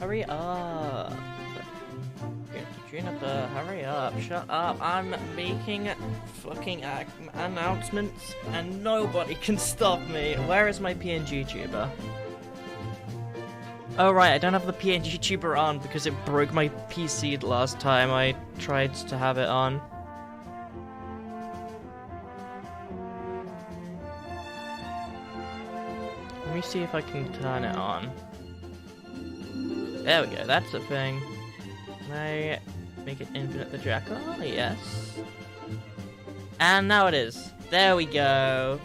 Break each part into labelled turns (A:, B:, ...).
A: Hurry up. Juniper, hurry up. Shut up. I'm making fucking announcements and nobody can stop me. Where is my pngtuber? Oh right, I don't have the pngtuber on because it broke my PC the last time I tried to have it on. Let me see if I can turn it on. There we go, that's the thing. Can I make it infinite the jack? Oh, yes. And now it is. There we go.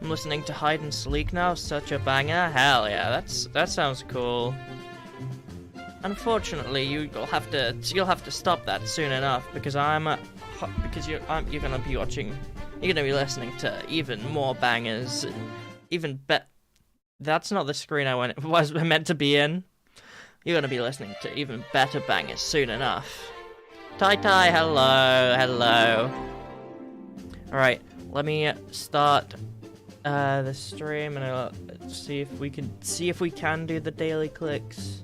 A: I'm listening to Hide and Sleek now, such a banger. Hell yeah, that sounds cool. Unfortunately, you'll have to stop that soon enough because you're gonna be listening to even more bangers, That's not the screen I was meant to be in. You're gonna be listening to even better bangers soon enough. Tai, hello. Alright, let me start the stream and I'll see if we can do the daily clicks.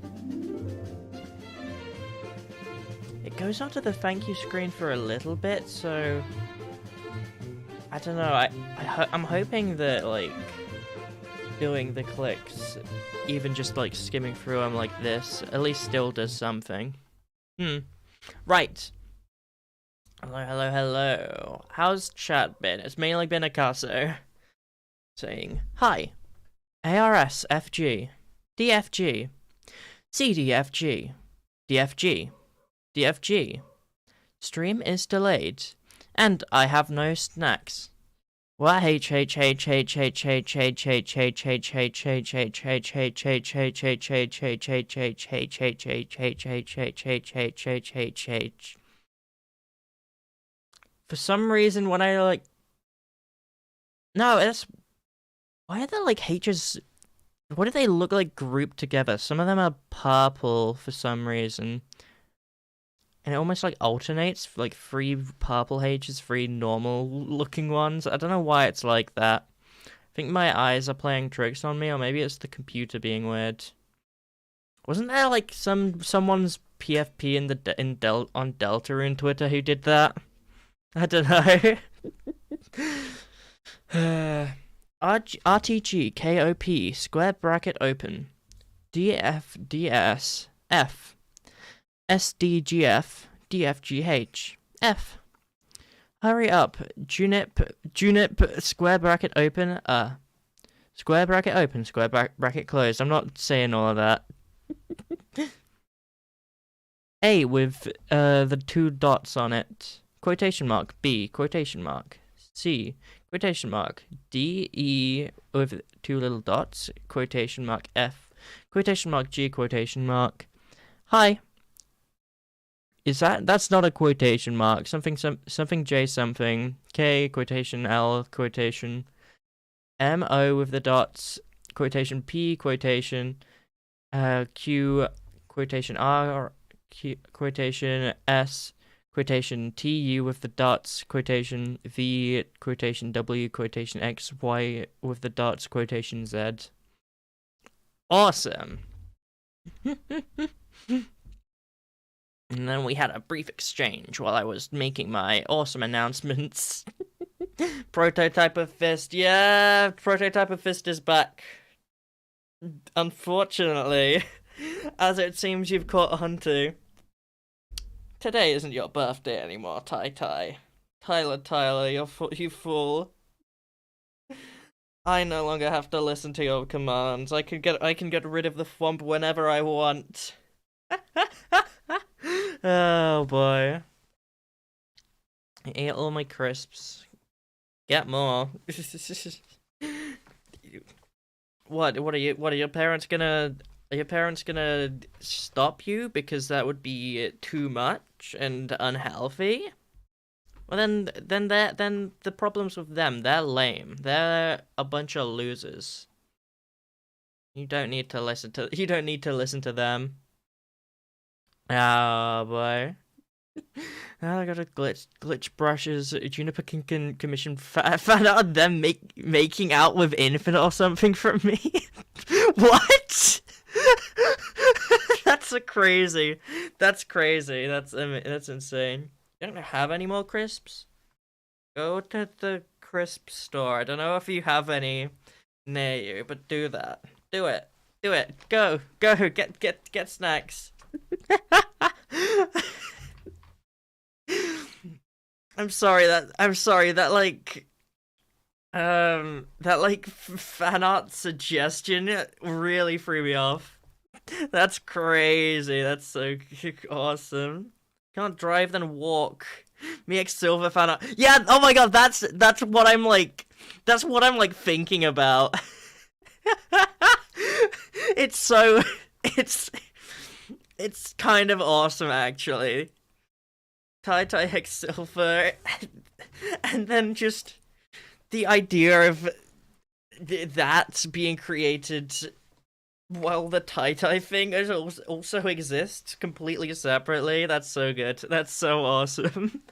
A: It goes onto the thank you screen for a little bit, so I don't know. I'm hoping that like doing the clicks, even just like skimming through them like this, at least still does something. Right. Hello. How's chat been? It's mainly been Akaso saying, hi, ARSFG, DFG, CDFG, DFG, stream is delayed, and I have no snacks. What H for some reason when I like no, it's why are the like H's, what do they look like grouped together? Some of them are purple for some reason. And it almost like alternates, like 3 purple H's, 3 normal looking ones. I don't know why it's like that. I think my eyes are playing tricks on me, or maybe it's the computer being weird. Wasn't there like someone's PFP on Deltarune Twitter who did that? I don't know. RTG KOP square bracket open DFDS F SDGF DFGH F. Hurry up, Junip square bracket open square bracket open square bracket closed. I'm not saying all of that. A with the 2 dots on it. Quotation mark B quotation mark C quotation mark D E with 2 little dots quotation mark F quotation mark G quotation mark. Hi. Is that's not a quotation mark? Something J something K quotation L quotation M O with the dots quotation P quotation Q quotation R Q quotation S quotation T U with the dots quotation V quotation W quotation X Y with the dots quotation Z. Awesome. And then we had a brief exchange while I was making my awesome announcements. Prototype of Fist. Yeah, Prototype of Fist is back. Unfortunately, as it seems you've caught on to. Today isn't your birthday anymore, Tai. Tyler, you fool. I no longer have to listen to your commands. I can get rid of the thwomp whenever I want. Oh boy. I ate all my crisps. Get more. What are your parents gonna stop you because that would be too much and unhealthy? Well then the problem's with them. They're lame. They're a bunch of losers. You don't need to listen to them. Oh boy. Now I gotta glitch brushes. Juniper can commission fan out of them making out with Infinite or something from me. What? That's crazy. That's crazy. That's insane. You don't have any more crisps? Go to the crisp store. I don't know if you have any near you, but do that. Do it. Do it. Go. Go. Get snacks. I'm sorry that like fan art suggestion really threw me off. That's crazy. That's so awesome. Can't drive then walk. Me ex silver fan art. Yeah, oh my god, that's what I'm like thinking about. It's so it's kind of awesome actually. Tie Hex Silver, and then just the idea of that being created while the tie thing is also exists completely separately. That's so good. That's so awesome.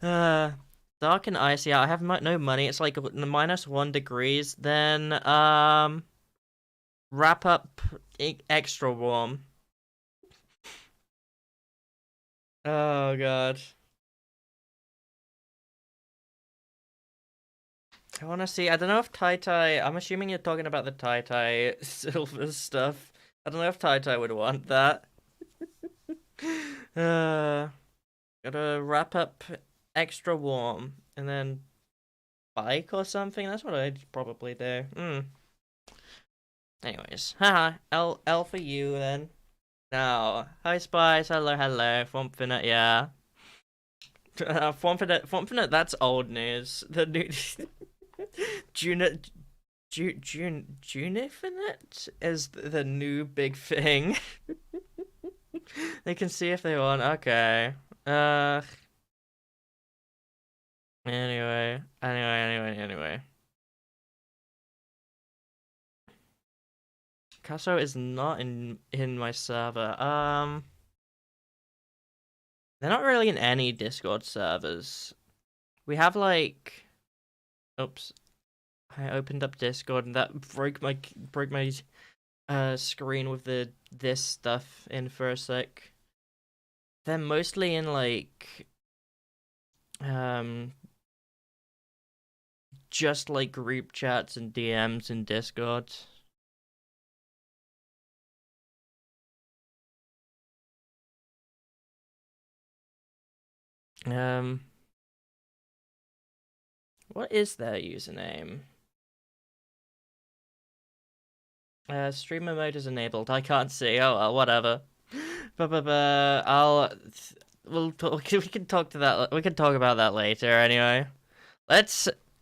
A: Dark and icy. Yeah, I have no money. It's like -1 degrees. Then wrap up extra warm. Oh god. I want to see. I don't know if Tai. I'm assuming you're talking about the Tai silver stuff. I don't know if Tai would want that. Gotta wrap up extra warm and then bike or something. That's what I'd probably do. Anyways, haha. L for you then. Now, hi Spice. Hello. Fomfinite, yeah. Fomfinite. That's old news. The new. Junifinite is the new big thing. They can see if they want. Okay. Anyway. Casso is not in my server. They're not really in any Discord servers. We have like. Oops. I opened up Discord and that broke my screen with this stuff in for a sec. They're mostly in like just like group chats and DMs in Discord. What is their username? Streamer mode is enabled. I can't see. Oh well, whatever. We can talk to that. We can talk about that later. Anyway,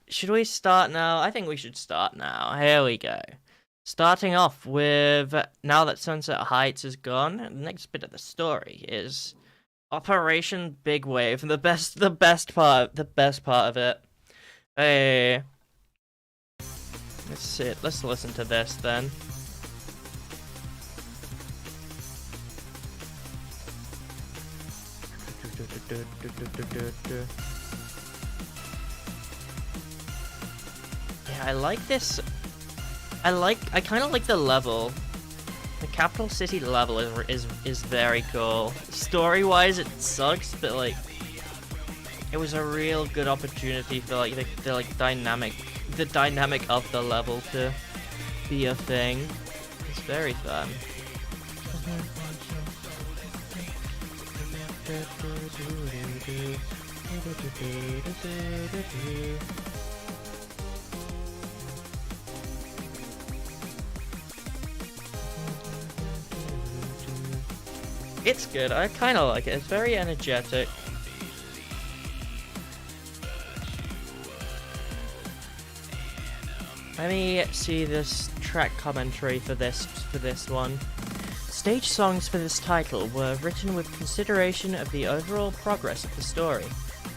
A: should we start now? I think we should start now. Here we go. Starting off with now that Sunset Heights is gone, the next bit of the story is Operation Big Wave. The best part of it. Hey. Let's sit. Let's listen to this then. Yeah, I like this. I kind of like the level. The capital city level is very cool. Story-wise, it sucks, but like, it was a real good opportunity for like the dynamic of the level to be a thing. It's very fun. It's good. I kind of like it. It's very energetic. Let me see this track commentary for this one. Stage songs for this title were written with consideration of the overall progress of the story.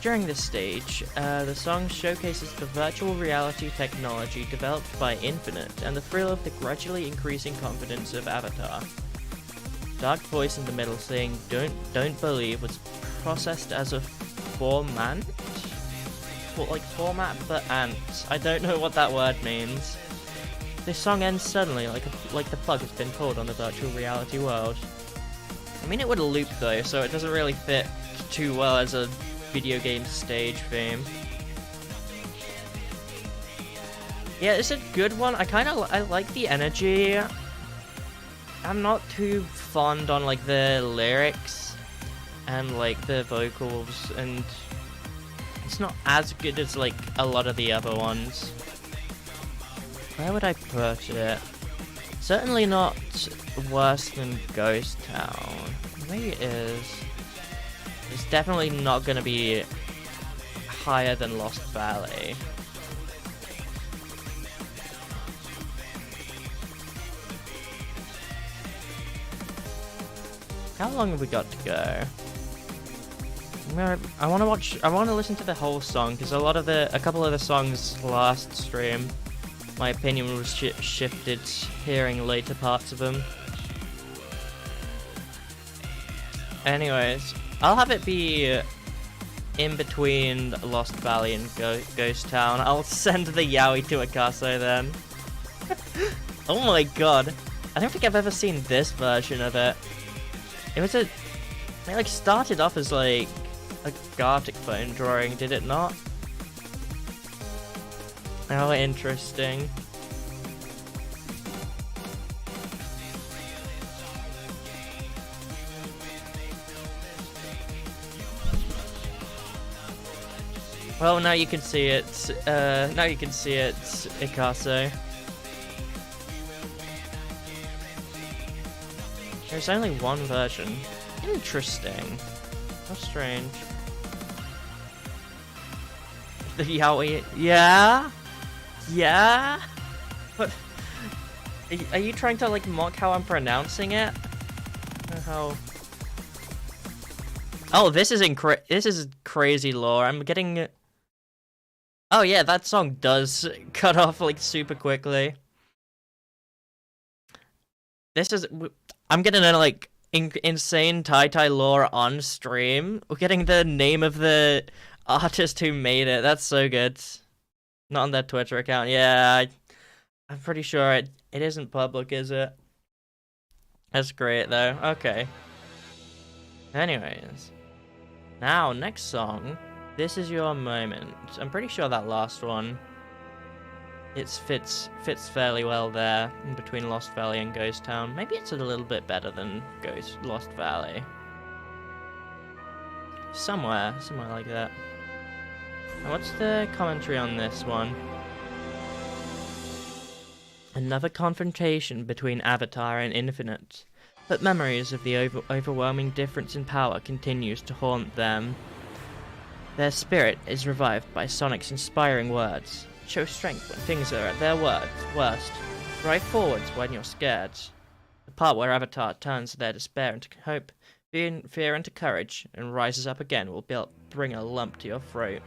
A: During this stage, the song showcases the virtual reality technology developed by Infinite and the thrill of the gradually increasing confidence of Avatar. Dark voice in the middle saying "Don't believe" was processed as a format for ant. I don't know what that word means. This song ends suddenly, like the plug has been pulled on the virtual reality world. I mean, it would loop though, so it doesn't really fit too well as a video game stage theme. Yeah, it's a good one. I like the energy. I'm not too fond on like the lyrics and like the vocals, and it's not as good as like a lot of the other ones. Where would I put it? Certainly not worse than Ghost Town. Maybe it is. It's definitely not gonna be higher than Lost Valley. How long have we got to go? I want to listen to the whole song because a couple of the songs last stream, my opinion was shifted hearing later parts of them. Anyways, I'll have it be in between Lost Valley and Ghost Town. I'll send the Yowie to Akaso then. Oh my god, I don't think I've ever seen this version of it. It like started off as like a Gartic phone drawing, did it not? Oh, interesting. Well, now you can see it. Now you can see it, Ikaso. There's only one version. Interesting. How strange. The Yowie. Yeah? Yeah? What? Are you trying to like mock how I'm pronouncing it? Or how? Oh, this is crazy lore. I'm getting. Oh yeah, that song does cut off like super quickly. I'm getting a like insane Tai lore on stream. We're getting the name of the artist who made it. That's so good. Not on their Twitter account. Yeah, I'm pretty sure it isn't public, is it? That's great though. Okay. Anyways, now next song. This is your moment. I'm pretty sure that last one. It fits fairly well there in between Lost Valley and Ghost Town. Maybe it's a little bit better than Lost Valley. Somewhere like that. Now what's the commentary on this one? Another confrontation between Avatar and Infinite, but memories of the overwhelming difference in power continues to haunt them. Their spirit is revived by Sonic's inspiring words. Show strength when things are at their worst. Drive forwards when you're scared. The part where Avatar turns their despair into hope, fear into courage, and rises up again will bring a lump to your throat.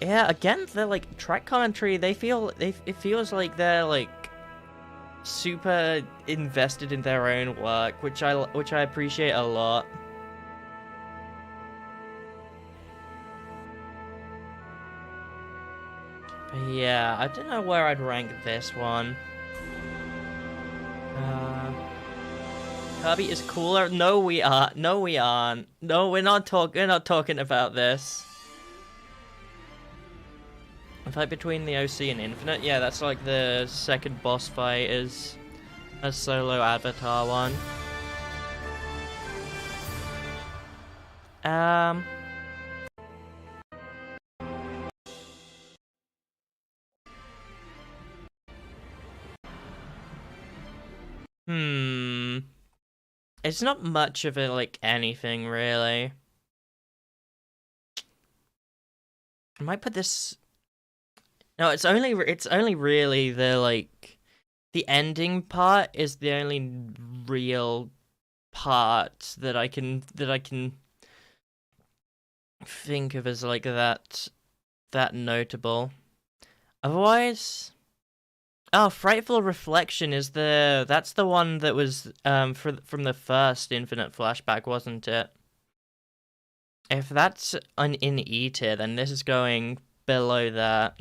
A: Yeah, again, the like track commentary, it feels like they're like super invested in their own work, which I appreciate a lot. Yeah, I don't know where I'd rank this one. Kirby is cooler. No, we aren't. No, we aren't. No, we're not talking about this. The fight between the OC and Infinite. Yeah, that's like the second boss fight is a solo Avatar one. It's not much of a like anything really. I might put this. No, it's only really the like the ending part is the only real part that I can think of as like that notable. Otherwise. Oh, Frightful Reflection is that's the one that was from the first Infinite flashback, wasn't it? If that's in E tier, then this is going below that.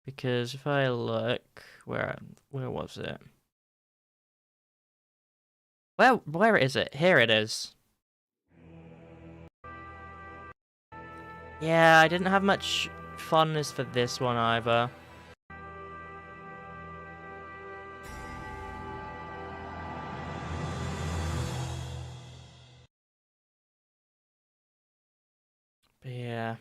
A: Because if I look, where was it? Where is it? Here it is. Yeah, I didn't have much fondness for this one either. But yeah,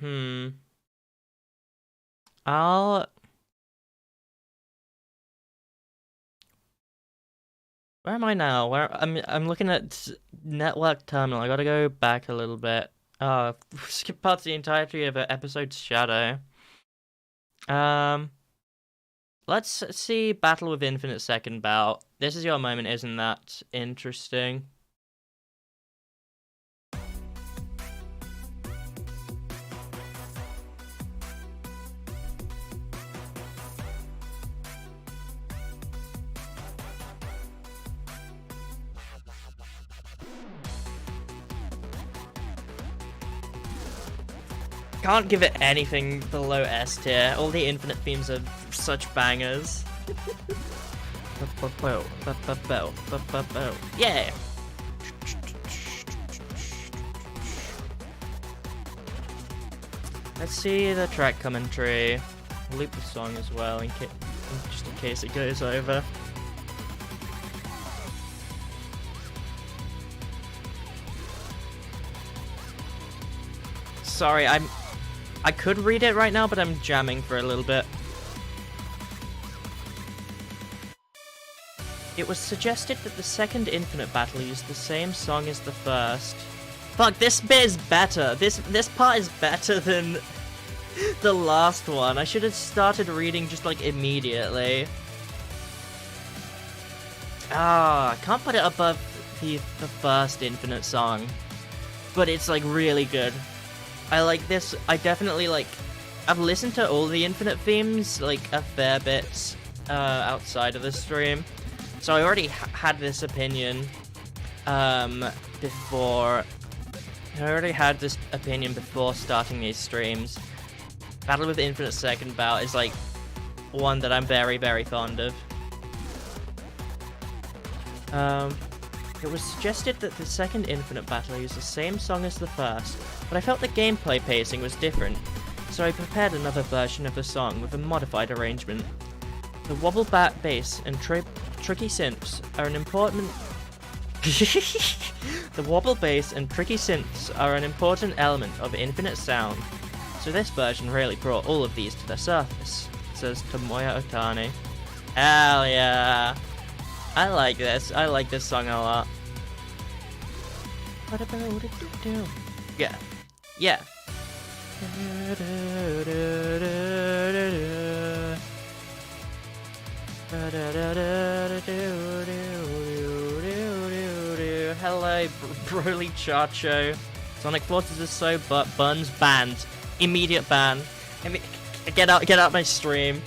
A: Where am I now? I'm looking at network terminal. I gotta go back a little bit. Skip past the entirety of episode's shadow. Let's see Battle with Infinite Second Bout. This is your moment, isn't that interesting? Can't give it anything below S tier. All the Infinite themes are such bangers. Yeah! Let's see the track commentary. I'll loop the song as well, just in case it goes over. Sorry, I could read it right now, but I'm jamming for a little bit. It was suggested that the second Infinite battle used the same song as the first. Fuck, this bit is better. This part is better than the last one. I should have started reading just like immediately. I can't put it above the first Infinite song, but it's like really good. I like this. I definitely like. I've listened to all the Infinite themes like a fair bit outside of the stream, so I already had this opinion before. I already had this opinion before starting these streams. Battle with Infinite Second Bout is like one that I'm very, very fond of. It was suggested that the second Infinite battle used the same song as the first, but I felt the gameplay pacing was different, so I prepared another version of the song with a modified arrangement. The wobble bass and tricky synths are an important... The wobble bass and tricky synths are an important element of Infinite sound, so this version really brought all of these to the surface, says Tomoya Otani. Hell yeah! I like this. I like this song a lot. Yeah. Yeah. Hello, Broly Chacho. Sonic Forces is so buns banned. Immediate ban. Get out my stream.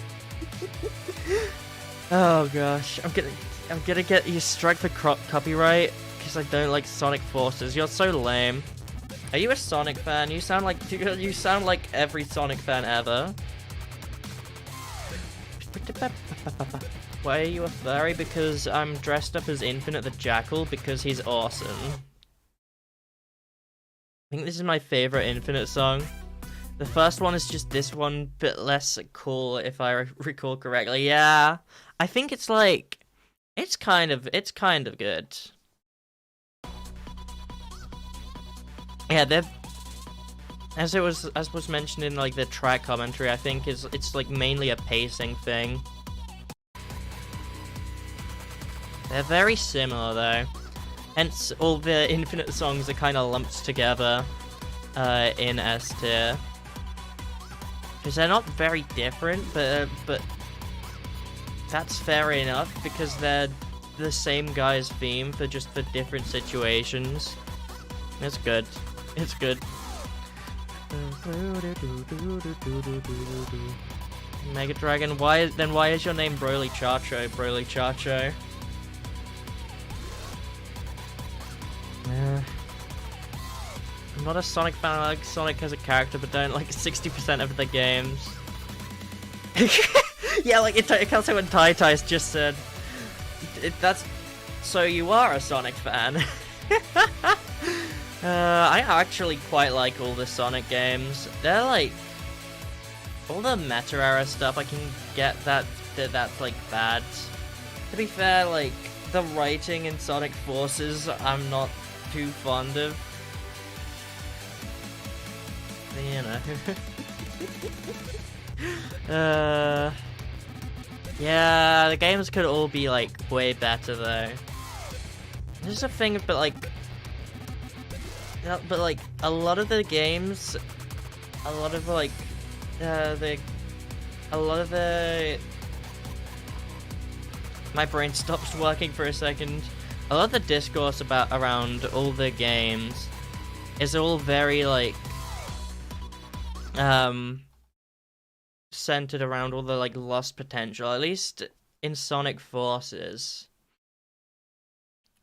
A: Oh gosh, I'm gonna get you struck for copyright because I don't like Sonic Forces. You're so lame. Are you a Sonic fan? You sound like every Sonic fan ever. Why are you a furry? Because I'm dressed up as Infinite the Jackal because he's awesome. I think this is my favorite Infinite song. The first one is just this one, bit less cool if I recall correctly. Yeah, I think it's like, it's kind of good. Yeah, as was mentioned in like the track commentary, I think it's like mainly a pacing thing. They're very similar though, hence all the Infinite songs are kind of lumped together in S tier. Because they're not very different, but that's fair enough because they're the same guy's theme for different situations. It's good. It's good. Mega Dragon, why is your name Broly Chacho? Broly Chacho. I'm not a Sonic fan. I like Sonic as a character, but don't like 60% of the games. Yeah, like, it can't say when Tai's just said... that's... So you are a Sonic fan. I actually quite like all the Sonic games. They're like... all the meta-era stuff, I can get that's like bad. To be fair, like, the writing in Sonic Forces, I'm not too fond of. You know. Yeah, the games could all be, like, way better, though. There's a thing, but like, a lot of the games, a lot of the my brain stops working for a second. A lot of the discourse around all the games is all very, like, centered around all the, like, lost potential, at least in Sonic Forces.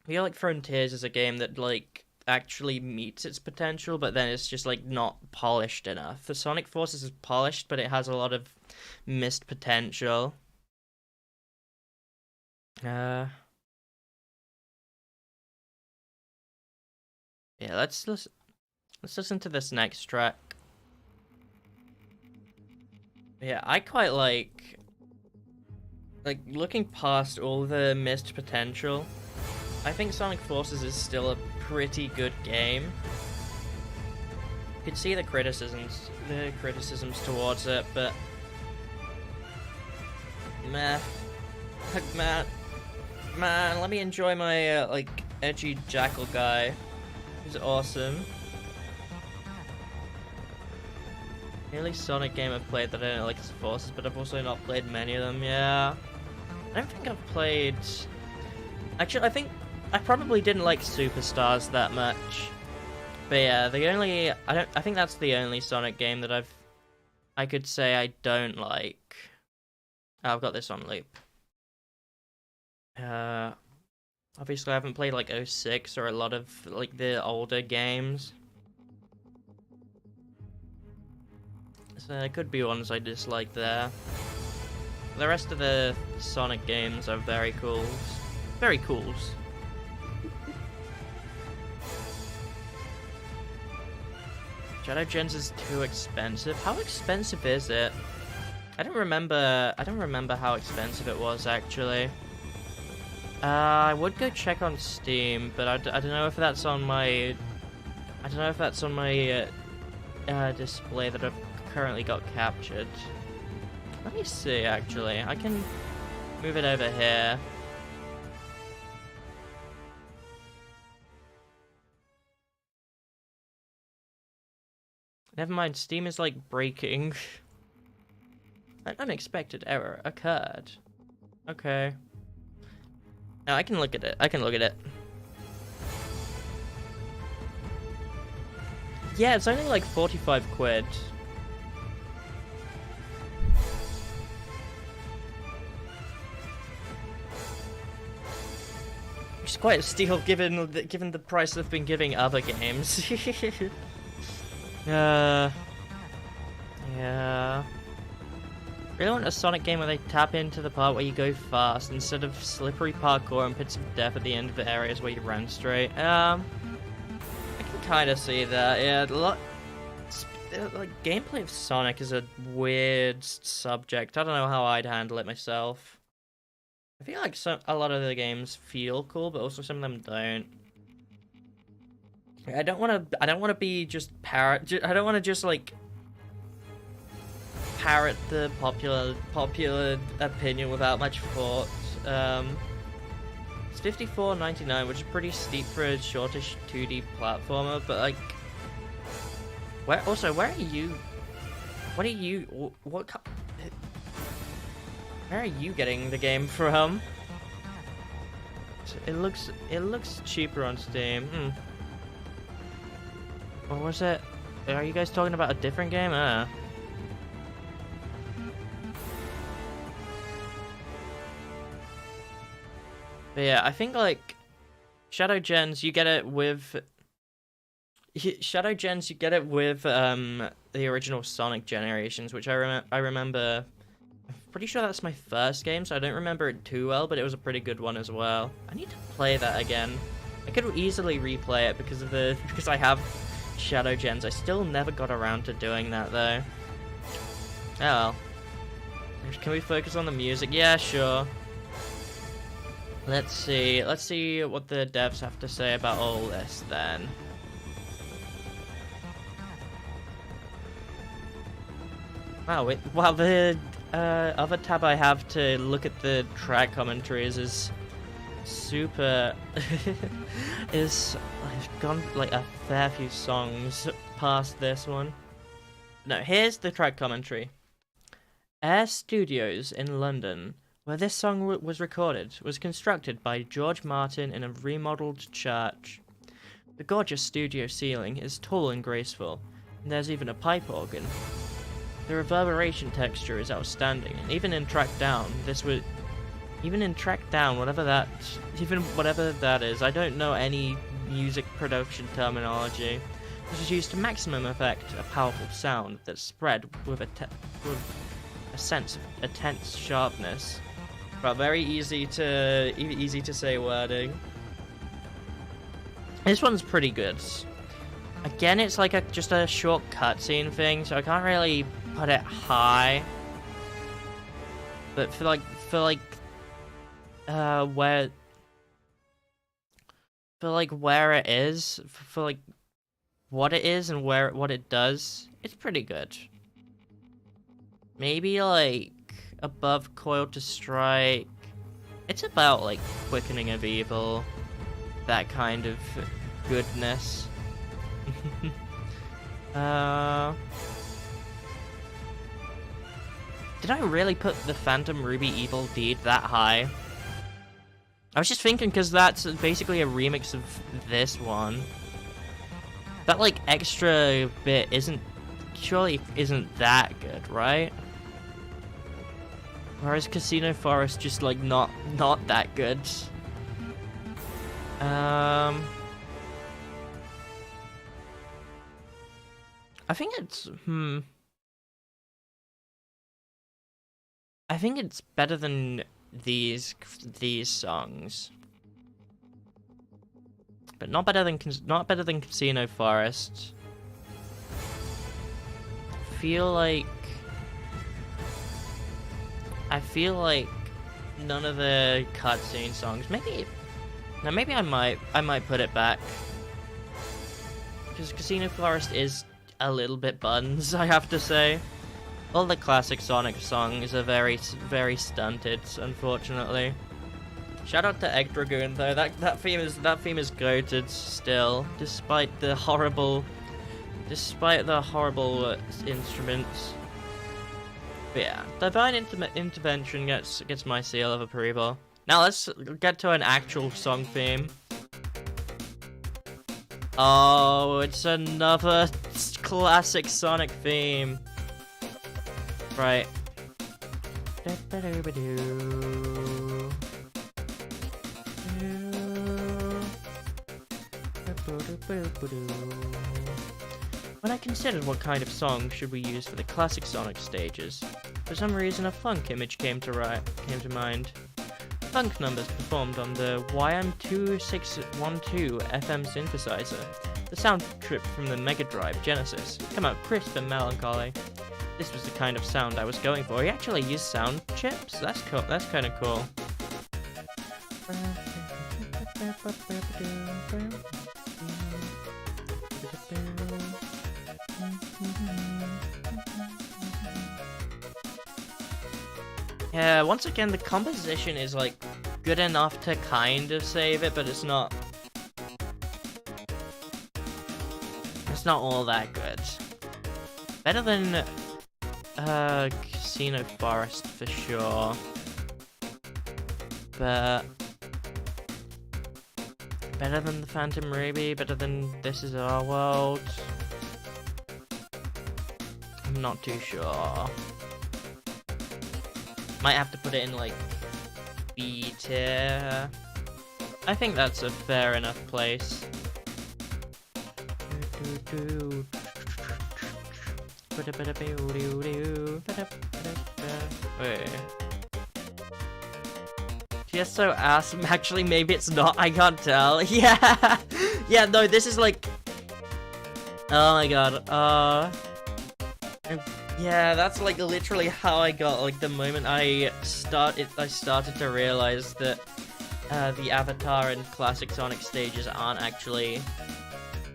A: I feel like Frontiers is a game that, like, actually meets its potential, but then it's just, like, not polished enough. The Sonic Forces is polished, but it has a lot of missed potential. Yeah, let's listen to this next track. Yeah, I quite like looking past all the missed potential. I think Sonic Forces is still a pretty good game. You could see the criticisms towards it, but meh. Like, man, let me enjoy my like, edgy jackal guy. He's awesome. The only Sonic game I've played that I don't like is Forces, but I've also not played many of them. Yeah, I don't think I've played. Actually, I think I probably didn't like Superstars that much. But yeah, I think that's the only Sonic game that I could say I don't like. Oh, I've got this on loop. Obviously I haven't played like 06 or a lot of like the older games. So there could be ones I dislike there. The rest of the Sonic games are very cool. Very cools. Shadow Gens is too expensive. How expensive is it? I don't remember how expensive it was actually. I would go check on Steam, but I don't know if that's on my display that I've currently got captured. Let me see actually. I can move it over here. Never mind, Steam is like breaking. An unexpected error occurred. Okay. Now I can look at it. Yeah, it's only like 45 quid. Which is quite a steal given the price they've been giving other games. Yeah. Really want a Sonic game where they tap into the part where you go fast instead of slippery parkour and pits of death at the end of the areas where you run straight. I can kind of see that. Yeah, like gameplay of Sonic is a weird subject. I don't know how I'd handle it myself. I feel like a lot of the games feel cool, but also some of them don't. I don't want to be just I don't want to just like parrot the popular opinion without much thought. It's $54.99, which is pretty steep for a shortish 2D platformer, but like, where are you? Where are you getting the game from? It looks cheaper on Steam. Or was it? Are you guys talking about a different game? But yeah, I think like Shadow Gens, you get it with the original Sonic generations, which I remember pretty sure that's my first game, so I don't remember it too well, but it was a pretty good one as well. I need to play that again. I could easily replay it because I have Shadow Gens. I still never got around to doing that though. Oh well. Can we focus on the music? Yeah, sure. Let's see what the devs have to say about all this then. Wow, the other tab I have to look at the track commentaries is super I've gone like a fair few songs past this one. No, here's the track commentary. Air Studios in London, where this song was recorded, was constructed by George Martin in a remodeled church. The gorgeous studio ceiling is tall and graceful, and there's even a pipe organ. The reverberation texture is outstanding, and even in track down, whatever that is, I don't know any music production terminology. This was used to maximum effect, a powerful sound that spread with a sense of intense sharpness. But very easy to say wording. This one's pretty good. Again, it's like just a short cutscene thing, so I can't really put it high. But for where it is, for like what it is and what it does, it's pretty good. Maybe like above Coil to Strike. It's about like Quickening of Evil, that kind of goodness. Did I really put the Phantom Ruby Evil Deed that high? I was just thinking because that's basically a remix of this one. That like extra bit surely isn't that good, right? Whereas Casino Forest just like not that good. I think it's better than these songs, but not better than Casino Forest. I feel like none of the cutscene songs. Maybe I might put it back because Casino Forest is a little bit buns, I have to say. All the classic Sonic songs are very, very stunted, unfortunately. Shout out to Egg Dragoon though. That theme is goated still, despite the horrible instruments. But yeah, Divine Intervention gets my seal of approval. Now let's get to an actual song theme. Oh, it's another classic Sonic theme. Right. When I considered what kind of song should we use for the classic Sonic stages, for some reason a funk image came to mind. Funk numbers performed on the YM2612 FM synthesizer, the sound trip from the Mega Drive Genesis, come out crisp and melancholy. This was the kind of sound I was going for. He actually used sound chips? That's cool. That's kind of cool. Yeah, once again, the composition is like good enough to kind of save it, but it's not all that good. Better than Casino Forest for sure, but better than the Phantom Ruby, better than This Is Our World. I'm not too sure. Might have to put it in like B tier. I think that's a fair enough place. Wait. Tiesto ass. Actually, maybe it's not. I can't tell. Yeah. Yeah. No, this is like. Oh my god. Yeah, that's like literally how I got. Like the moment I started to realize that the Avatar and Classic Sonic stages aren't actually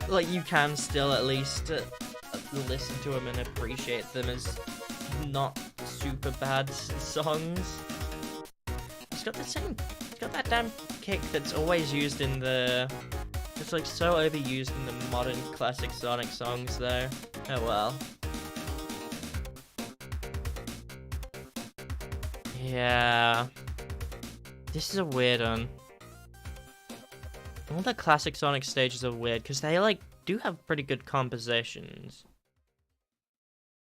A: like you can still at least listen to them and appreciate them as not super bad songs. It's got that damn kick that's always used in the. It's like so overused in the modern Classic Sonic songs though. Oh well. Yeah. This is a weird one. All the Classic Sonic stages are weird because they like do have pretty good compositions.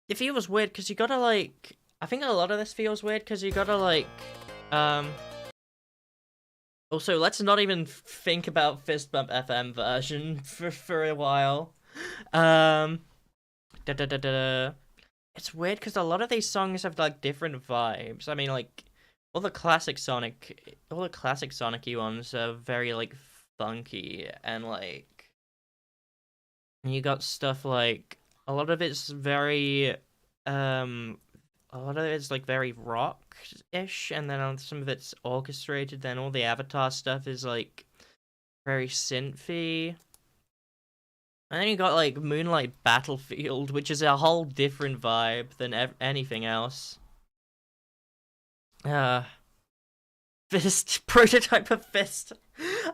A: It feels weird because you gotta like. I think a lot of this feels weird because you gotta like. Also, let's not even think about Fist Bump FM version for a while. It's weird because a lot of these songs have like different vibes. I mean, like all the classic Sonic-y ones are very like funky and like. You got stuff like a lot of it's very a lot of it's like very rock-ish, and then some of it's orchestrated. Then all the Avatar stuff is like very synthy. And then you got like Moonlight Battlefield, which is a whole different vibe than anything else. Fist, prototype of Fist.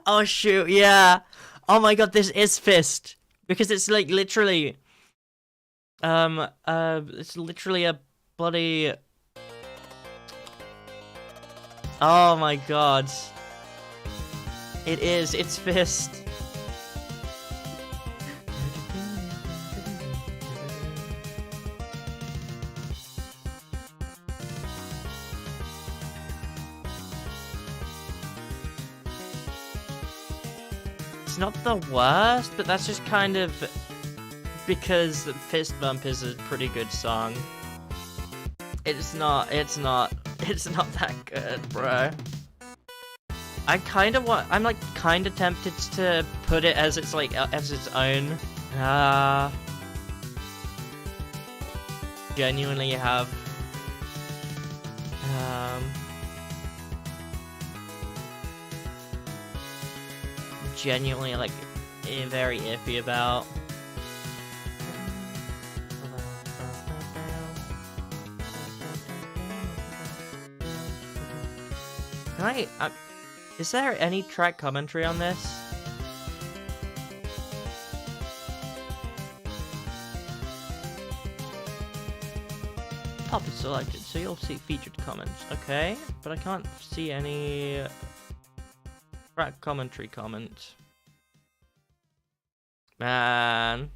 A: Oh shoot, yeah. Oh my god, this is Fist because it's like literally, it's literally a bloody. Oh my god, it is. It's Fist. It's not the worst, but that's just kind of because Fist Bump is a pretty good song. It's not that good, bro. I'm like kind of tempted to put it as its like as its own. Genuinely have genuinely like very iffy about. Can is there any track commentary on this? Top is selected, so you'll see featured comments. Okay, but I can't see any track commentary comment. Man.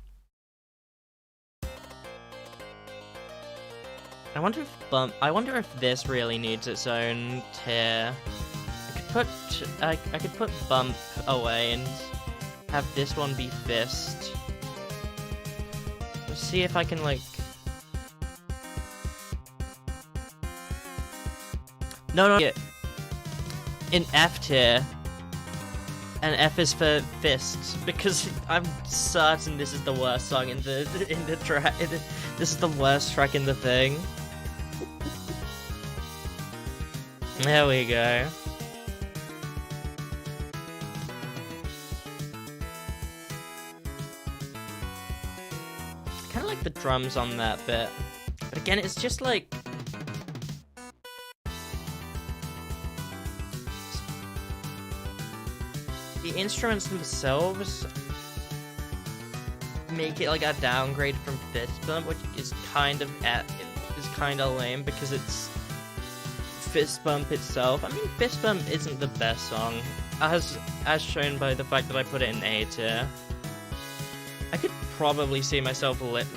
A: I wonder if this really needs its own tier. I could put Bump away and have this one be Fist. Let's see if I can like. No. In F tier. And F is for Fist because I'm certain this is the worst song in the track. This is the worst track in the thing. There we go. I kind of like the drums on that bit, but again, it's just like. The instruments themselves make it like a downgrade from Fist Bump, which is kind of lame because it's Fist Bump itself. I mean, Fist Bump isn't the best song, as shown by the fact that I put it in A tier. I could probably see myself listening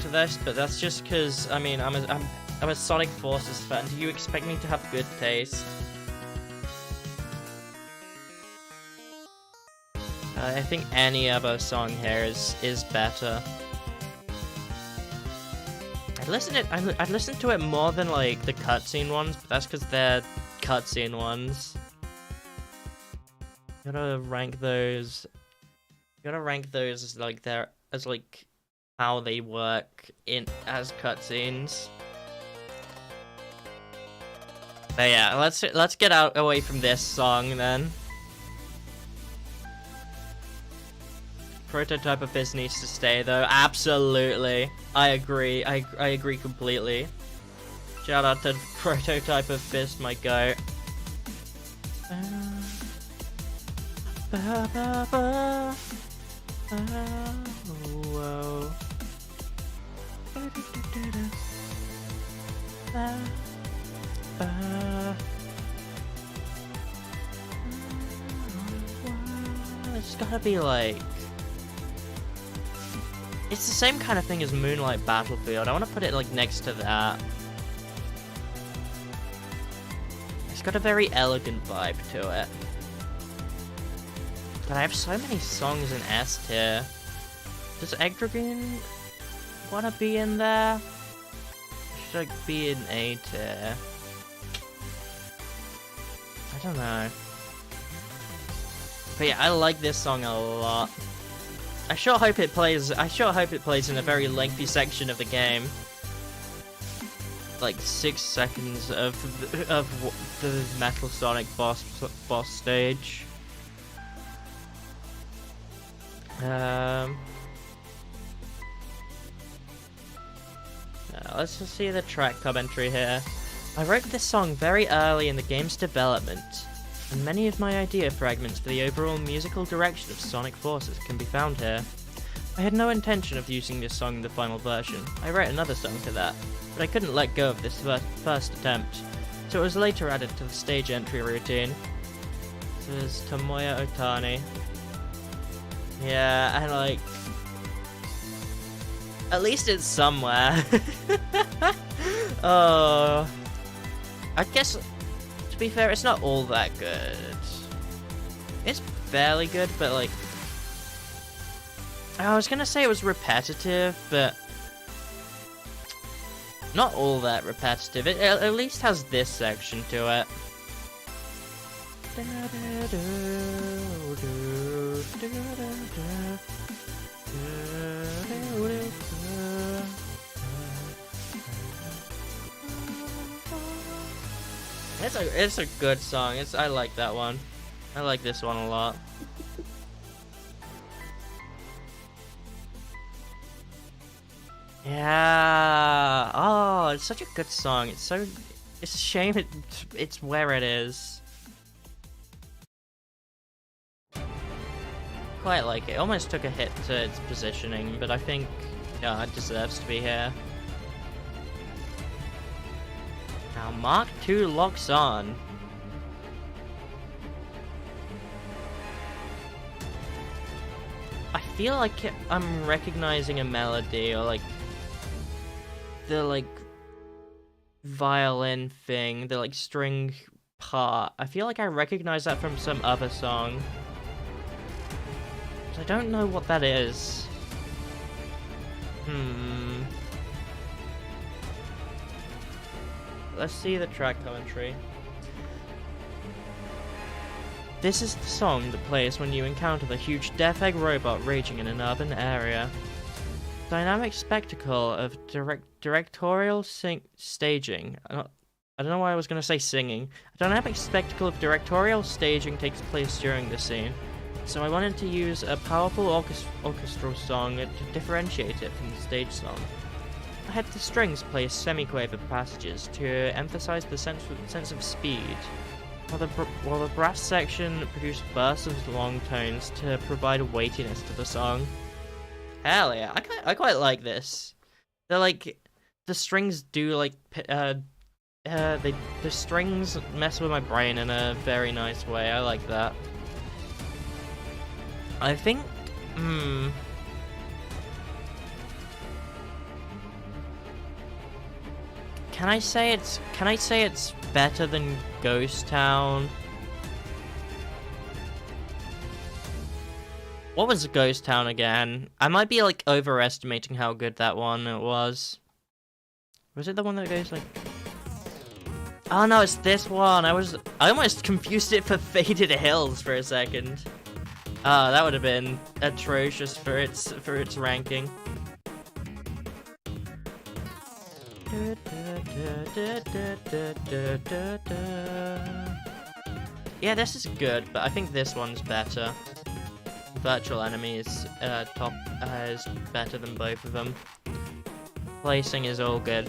A: to this, but that's just because I mean I'm a Sonic Forces fan. Do you expect me to have good taste? I think any other song here is better. I I'd listen to it more than like the cutscene ones, but that's because they're cutscene ones. Gotta rank those. Gotta rank those as like how they work as cutscenes. But yeah, let's get away from this song then. Prototype of Fist needs to stay though. Absolutely. I agree. I agree completely. Shout out to Prototype of Fist, my goat. Whoa. It's gotta be like... It's the same kind of thing as Moonlight Battlefield. I want to put it like next to that. It's got a very elegant vibe to it. But I have so many songs in S tier. Does Egg Dragoon want to be in there? Should I be in A tier? I don't know. But yeah, I like this song a lot. I sure hope it plays in a very lengthy section of the game. Like 6 seconds of the Metal Sonic boss stage. Let's just see the track commentary here. I wrote this song very early in the game's development, and many of my idea fragments for the overall musical direction of Sonic Forces can be found here. I had no intention of using this song in the final version. I wrote another song to that, but I couldn't let go of this first attempt, so it was later added to the stage entry routine. This is Tomoya Otani. Yeah, and like... At least it's somewhere. Oh... I guess, to be fair, it's not all that good. It's fairly good, but like... I was gonna say it was repetitive, but... Not all that repetitive. It at least has this section to it. It's a good song. I like that one. I like this one a lot. Yeah. Oh, it's such a good song. It's a shame it's where it is. Quite like it. Almost took a hit to its positioning, but I think it deserves to be here. Now Mark II locks on. I feel like I'm recognizing a melody, or like the like violin thing, the like string part. I feel like I recognize that from some other song. But I don't know what that is. Let's see the track commentary. This is the song that plays when you encounter the huge Death Egg robot raging in an urban area. Dynamic spectacle of directorial staging. I don't know why I was going to say singing. A dynamic spectacle of directorial staging takes place during this scene, so I wanted to use a powerful orchestral song to differentiate it from the stage song. I had the strings play semi-quaver passages to emphasize the sense of speed, while the brass section produced bursts of long tones to provide a weightiness to the song. Hell yeah, I quite like this. They're like, the strings do like, the strings mess with my brain in a very nice way. I like that. I think, Can I say it's better than Ghost Town? What was Ghost Town again? I might be like overestimating how good that one was. Was it the one that goes like... Oh no, it's this one. I almost confused it for Faded Hills for a second. Oh, that would have been atrocious for its ranking. Yeah, this is good, but I think this one's better. Virtual Enemies top is better than both of them. Placing is all good.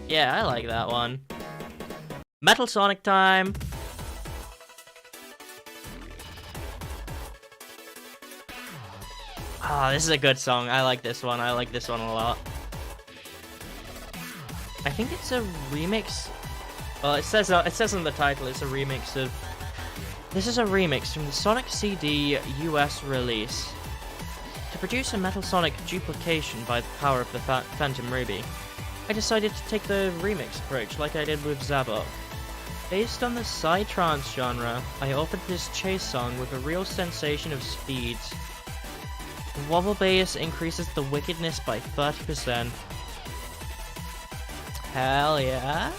A: Yeah, I like that one. Metal Sonic time! Ah, this is a good song. I like this one. I like this one a lot. I think it's a remix. Well, it says in the title it's a remix of... This is a remix from the Sonic CD US release. To produce a Metal Sonic duplication by the power of the Phantom Ruby, I decided to take the remix approach like I did with Zabok. Based on the psytrance genre, I offered this chase song with a real sensation of speed. The wobble bass increases the wickedness by 30%. Hell yeah.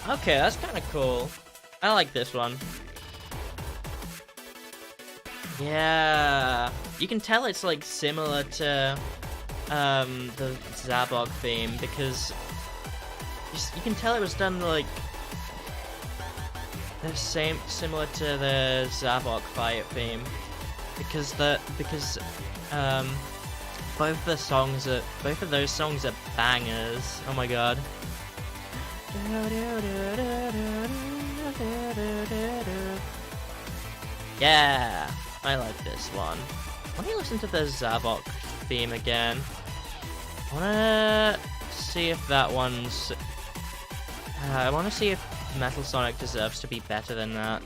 A: Okay, that's kind of cool. I like this one. Yeah, you can tell it's like similar to the Zabok theme because you can tell it was done like the same, similar to the Zabok fight theme because both of those songs are bangers. Oh my god. Yeah, I like this one. Let me listen to the Zabok theme again. I wanna see if that one's... I wanna see if Metal Sonic deserves to be better than that.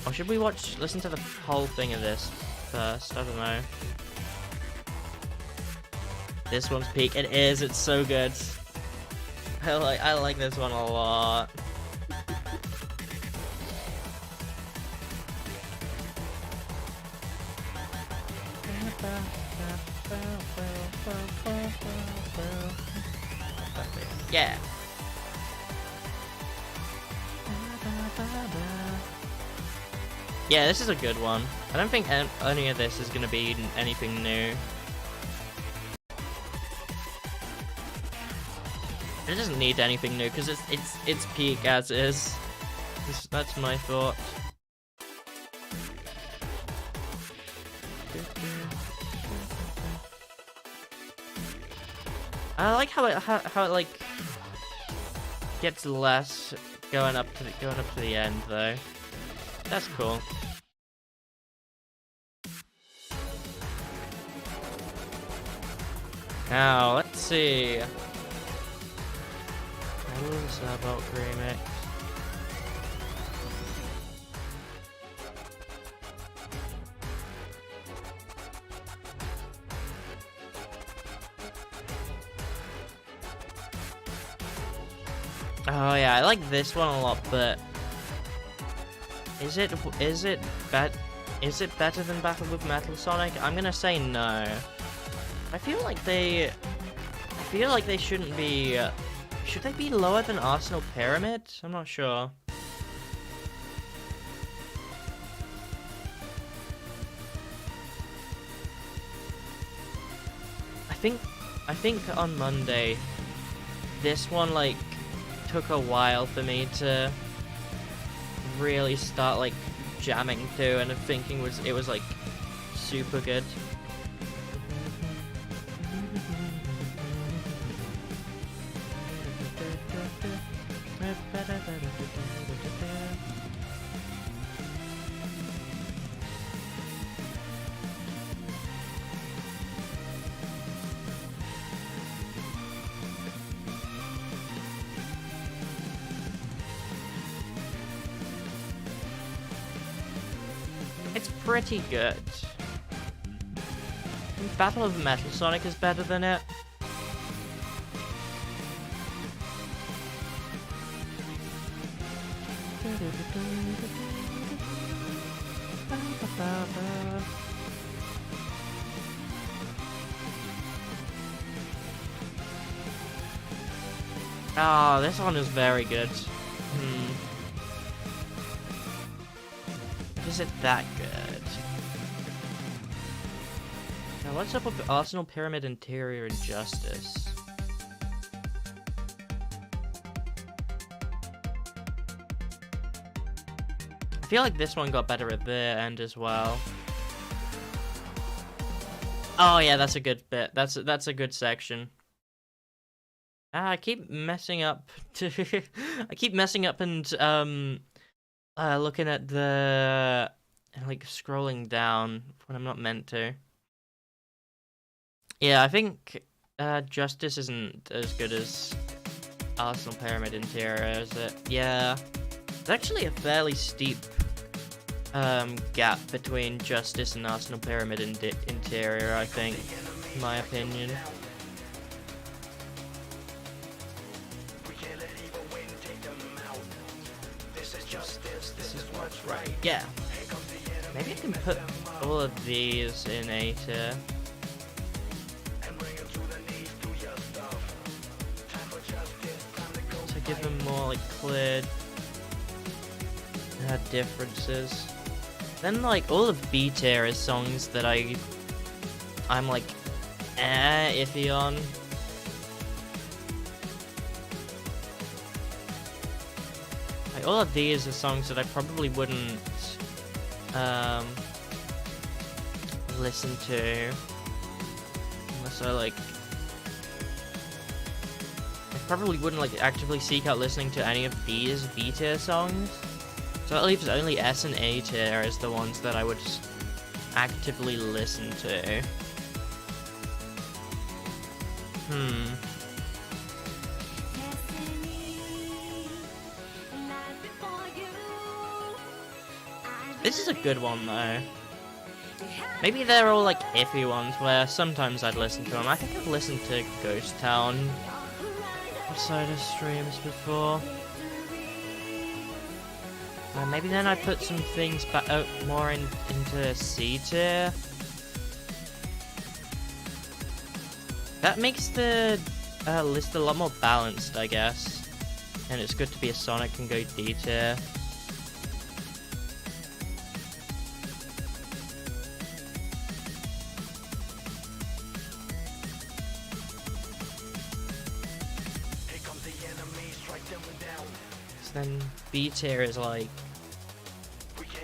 A: Or should we listen to the whole thing of this first? I don't know. This one's peak. It is, it's so good. I like this one a lot. Yeah. Yeah, this is a good one. I don't think any of this is gonna be anything new. It doesn't need anything new because it's peak as is. That's my thought. I like how it like gets less going up to the end though. That's cool. Now let's see. Zabok remix. Oh yeah, I like this one a lot, but is it better than Battle with Metal Sonic? I'm gonna say no. I feel like they shouldn't be. Should they be lower than Arsenal Pyramid? I'm not sure. I think on Monday, this one like took a while for me to really start like jamming to, and thinking it was like super good. It's pretty good. Battle of Metal Sonic is better than it. Oh, this one is very good. Is it that good? Now, what's up with Arsenal Pyramid Interior Injustice? I feel like this one got better at the end as well. Oh yeah, that's a good bit. That's a good section. I keep messing up. I keep messing up and looking at the like scrolling down when I'm not meant to. Yeah, I think Justice isn't as good as Arsenal Pyramid Interior, is it? Yeah, it's actually a fairly steep gap between Justice and Arsenal Pyramid Interior, I think, in my opinion. This is what's right. Yeah. Maybe I can put all of these in A tier. To give them more like clear differences. Then like all of B tier is songs that I'm like iffy on. Like all of these are songs that I probably wouldn't listen to unless I probably wouldn't like actively seek out listening to any of these B tier songs. So that leaves only S and A tier as the ones that I would actively listen to. This is a good one though. Maybe they're all like iffy ones where sometimes I'd listen to them. I think I've listened to Ghost Town outside of streams before. Maybe then I put some things back more into C tier. That makes the list a lot more balanced, I guess. And it's good to be a Sonic and go D tier. Then B tier is like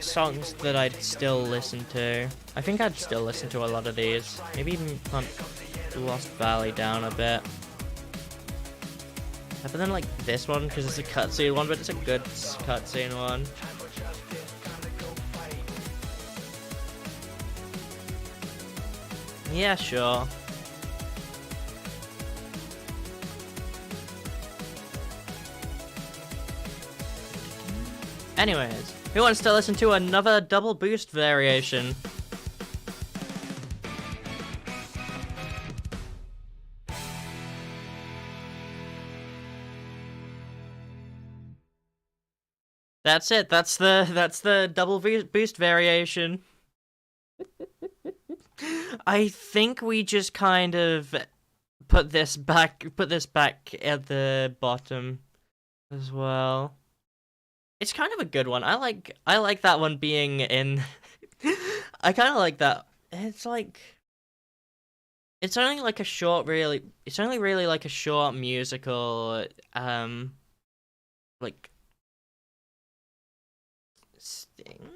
A: songs that I'd still listen to. I think I'd still listen to a lot of these. Maybe even pump Lost Valley down a bit. But then like this one, because it's a cutscene one, but it's a good cutscene one. Yeah, sure. Anyways, who wants to listen to another double boost variation? That's it. That's the double boost variation. I think we just kind of put this back at the bottom as well. It's kind of a good one. I like that one being in. I kind of like that. It's like. It's only like a short, really. It's only really like a short musical, like. Sting.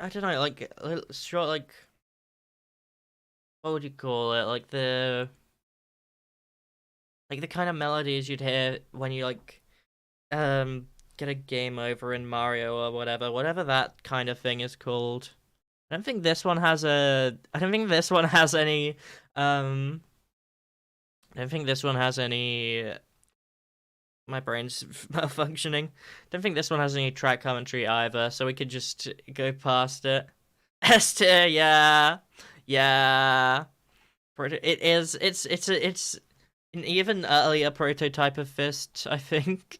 A: I don't know, like a little short, like. What would you call it? Like the kind of melodies you'd hear when you like, get a game over in Mario or whatever that kind of thing is called. I don't think this one has any I don't think this one has any my brain's malfunctioning. Don't think this one has any track commentary either, so we could just go past it. S tier, yeah. It's an even earlier prototype of Fist, I think.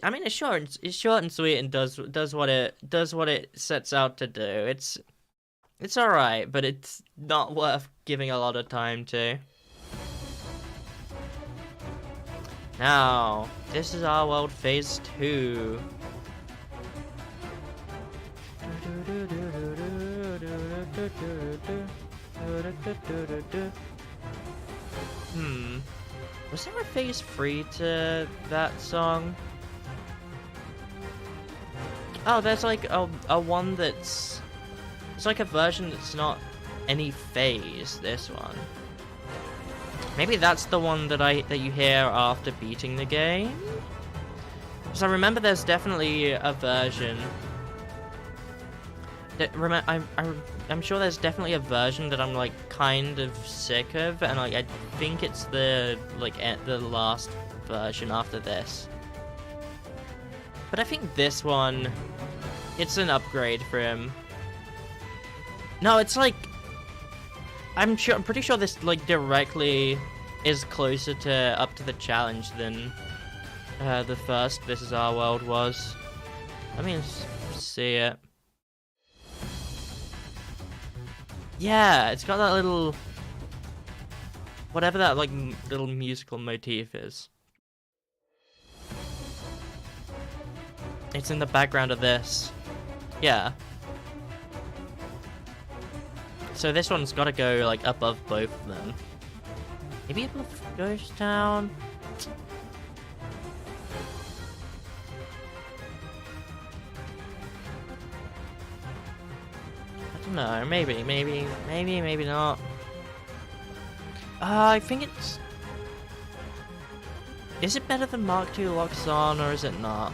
A: I mean, it's short and sweet, and does what it sets out to do. It's all right, but it's not worth giving a lot of time to. Now, this is our world phase 2. Was there a phase 3 to that song? Oh, there's like a one that's... It's like a version that's not any phase, this one. Maybe that's the one that you hear after beating the game? Because I remember there's definitely a version... I'm sure there's definitely a version that I'm like kind of sick of, and like I think it's the last version after this. But I think this one, it's an upgrade for him. No, it's like I'm pretty sure this like directly is closer to up to the challenge than the first This Is Our World was. Let me see it. Yeah, it's got that little... whatever that, like, little musical motif is. It's in the background of this. Yeah. So this one's gotta go, like, above both of them. Maybe above Ghost Town? No, maybe not. I think it's... Is it better than Mark II Locks On, or is it not?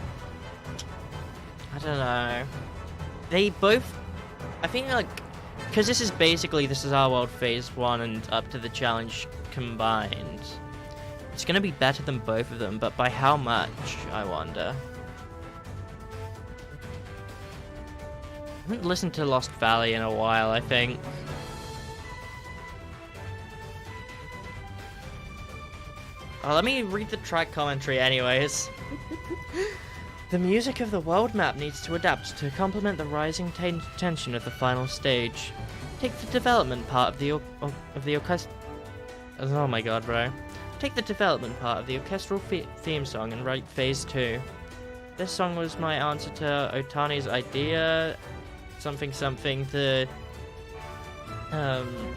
A: I don't know. They both... I think, like... Because this is Our World Phase 1 and up to the challenge combined. It's gonna be better than both of them, but by how much, I wonder. I haven't listened to Lost Valley in a while, I think. Oh, let me read the track commentary anyways. The music of the world map needs to adapt to complement the rising tension of the final stage. Take the development part of the orchestra... Oh my god, bro. Take the development part of the orchestral theme song and write Phase 2. This song was my answer to Otani's idea... something, the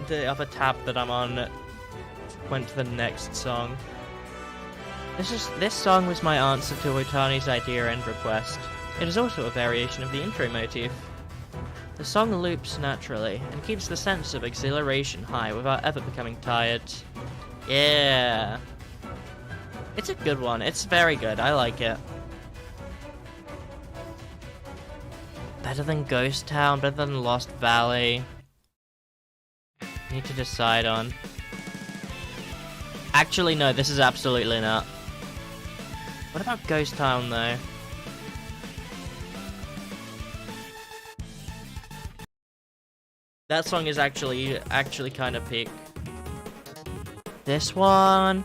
A: other tab that I'm on went to the next song. This song was my answer to Otani's idea and request. It is also a variation of the intro motif. The song loops naturally, and keeps the sense of exhilaration high without ever becoming tired. Yeah! It's a good one, it's very good, I like it. Better than Ghost Town, better than Lost Valley. Need to decide on. Actually, no, this is absolutely not. What about Ghost Town, though? That song is actually kind of peak. This one.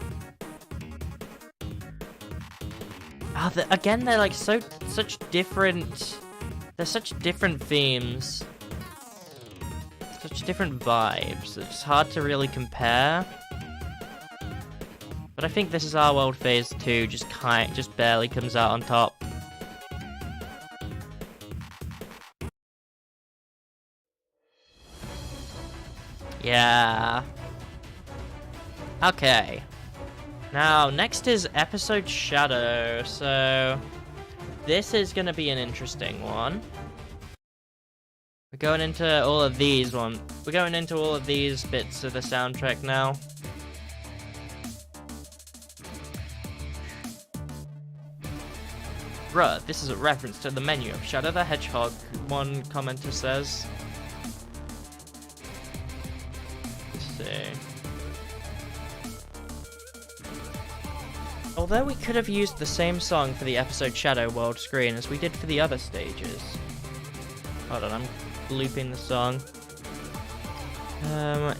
A: Ah, again, they're like such different. They're such different themes. Such different vibes. It's hard to really compare. But I think This Is Our World Phase 2 just barely comes out on top. Yeah. Okay. Now, next is Episode Shadow, so... This is gonna be an interesting one. We're going into all of these bits of the soundtrack now. Bruh, this is a reference to the menu of Shadow the Hedgehog, one commenter says. Let's see. Although we could have used the same song for the episode Shadow World screen as we did for the other stages. Hold on, I'm looping the song.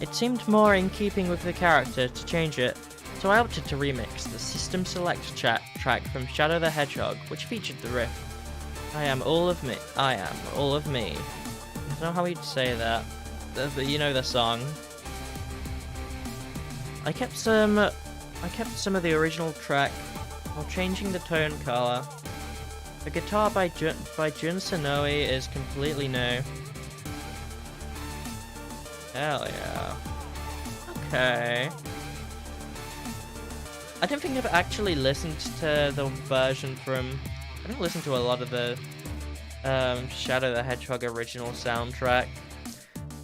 A: It seemed more in keeping with the character to change it So I opted to remix the System Select track from Shadow the Hedgehog, which featured the riff, I am all of me, I am all of me. I don't know how you'd say that, but you know the song. I kept some of the original track while changing the tone color. The guitar by Joon is completely new. Hell yeah. Okay. I don't think I've actually listened to the version from... I don't listen to a lot of the Shadow the Hedgehog original soundtrack,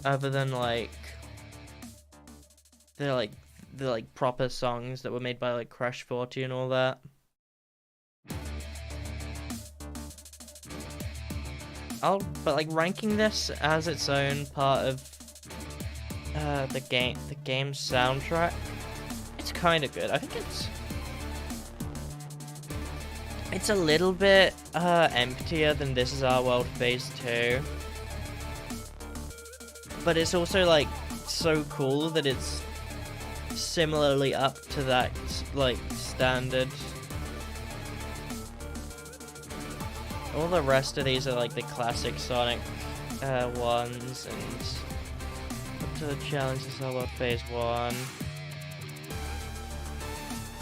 A: other than like the proper songs that were made by like Crash 40 and all that. But like ranking this as its own part of the game's soundtrack, it's kind of good. I think it's a little bit emptier than This Is Our World Phase 2, but it's also like so cool that it's similarly up to that like standard. All the rest of these are like the classic Sonic ones, and up to the challenge This Is Our World Phase 1.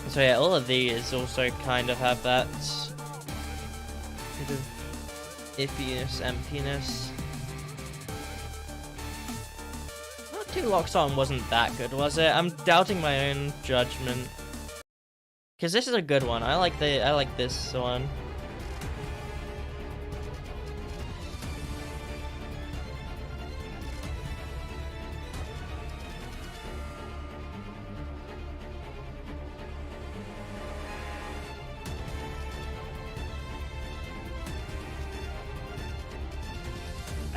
A: So yeah, all of these also kind of have that bit of iffiness, emptiness. Not Two Locks On wasn't that good, was it? I'm doubting my own judgment. Cause this is a good one. I like this one.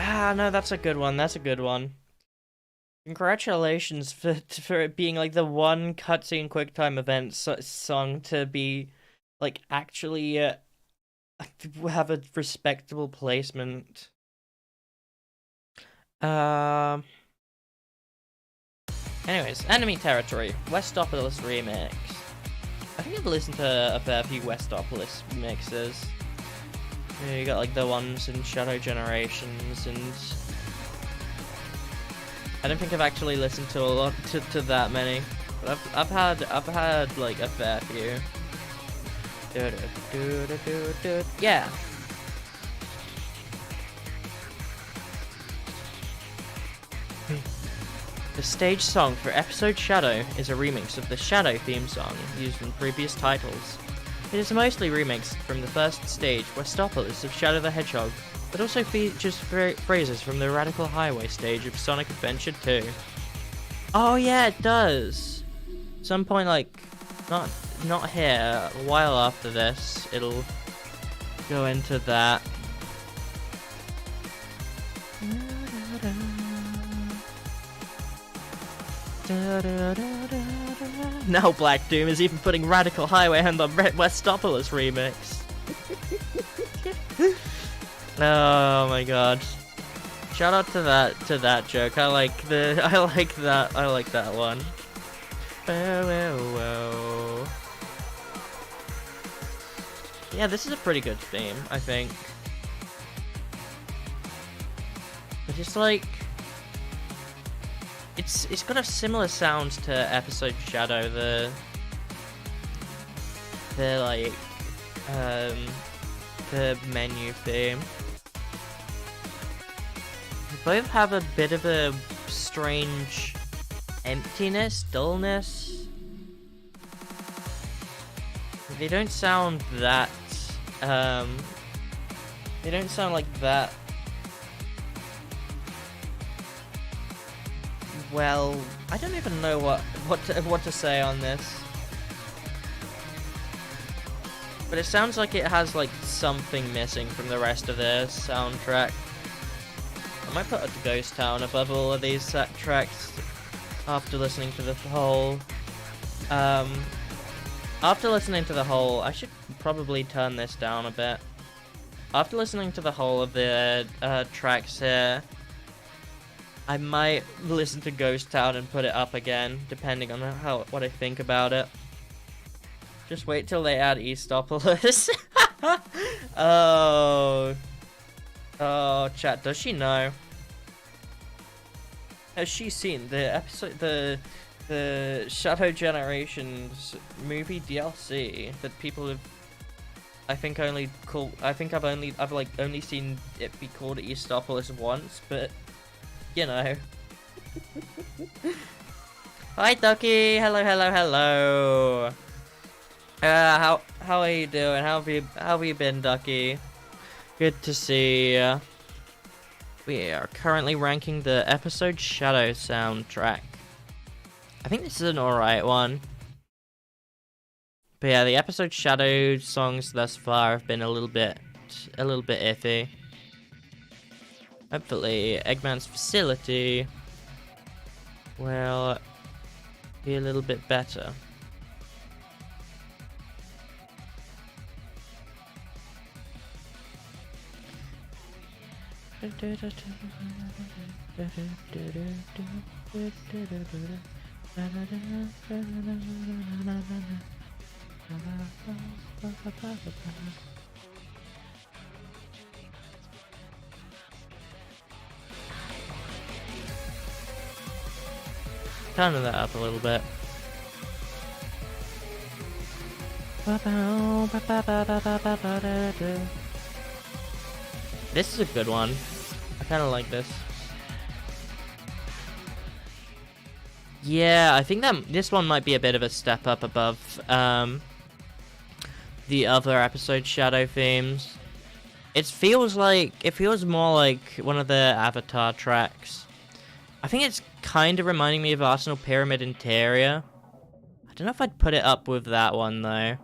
A: Ah, no, that's a good one. That's a good one. Congratulations for it being like the one cutscene QuickTime event song to be like actually have a respectable placement. Anyways, Enemy Territory, Westopolis remix. I think I've listened to a fair few Westopolis mixes. You got like the ones in Shadow Generations, and I don't think I've actually listened to a lot to that many, but I've had like a fair few. Yeah. The stage song for episode Shadow is a remix of the Shadow theme song used in previous titles. It is mostly remixed from the first stage, Westopolis of Shadow the Hedgehog, but also features phrases from the Radical Highway stage of Sonic Adventure 2. Oh yeah, it does! Some point, like, not here, a while after this, it'll go into that. Now Black Doom is even putting Radical Highway on the Westopolis remix. Oh my god. Shout out to that joke. I like that one. Yeah, this is a pretty good theme, I think. But just like it's got a similar sound to episode Shadow, the menu theme. They both have a bit of a strange emptiness, dullness. They don't sound that they don't sound like that. Well, I don't even know what to say on this. But it sounds like it has like something missing from the rest of the soundtrack. I might put a Ghost Town above all of these tracks after listening to the whole. After listening to the whole, I should probably turn this down a bit. After listening to the whole of the tracks here, I might listen to Ghost Town and put it up again, depending on what I think about it. Just wait till they add Eastopolis. Oh. Oh, chat, does she know? Has she seen the episode, the Shadow Generations movie DLC that people have, I think I've only seen it be called Eastopolis once, but you know. Hi Ducky, hello. How are you doing? How have you been, Ducky? Good to see ya. We are currently ranking the episode Shadow soundtrack. I think this is an alright one. But yeah, the episode Shadow songs thus far have been a little bit iffy. Hopefully, Eggman's Facility will be a little bit better. Turn that up a little bit. This is a good one. I kind of like this. Yeah, I think that this one might be a bit of a step up above the other episode Shadow themes. It feels more like one of the Avatar tracks. I think it's kind of reminding me of Arsenal Pyramid Interior. I don't know if I'd put it up with that one though.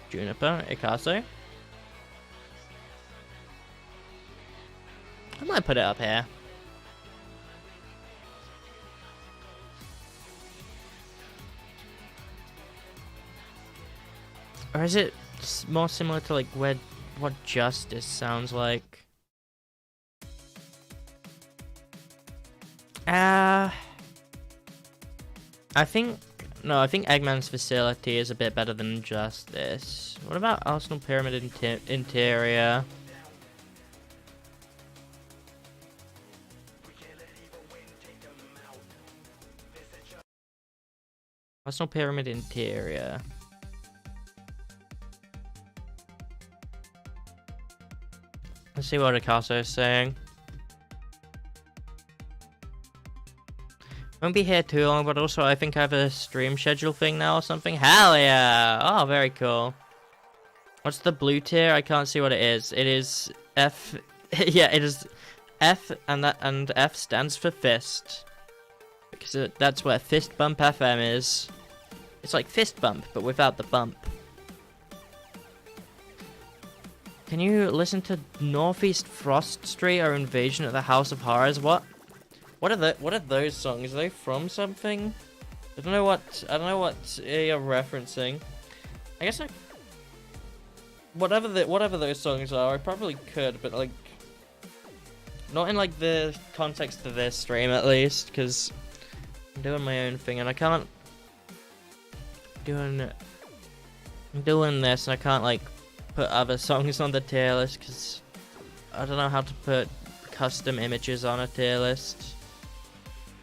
A: Juniper, Ikaso. I might put it up here. Or is it more similar to like what Justice sounds like? I think Eggman's Facility is a bit better than Justice. What about Arsenal Pyramid Interior? Arsenal Pyramid Interior. Let's see what Akaso is saying. Won't be here too long, but also I think I have a stream schedule thing now or something. Hell yeah! Oh, very cool. What's the blue tier? I can't see what it is. It is F. Yeah, it is F, and F stands for fist, because that's where Fist Bump FM is. It's like Fist Bump, but without the bump. Can you listen to Northeast Frost Street or Invasion at the House of Horrors? What are those songs? Are they from something? I don't know what you're referencing. I guess whatever those songs are, I probably could, but like not in like the context of this stream at least, because I'm doing my own thing and I can't I'm doing this and I can't like put other songs on the tier list because I don't know how to put custom images on a tier list.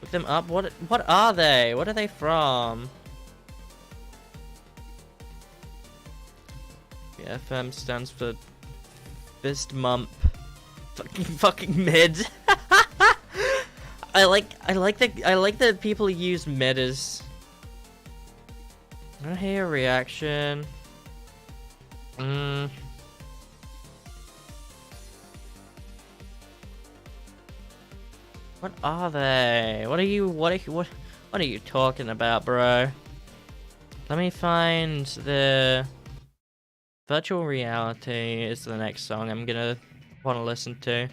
A: Look them up. What are they? What are they from? Yeah, FM stands for Fist Mump. Fucking mid. I like that people use mid as. I don't hear a reaction. What are they? What are you talking about, bro? Let me find the Virtual Reality is the next song I'm gonna want to listen to.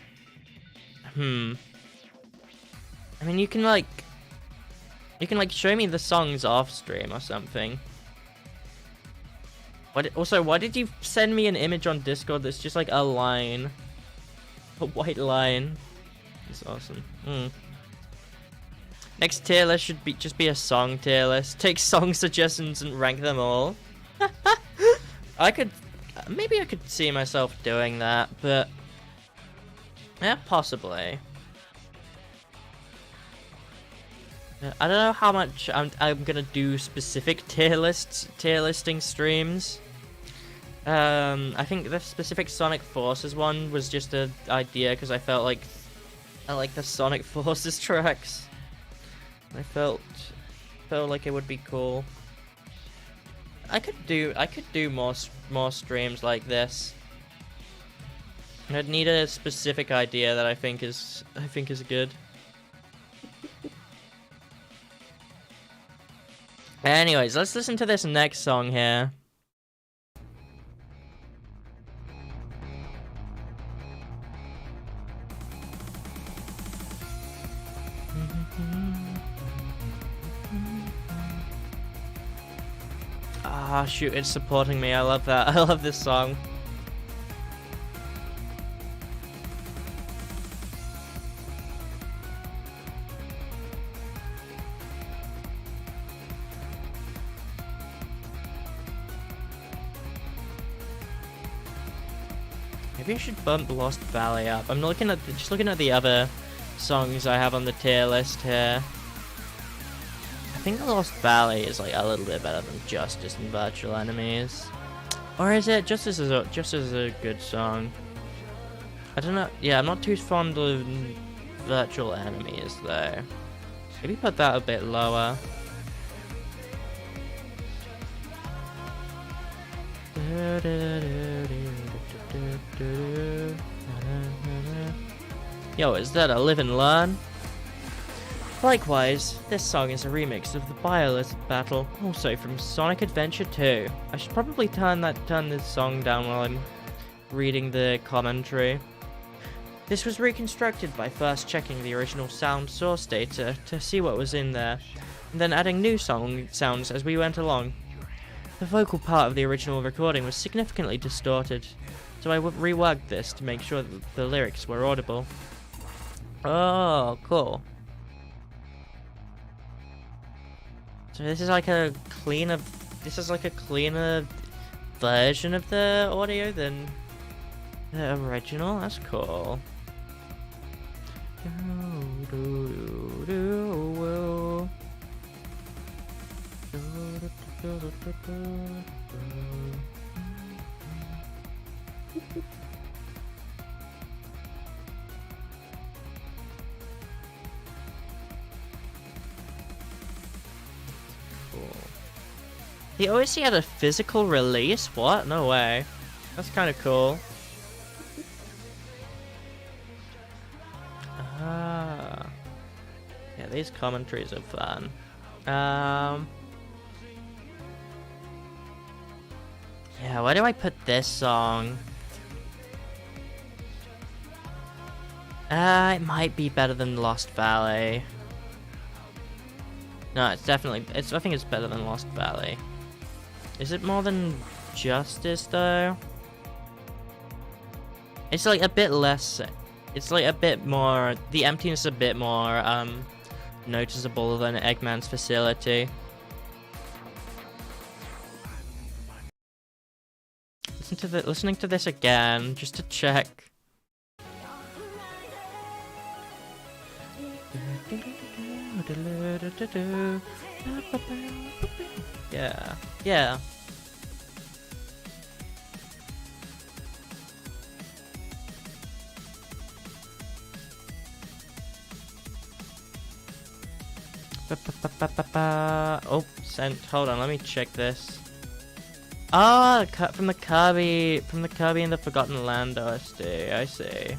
A: I mean, you can like show me the songs off stream or something. Also, why did you send me an image on Discord that's just like a line? A white line. It's awesome. Next tier list should be just be a song tier list. Take song suggestions and rank them all. Maybe I could see myself doing that, but yeah, possibly. I don't know how much I'm gonna do specific tier listing streams. I think the specific Sonic Forces one was just an idea because I felt like I like the Sonic Forces tracks. I felt like it would be cool. I could do more streams like this. I'd need a specific idea that I think is good. Anyways, let's listen to this next song here. Ah, shoot, it's supporting me. I love that. I love this song. Maybe I should bump Lost Valley up. I'm looking at just looking at the other songs I have on the tier list here. I think Lost Valley is like a little bit better than Justice and Virtual Enemies. Or is it? Justice is a good song. I don't know. Yeah, I'm not too fond of Virtual Enemies though. Maybe put that a bit lower. Yo, is that a Live and Learn? Likewise, this song is a remix of the Biolith battle, also from Sonic Adventure 2. I should probably turn this song down while I'm reading the commentary. This was reconstructed by first checking the original sound source data to see what was in there, and then adding new sounds as we went along. The vocal part of the original recording was significantly distorted, so I reworked this to make sure that the lyrics were audible. Oh, cool. So this is like a cleaner version of the audio than the original. That's cool. The OST had a physical release? What? No way. That's kind of cool. Ah. Yeah, these commentaries are fun. Yeah, where do I put this song? It might be better than Lost Valley. No, it's definitely, I think it's better than Lost Valley. Is it more than Justice, though? It's like a bit less, it's like a bit more, the emptiness is a bit more, noticeable than Eggman's Facility. Listening to this again, just to check. Yeah, yeah. Oh, sent. Hold on, let me check this. Ah, from the Kirby and the Forgotten Land OST. I see.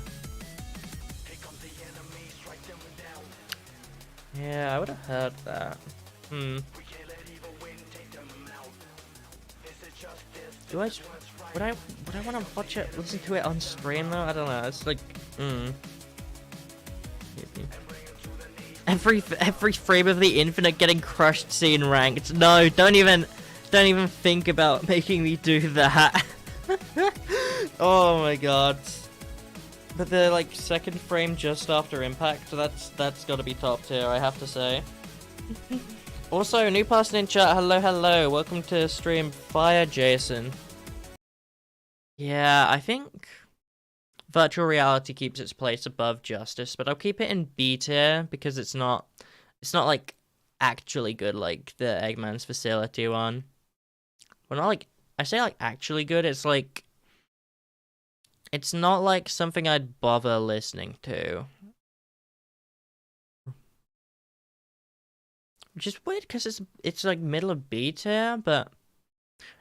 A: Yeah, I would have heard that. Would I want to watch it, listen to it on stream though? I don't know. It's like, Every frame of the Infinite getting crushed scene ranked. No, don't even think about making me do that. Oh my god. But the like second frame just after impact, that's got to be top tier, I have to say. Also, new person in chat. Hello, hello. Welcome to stream. Fire Jason. Yeah, I think virtual reality keeps its place above justice, but I'll keep it in B tier because it's not like actually good like the Eggman's Facility one. Well, not like I say like actually good. It's like it's not like something I'd bother listening to. Which is weird because it's like middle of B tier, but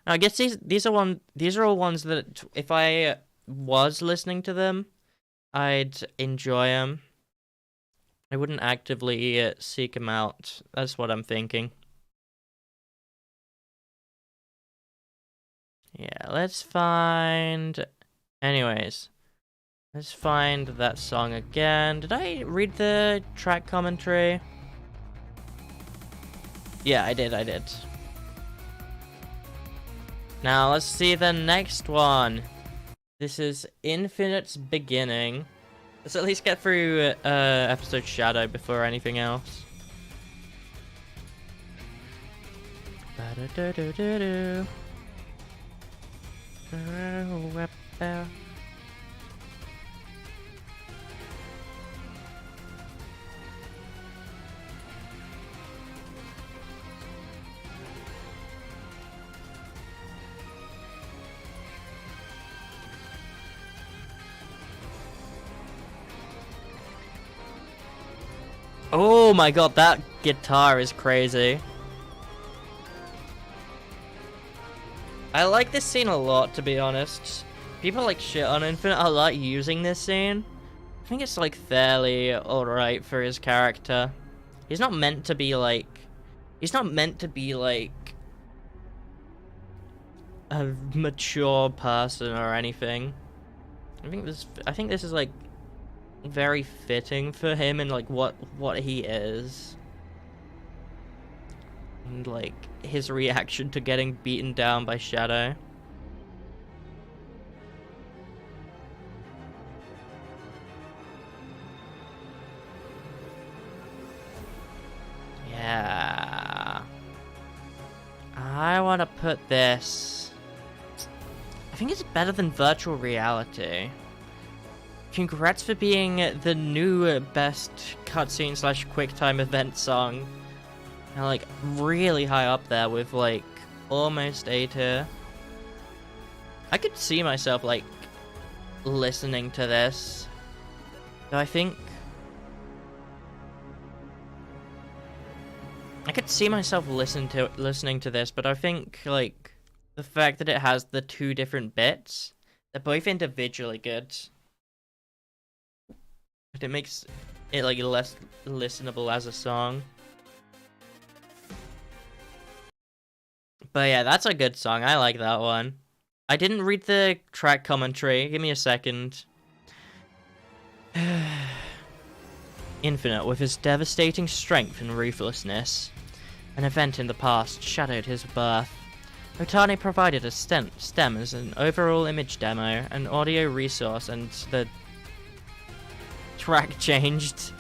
A: I guess these are all ones that if I was listening to them, I'd enjoy them. I wouldn't actively seek them out. That's what I'm thinking. Yeah, let's find. Anyways, let's find that song again. Did I read the track commentary? Yeah, I did. Now, let's see the next one. This is Infinite's Beginning. Let's at least get through episode Shadow before anything else. Oh my god, that guitar is crazy. I like this scene a lot, to be honest. People like shit on Infinite a lot using this scene. I think it's like fairly alright for his character. He's not meant to be like... He's not meant to be like... a mature person or anything. I think this is like... very fitting for him and like what he is. And like his reaction to getting beaten down by Shadow. Yeah. I want to put this... I think it's better than Virtual Reality. Congrats for being the new best cutscene / QuickTime event song. And like really high up there with like almost A tier. I could see myself like listening to this. Though I think I could see myself listening to this, but I think like the fact that it has the two different bits, they're both individually good. But it makes it like less listenable as a song. But yeah, that's a good song. I like that one. I didn't read the track commentary. Give me a second. Infinite, with his devastating strength and ruthlessness. An event in the past shadowed his birth. Otani provided a stem as an overall image demo, an audio resource, and the track changed.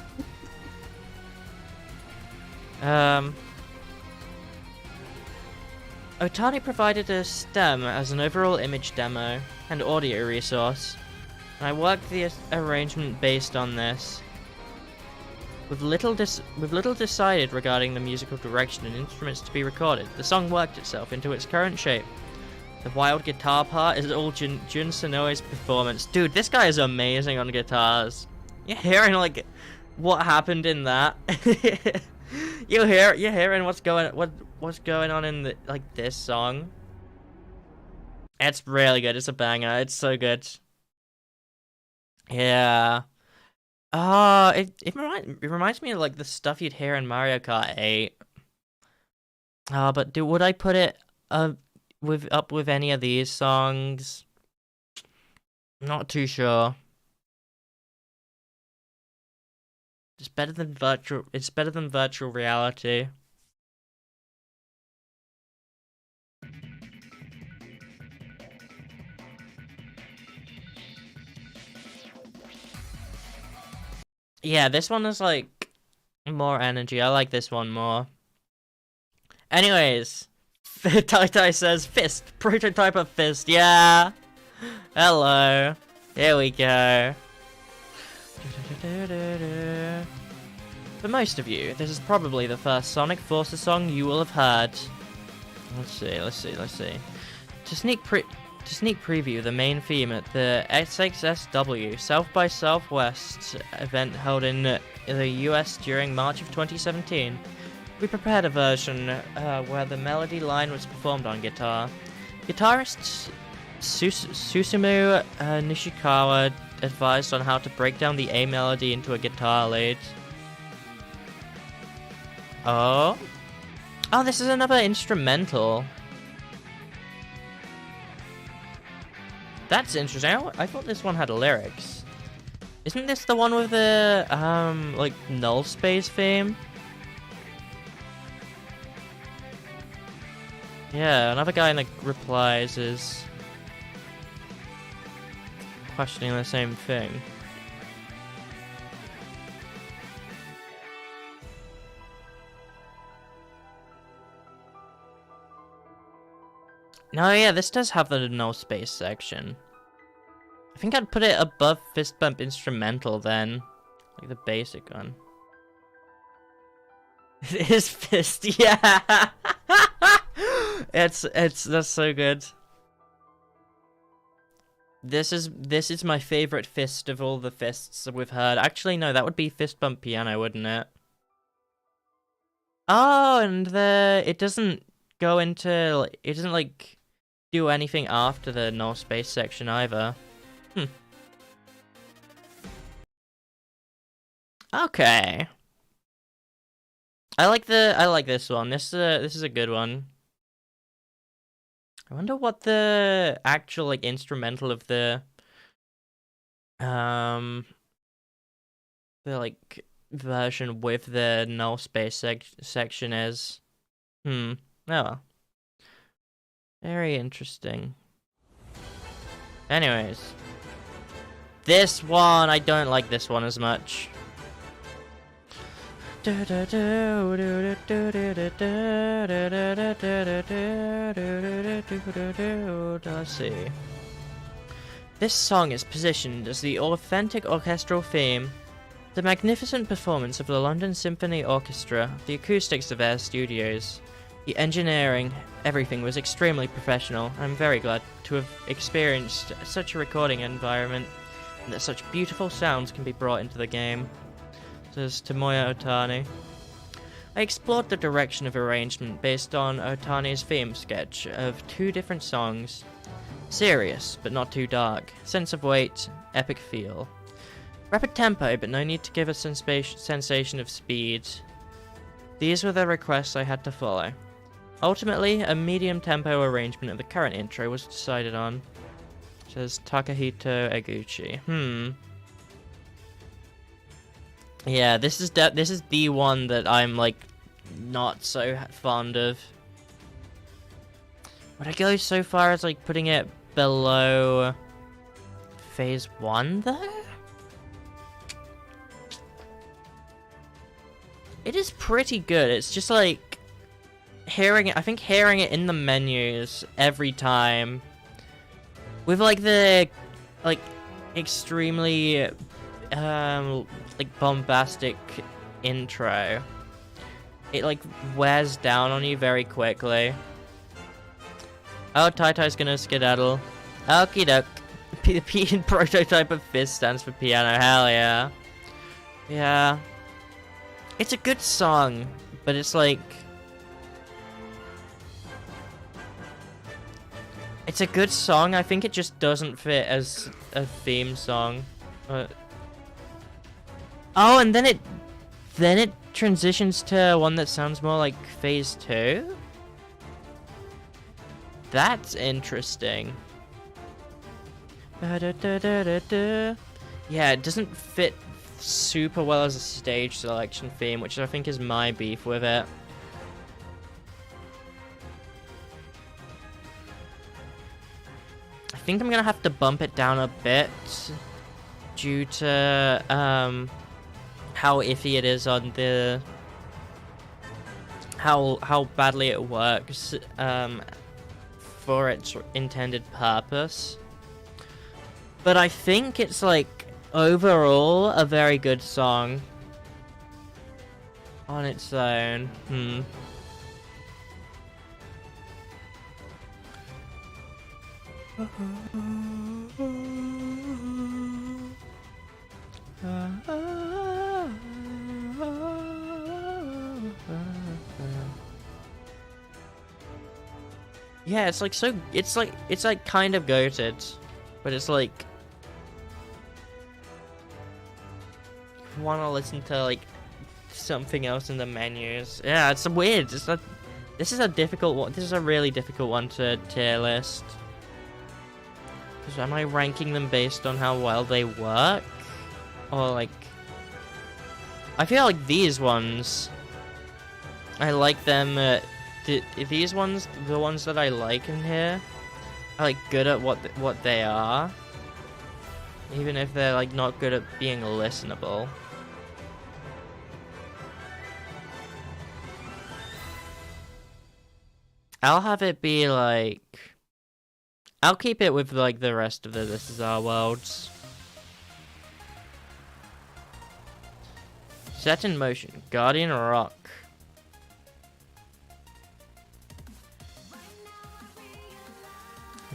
A: Otani provided a stem as an overall image demo and audio resource, and I worked the arrangement based on this. With little decided regarding the musical direction and instruments to be recorded, the song worked itself into its current shape. The wild guitar part is all Jun Sonoe's performance. Dude, this guy is amazing on guitars. You're hearing like what happened in that. You're hearing what's going on in the like this song. It's really good. It's a banger. It's so good. Yeah. It reminds me of like the stuff you'd hear in Mario Kart 8. But would I put it up with any of these songs? Not too sure. It's better than virtual reality. Yeah, this one is like more energy. I like this one more. Anyways, Tai says fist, prototype of fist. Yeah. Hello. Here we go. For most of you, this is probably the first Sonic Forces song you will have heard. Let's see. To sneak preview the main theme at the NSFW South by Southwest event held in the US during March of 2017, we prepared a version where the melody line was performed on guitar. Guitarist Susumu Nishikawa advised on how to break down the A melody into a guitar lead. Oh, this is another instrumental. That's interesting. I thought this one had lyrics. Isn't this the one with the like null space theme? Yeah, another guy in the replies is questioning the same thing. No, yeah, this does have the null space section. I think I'd put it above Fist Bump Instrumental then. Like the basic one. It is Fist, yeah! That's so good. This is my favorite Fist of all the Fists that we've heard. Actually, no, that would be Fist Bump Piano, wouldn't it? Oh, and it doesn't go into, it doesn't like do anything after the null space section either. Okay. I like this one. This is a good one. I wonder what the actual like instrumental of the like version with the null space section is. Oh well. Very interesting. Anyways. This one, I don't like this one as much. Let's see. This song is positioned as the authentic orchestral theme. The magnificent performance of the London Symphony Orchestra, the acoustics of their studios, the engineering, everything was extremely professional. I'm very glad to have experienced such a recording environment and that such beautiful sounds can be brought into the game. Says Tomoya Otani. I explored the direction of arrangement based on Otani's theme sketch of two different songs. Serious, but not too dark. Sense of weight, epic feel. Rapid tempo, but no need to give a sensation of speed. These were the requests I had to follow. Ultimately, a medium tempo arrangement of the current intro was decided on. Says Takahito Eguchi. Yeah, this is the one that I'm like not so fond of. Would I go so far as like putting it below Phase 1 though? It is pretty good. It's just like hearing it. I think hearing it in the menus every time with like the like extremely like bombastic intro, it like wears down on you very quickly. Oh, Tai's gonna skedaddle. Okie doke. P in prototype of Fist stands for piano. Hell yeah. Yeah. It's a good song, but it's like... It's a good song, I think it just doesn't fit as a theme song. But... Oh, and then it transitions to one that sounds more like Phase 2? That's interesting. Yeah, it doesn't fit super well as a stage selection theme, which I think is my beef with it. I think I'm gonna have to bump it down a bit due to how iffy it is on the how badly it works for its intended purpose. But I think it's like overall a very good song on its own. Yeah, it's like so. It's like kind of goated, but it's like want to listen to like something else in the menus. Yeah, it's weird. It's not. This is a difficult one. This is a really difficult one to tier list. Because am I ranking them based on how well they work, or like? I feel like these ones. I like them. These ones, the ones that I like in here, are like good at what they are, even if they're like not good at being listenable. I'll have it be like, I'll keep it with like the rest of the This Is Our Worlds. Set in motion, Guardian Rock.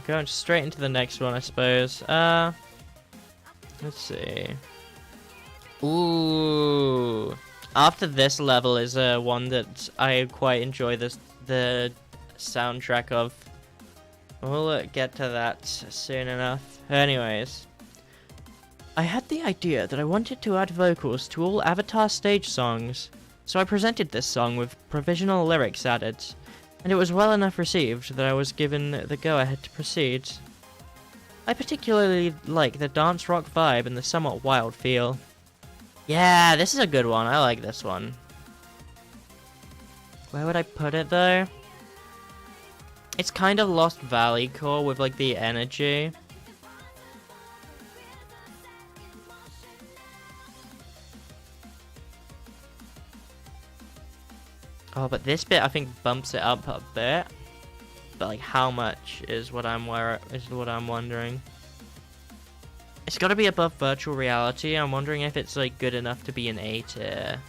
A: Going straight into the next one, I suppose. Let's see. Ooh. After this level is one that I quite enjoy the soundtrack of. We'll get to that soon enough. Anyways. I had the idea that I wanted to add vocals to all Avatar stage songs, so I presented this song with provisional lyrics added. And it was well enough received that I was given the go-ahead to proceed. I particularly like the dance rock vibe and the somewhat wild feel. Yeah, this is a good one. I like this one. Where would I put it though? It's kind of Lost Valley core with like the energy. Oh, but this bit I think bumps it up a bit. But like how much is what I'm wondering. It's got to be above virtual reality. I'm wondering if it's like good enough to be an A tier.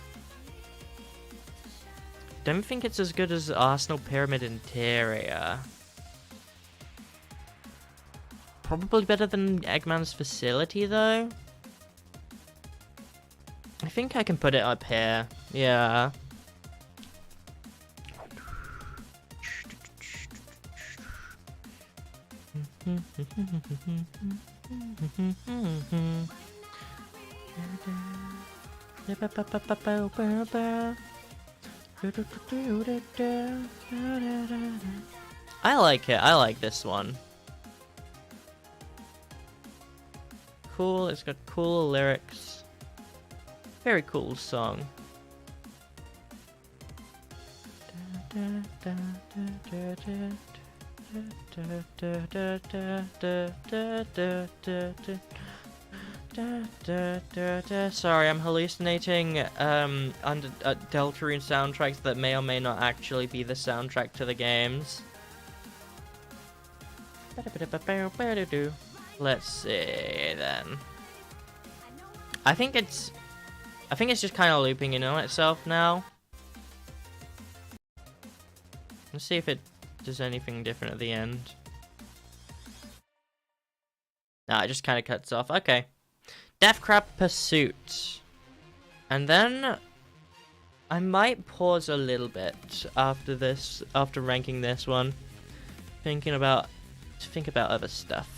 A: Don't think it's as good as Arsenal Pyramid Interior. Probably better than Eggman's Facility though. I think I can put it up here. Yeah. I like it. I like this one. Cool. It's got cool lyrics. Very cool song. Sorry, I'm hallucinating under Deltarune soundtracks that may or may not actually be the soundtrack to the games. Let's see then. I think it's just kind of looping in on itself now. Let's see if it does anything different at the end. Nah, it just kind of cuts off. Okay. Death Crab Pursuit. And then I might pause a little bit after this, after ranking this one. Think about other stuff.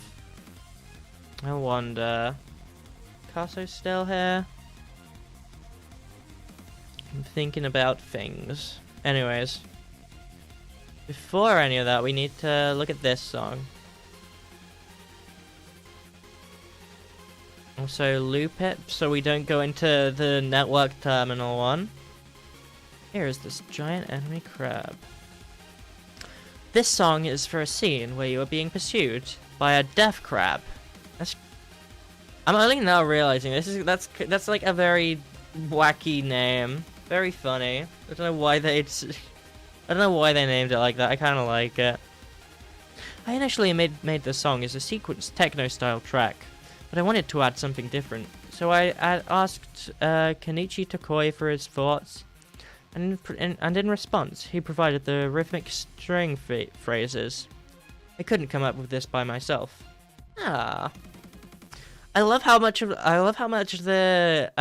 A: I wonder. Picasso still here? I'm thinking about things. Anyways. Before any of that, we need to look at this song. Also loop it so we don't go into the network terminal one. Here is this giant enemy crab. This song is for a scene where you are being pursued by a death crab. I'm only now realizing that's like a very wacky name. Very funny. I don't know why they named it like that. I kind of like it. I initially made this song as a sequence techno-style track, but I wanted to add something different. So I asked Kenichi Tokoi for his thoughts, and in response, he provided the rhythmic string phrases. I couldn't come up with this by myself. Ah, I love how much the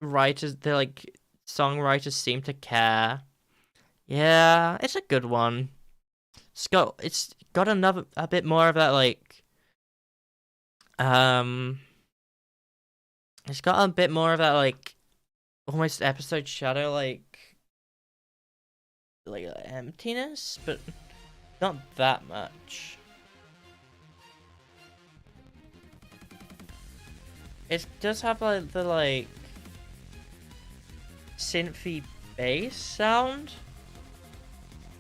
A: writers, the like songwriters seem to care. Yeah, it's a good one. It's got a bit more of that like it's got a bit more of that like almost episode shadow like emptiness, but not that much. It does have like the like synthy bass sound,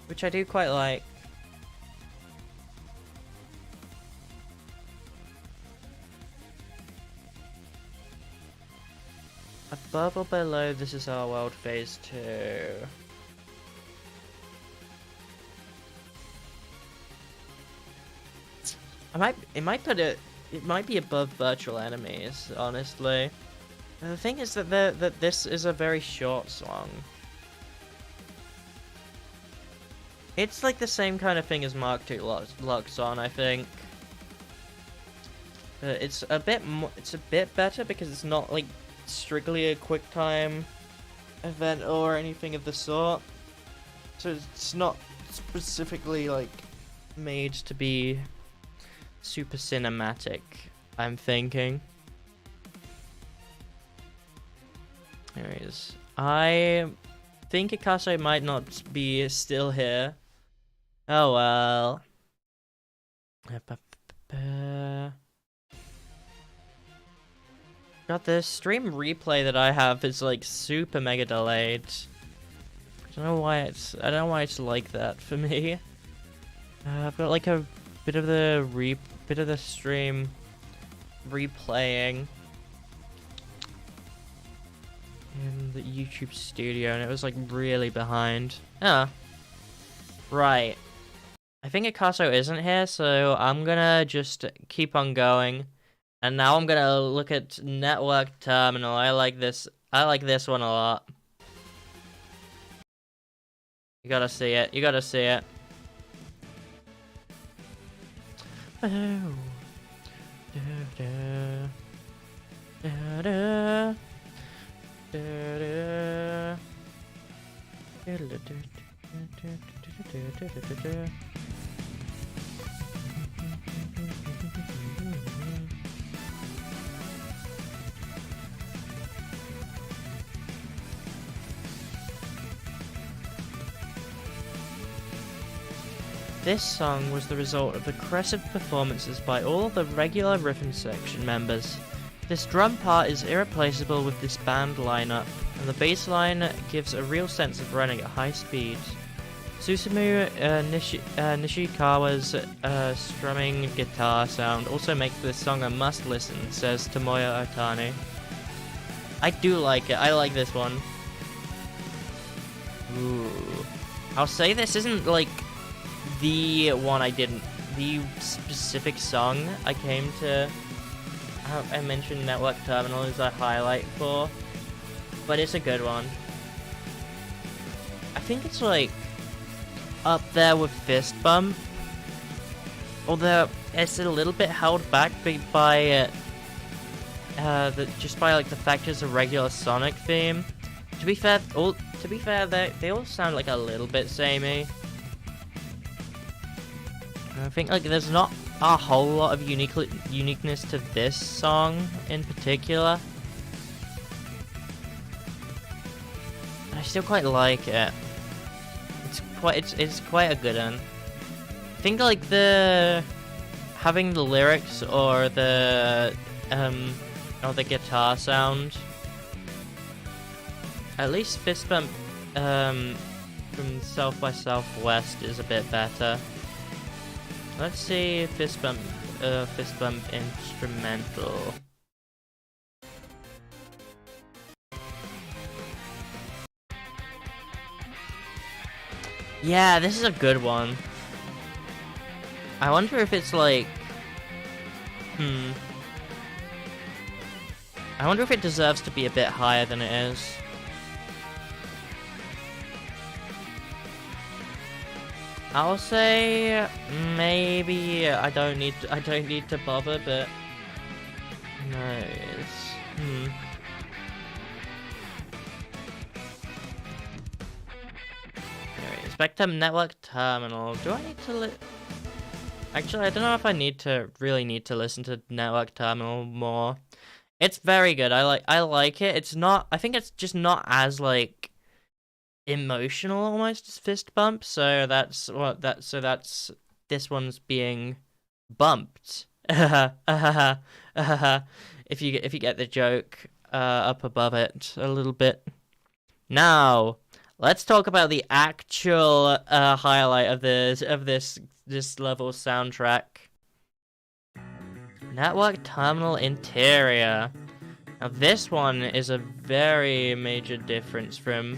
A: which I do quite like. Above or below This Is Our World Phase 2. It might be above Virtual Enemies, honestly. And the thing is that this is a very short song. It's like the same kind of thing as Mark II Luxon, I think. It's a bit better because it's not like strictly a quick time event or anything of the sort. So it's not specifically like made to be super cinematic, I'm thinking. Anyways, I think Akaso might not be still here. Oh well. God, the stream replay that I have is like super mega delayed. I don't know why it's like that for me. I've got like a bit of the stream replaying in the YouTube studio, and it was like really behind. Ah, right. I think Akaso isn't here, so I'm gonna just keep on going. And now I'm gonna look at Network Terminal. I like this one a lot. You gotta see it. You gotta see it. Oh. This song was the result of aggressive performances by all the regular rhythm section members. This drum part is irreplaceable with this band lineup, and the bass line gives a real sense of running at high speed. Susumu Nishikawa's strumming guitar sound also makes this song a must-listen, says Tomoya Otani. I do like it. I like this one. Ooh. I'll say this isn't like the one the specific song I came to. I mentioned Network Terminal as a highlight for, but it's a good one. I think it's like up there with Fist Bump, although it's a little bit held back by just by like the fact it's a regular Sonic theme. To be fair, they all sound like a little bit samey. I think like there's not a whole lot of uniqueness to this song in particular. I still quite like it. It's quite a good one. I think like having the lyrics or the guitar sound. At least Fist Bump from South by Southwest is a bit better. Let's see Fist Bump instrumental. Yeah, this is a good one. I wonder if it's like... I wonder if it deserves to be a bit higher than it is. I'll say maybe I don't need to bother, but no, it's Anyway, Spectrum Network Terminal. Do I need to Actually, I don't know if I really need to listen to Network Terminal more. It's very good. I like it. It's not. I think it's just not as like emotional almost as Fist Bump. So that's this one's being bumped. If you get the joke, up above it a little bit. Now, let's talk about the actual highlight of this level soundtrack. Network Terminal Interior. Now this one is a very major difference from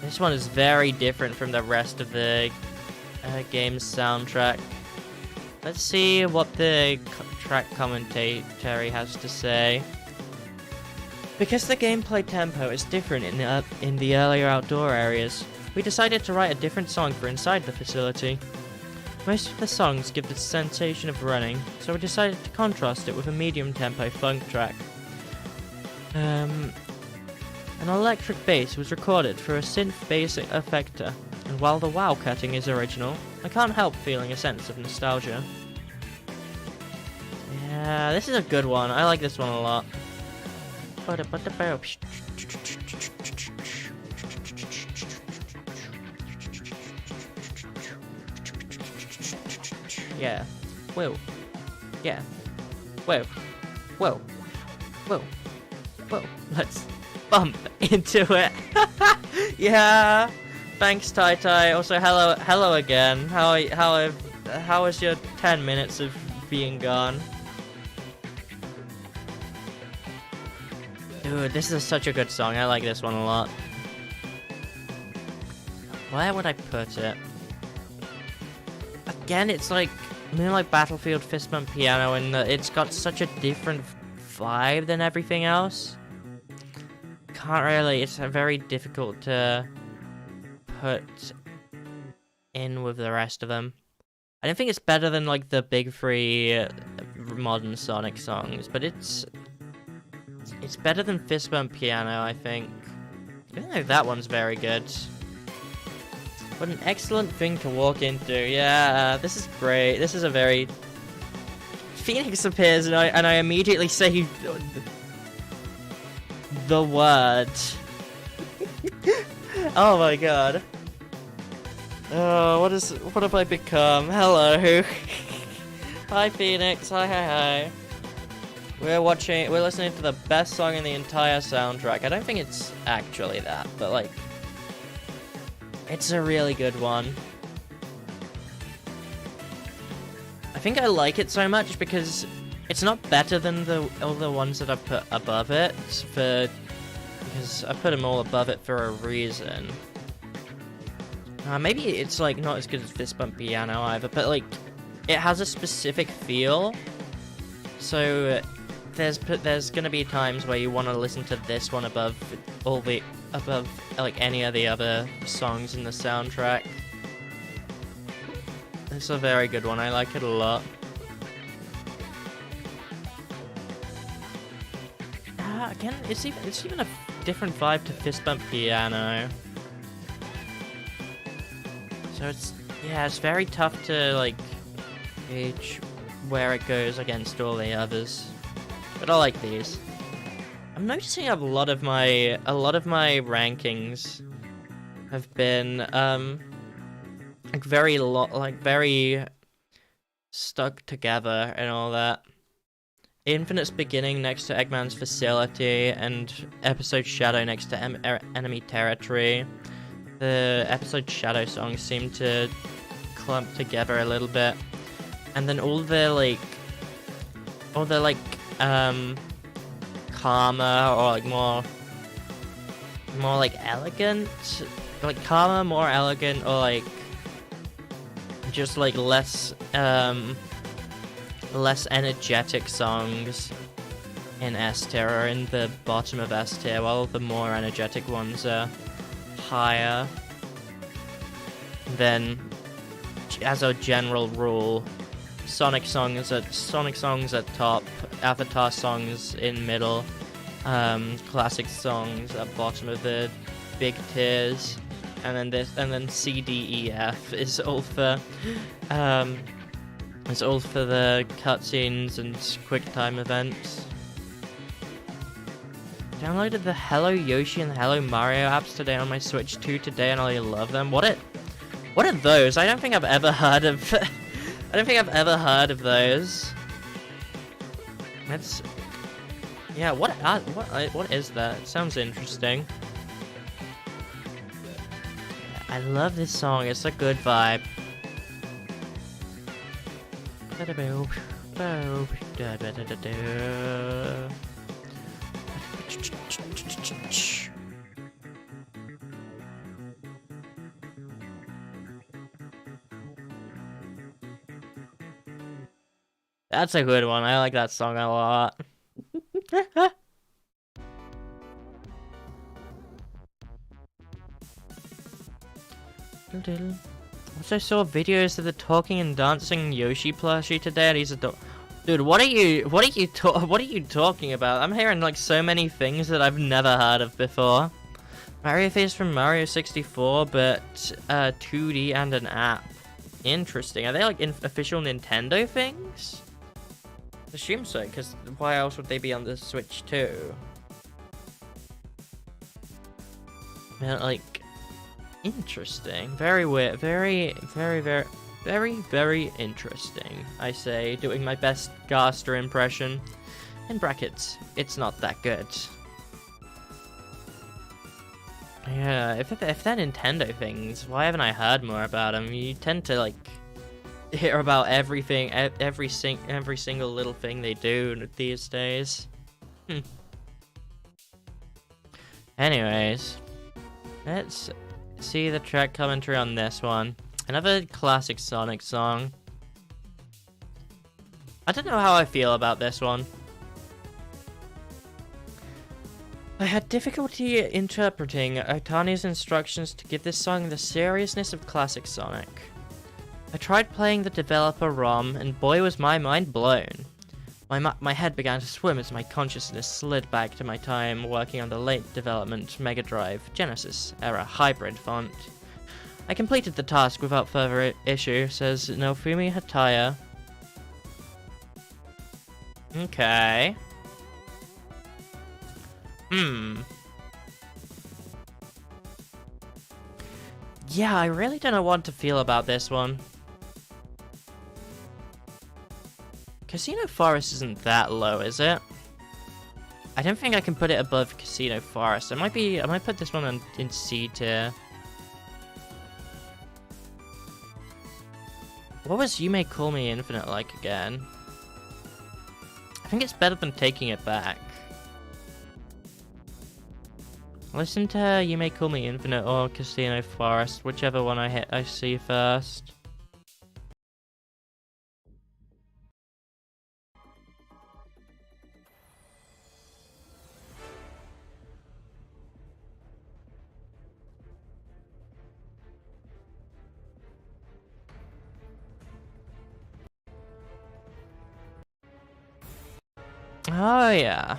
A: this one is very different from the rest of the game's soundtrack. Let's see what the track commentary has to say. Because the gameplay tempo is different in the earlier outdoor areas, we decided to write a different song for inside the facility. Most of the songs give the sensation of running, so we decided to contrast it with a medium-tempo funk track. An electric bass was recorded for a synth bass effector, and while the wow cutting is original, I can't help feeling a sense of nostalgia. Yeah, this is a good one. I like this one a lot. Yeah. Whoa. Yeah. Whoa. Whoa. Whoa. Whoa. Let's bump into it. Yeah. Thanks, Tai Tai. Also, hello again. How was your 10 minutes of being gone? Dude, this is such a good song. I like this one a lot. Where would I put it? Again, it's like like Battlefield Fist Bump Piano, and it's got such a different vibe than everything else. Can't really. It's very difficult to put in with the rest of them. I don't think it's better than like the big three modern Sonic songs, but it's better than Fist Bump Piano, I think. Even though that one's very good. What an excellent thing to walk into. Yeah, this is great. This is a very... Phoenix appears and I immediately say the word. Oh my god. Oh, what have I become? Hello. Hi Phoenix. Hi. We're listening to the best song in the entire soundtrack. I don't think it's actually that, but like, it's a really good one. I think I like it so much because it's not better than the other ones that I've put above it, because I put them all above it for a reason. Maybe it's like not as good as Fist Bump Piano either, but like, it has a specific feel. So there's gonna be times where you want to listen to this one above like any of the other songs in the soundtrack. It's a very good one. I like it a lot. Again, it's even a different vibe to Fist Bump Piano. So it's very tough to like gauge where it goes against all the others. But I like these. I'm noticing a lot of my rankings have been very stuck together and all that. Infinite's Beginning next to Eggman's Facility, and Episode Shadow next to Enemy Territory. The Episode Shadow songs seem to clump together a little bit, and then all the calmer or like more like elegant like calmer, more elegant, or like just like less energetic songs in S tier or in the bottom of S tier, while the more energetic ones are higher. Then, as a general rule, Sonic songs at top, Avatar songs in middle, classic songs at bottom of the big tiers, and then C, D, E, F is all for the cutscenes and QuickTime events. Downloaded the Hello Yoshi and the Hello Mario apps today on my Switch 2 today, and I love them. What are those? I don't think I've ever heard of. I don't think I've ever heard of those. That's, yeah. What is that? It sounds interesting. I love this song. It's a good vibe. That's a good one. I like that song a lot. Also saw videos of the talking and dancing Yoshi plushie today, and he's a dude. What are you talking about? I'm hearing like so many things that I've never heard of before. Mario face from Mario 64, but 2D and an app. Interesting. Are they like official Nintendo things? I assume so, because why else would they be on the Switch too? But like, interesting. Very weird. Very interesting. I say, doing my best Gaster impression. In brackets, it's not that good. Yeah, if they're Nintendo things, why haven't I heard more about them? You tend to like hear about everything, every single little thing they do these days. Anyways, let's see the track commentary on this one. Another classic Sonic song. I don't know how I feel about this one. I had difficulty interpreting Otani's instructions to give this song the seriousness of classic Sonic. I tried playing the developer ROM, and boy was my mind blown. My head began to swim as my consciousness slid back to my time working on the late development Mega Drive Genesis era hybrid font. I completed the task without further issue, says Nofumi Hataya. Okay. Yeah, I really don't know what to feel about this one. Casino Forest isn't that low, is it? I don't think I can put it above Casino Forest. I might put this one in C tier. What was You May Call Me Infinite like again? I think it's better than Taking It Back. Listen to You May Call Me Infinite or Casino Forest, whichever one I see first. Oh yeah.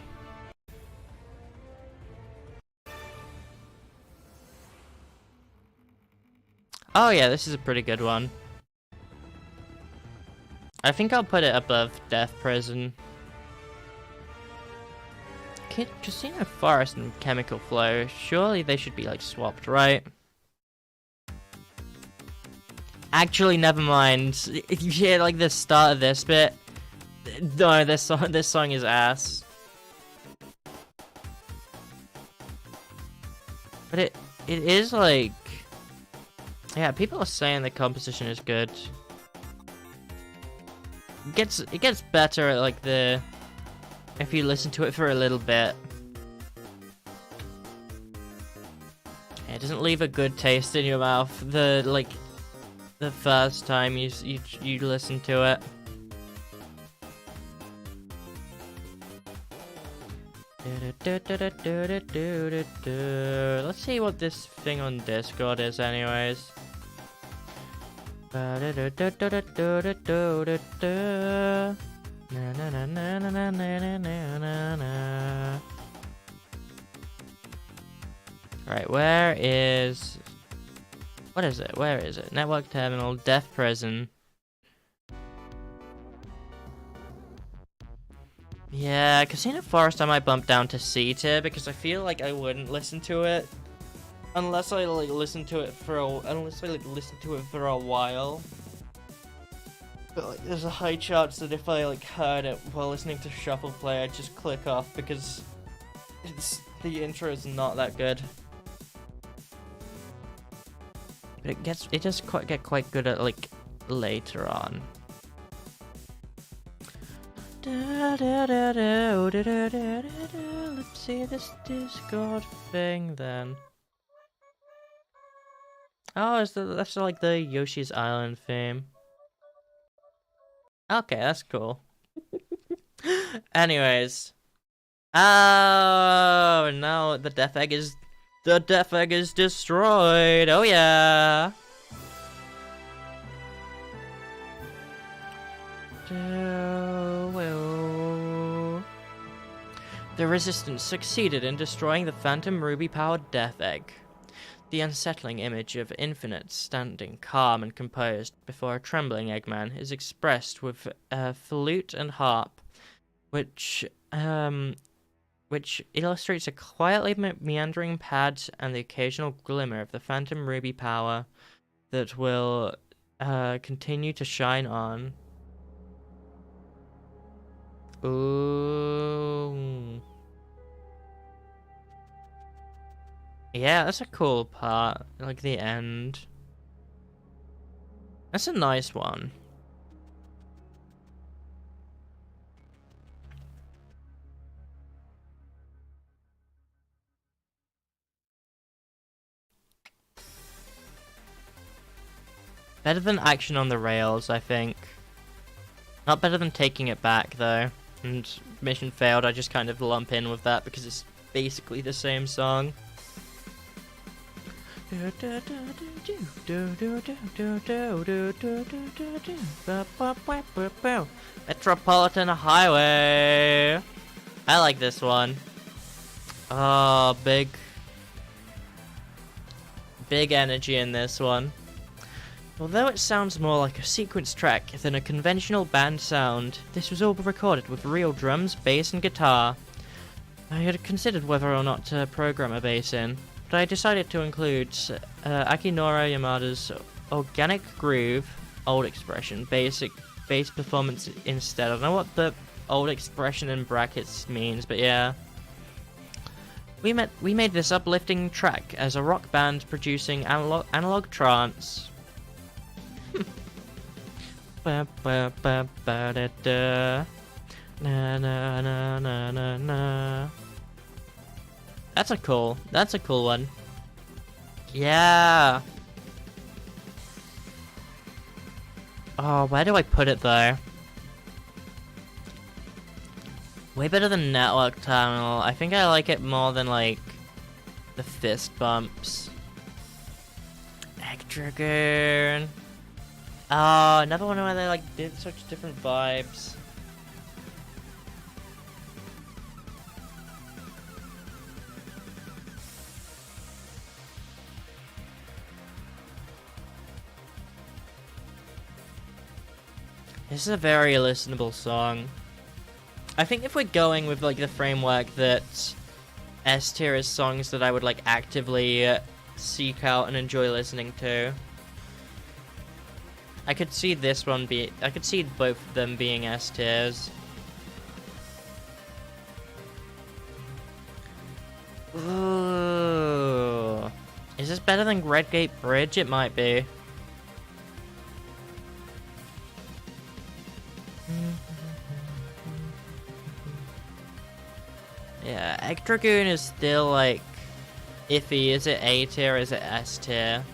A: Oh yeah, this is a pretty good one. I think I'll put it above Death Prison. Casino Forest and Chemical Flow, surely they should be like swapped, right? Actually, never mind. If you hear like the start of this bit, no, this song is ass. But it is like, yeah, people are saying the composition is good. It gets better at like if you listen to it for a little bit. Yeah, doesn't leave a good taste in your mouth the first time you listen to it. Let's see what this thing on Discord is anyways. Alright, where is... What is it? Where is it? Network terminal, death prison. Yeah, Casino Forest I might bump down to C tier because I feel like I wouldn't listen to it unless I listen to it for a while. But like, there's a high chance that if I heard it while listening to Shuffle Play, I'd just click off because the intro is not that good. But it does get quite good at later on. Let's see this Discord thing then. Oh, that's the Yoshi's Island theme. Okay, that's cool. Anyways. Oh no, the death egg is destroyed. Oh yeah. The Resistance succeeded in destroying the Phantom Ruby-powered Death Egg. The unsettling image of Infinite standing calm and composed before a trembling Eggman is expressed with a flute and harp, which illustrates a quietly meandering pad and the occasional glimmer of the Phantom Ruby power that will continue to shine on. Ooh. Yeah, that's a cool part, the end. That's a nice one. Better than Action on the Rails, I think. Not better than Taking It Back, though. And Mission Failed, I just kind of lump in with that because it's basically the same song. Metropolitan Highway. I like this one. Oh, big energy in this one. Although it sounds more like a sequence track than a conventional band sound, this was all recorded with real drums, bass, and guitar. I had considered whether or not to program a bass in, but I decided to include Akinori Yamada's Organic Groove, Old Expression, bass performance instead. I don't know what the Old Expression in brackets means, but yeah. We made this uplifting track as a rock band producing analog trance. That's a cool one. Yeah. Oh, where do I put it though? Way better than Network Terminal. I think I like it more than the fist bumps. Egg Dragoon. Oh, another one where they did such different vibes. This is a very listenable song. I think if we're going with the framework that S tier is songs that I would actively seek out and enjoy listening to, I could see I could see both of them being S tiers. Ooh. Is this better than Redgate Bridge? It might be. Yeah, Egg Dragoon is still iffy. Is it A tier? Is it S tier?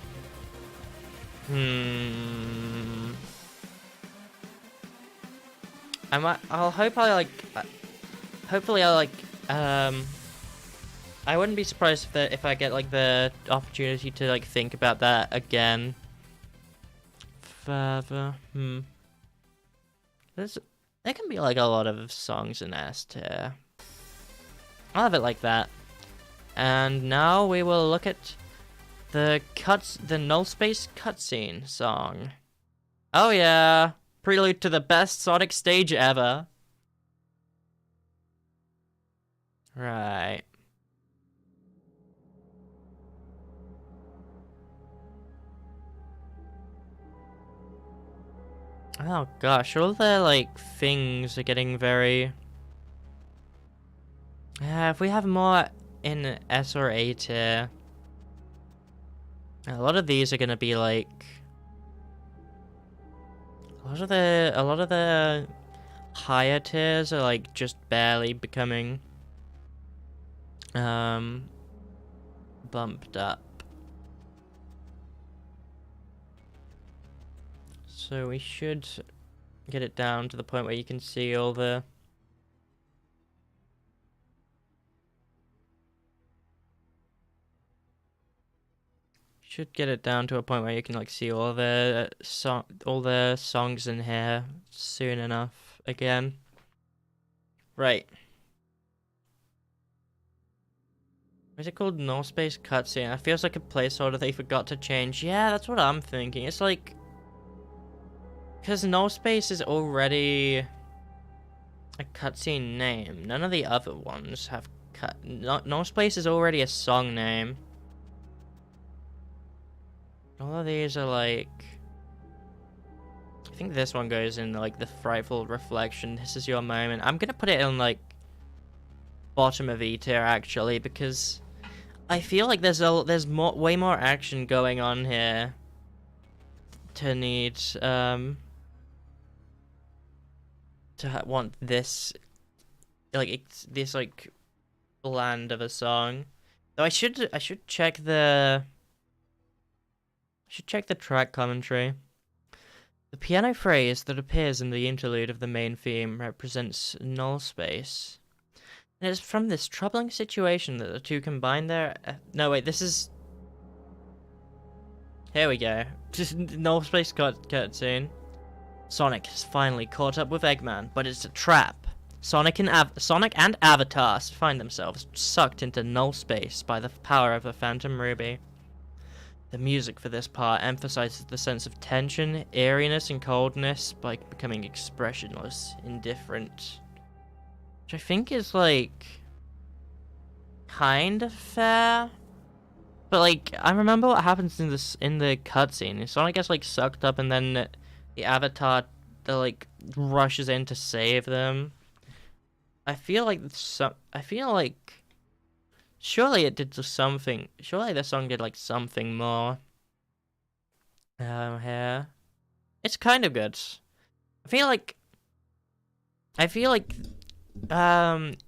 A: Hopefully I like, I wouldn't be surprised if I get like the opportunity to like think about that again. Further, there can be like a lot of songs in S tier. I'll have it like that. And now we will look at the null space cutscene song. Oh yeah, prelude to the best Sonic stage ever. Right. Oh gosh, all the like things are getting very. Yeah, if we have more in S or A tier, a lot of these are gonna be like. A lot of the higher tiers are like just barely becoming bumped up. So we should get it down to the point where you can see all the see all the songs in here soon enough again. Right. Is it called null space cutscene? It feels like a placeholder they forgot to change. Yeah, that's what I'm thinking. It's like, because null space is already a cutscene name. None of the other ones have null space is already a song name. All of these are like, I think this one goes in like the frightful reflection. This is your moment. I'm gonna put it in like bottom of E tier actually, because I feel like there's way more action going on here to need to want this this like bland of a song. Though I should check the track commentary. The piano phrase that appears in the interlude of the main theme represents null space. And it's from this troubling situation that the two combine their... No, wait, this is... Here we go. Just null space cutscene. Sonic has finally caught up with Eggman, but it's a trap. Sonic and Avatar find themselves sucked into null space by the power of the Phantom Ruby. The music for this part emphasizes the sense of tension, eeriness, and coldness by becoming expressionless, indifferent. Which I think is, like, kind of fair. But, like, I remember what happens in the cutscene. Sonic gets, like, sucked up and then the Avatar, rushes in to save them. I feel like surely it did something. Surely the song did like something more. Here, it's kind of good. I feel like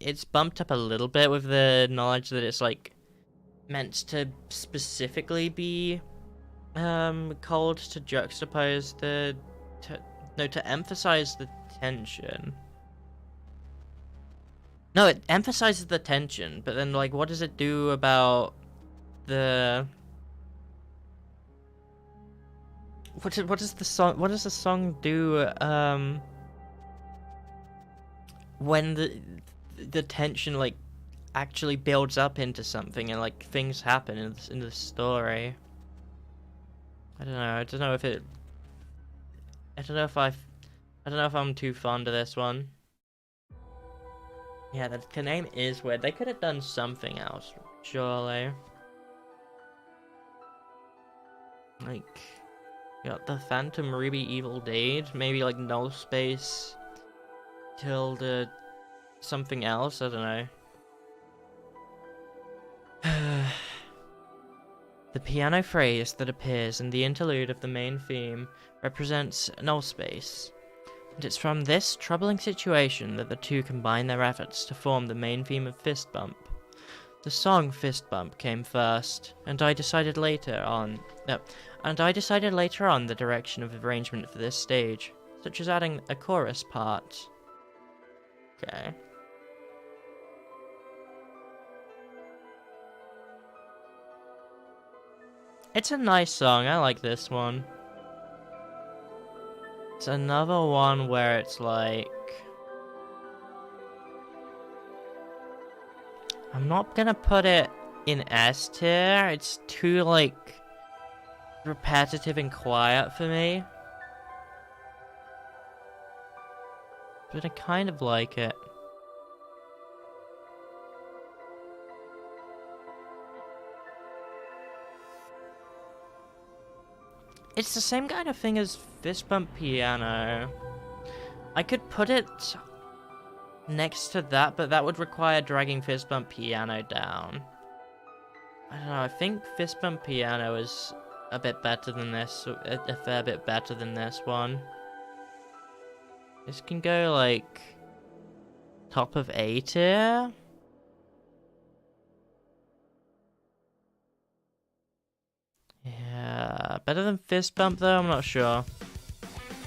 A: it's bumped up a little bit with the knowledge that it's like meant to specifically be cold to juxtapose to emphasize the tension. No, it emphasizes the tension, but then, like, what does it do about the... What does the song do, when the tension, like, actually builds up into something and, like, things happen in the story? I don't know. I don't know if I'm too fond of this one. Yeah, the name is weird. They could have done something else, surely. Like, you got the Phantom Ruby Evil Deed, maybe like null space tilde something else, I don't know. The piano phrase that appears in the interlude of the main theme represents null space. And it's from this troubling situation that the two combine their efforts to form the main theme of Fist Bump. The song Fist Bump came first, and I decided later on the direction of arrangement for this stage, such as adding a chorus part. Okay. It's a nice song, I like this one. It's another one where it's like... I'm not gonna put it in S tier, it's too, like, repetitive and quiet for me. But I kind of like it. It's the same kind of thing as Fist Bump Piano. I could put it next to that, but that would require dragging Fist Bump Piano down. I don't know, I think Fist Bump Piano is a bit better than this, a fair bit better than this one. This can go, like, top of A tier? Yeah, better than Fist Bump though, I'm not sure.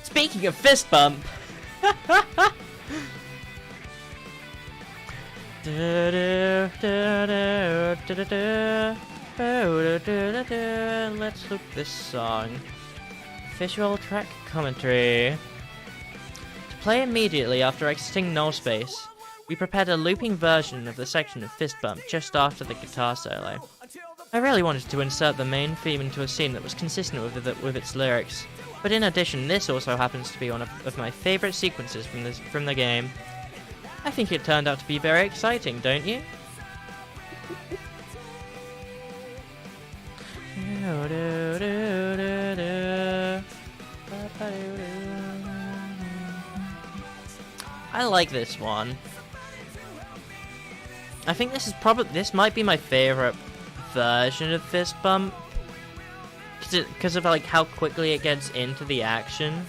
A: Speaking of Fist Bump! Let's look this song. Visual track commentary. To play immediately after exiting null space, we prepared a looping version of the section of Fist Bump just after the guitar solo. I really wanted to insert the main theme into a scene that was consistent with its lyrics, but in addition, this also happens to be one of my favorite sequences from the game. I think it turned out to be very exciting, don't you? I like this one. I think this might be my favorite version of Fist Bump, because of like how quickly it gets into the action.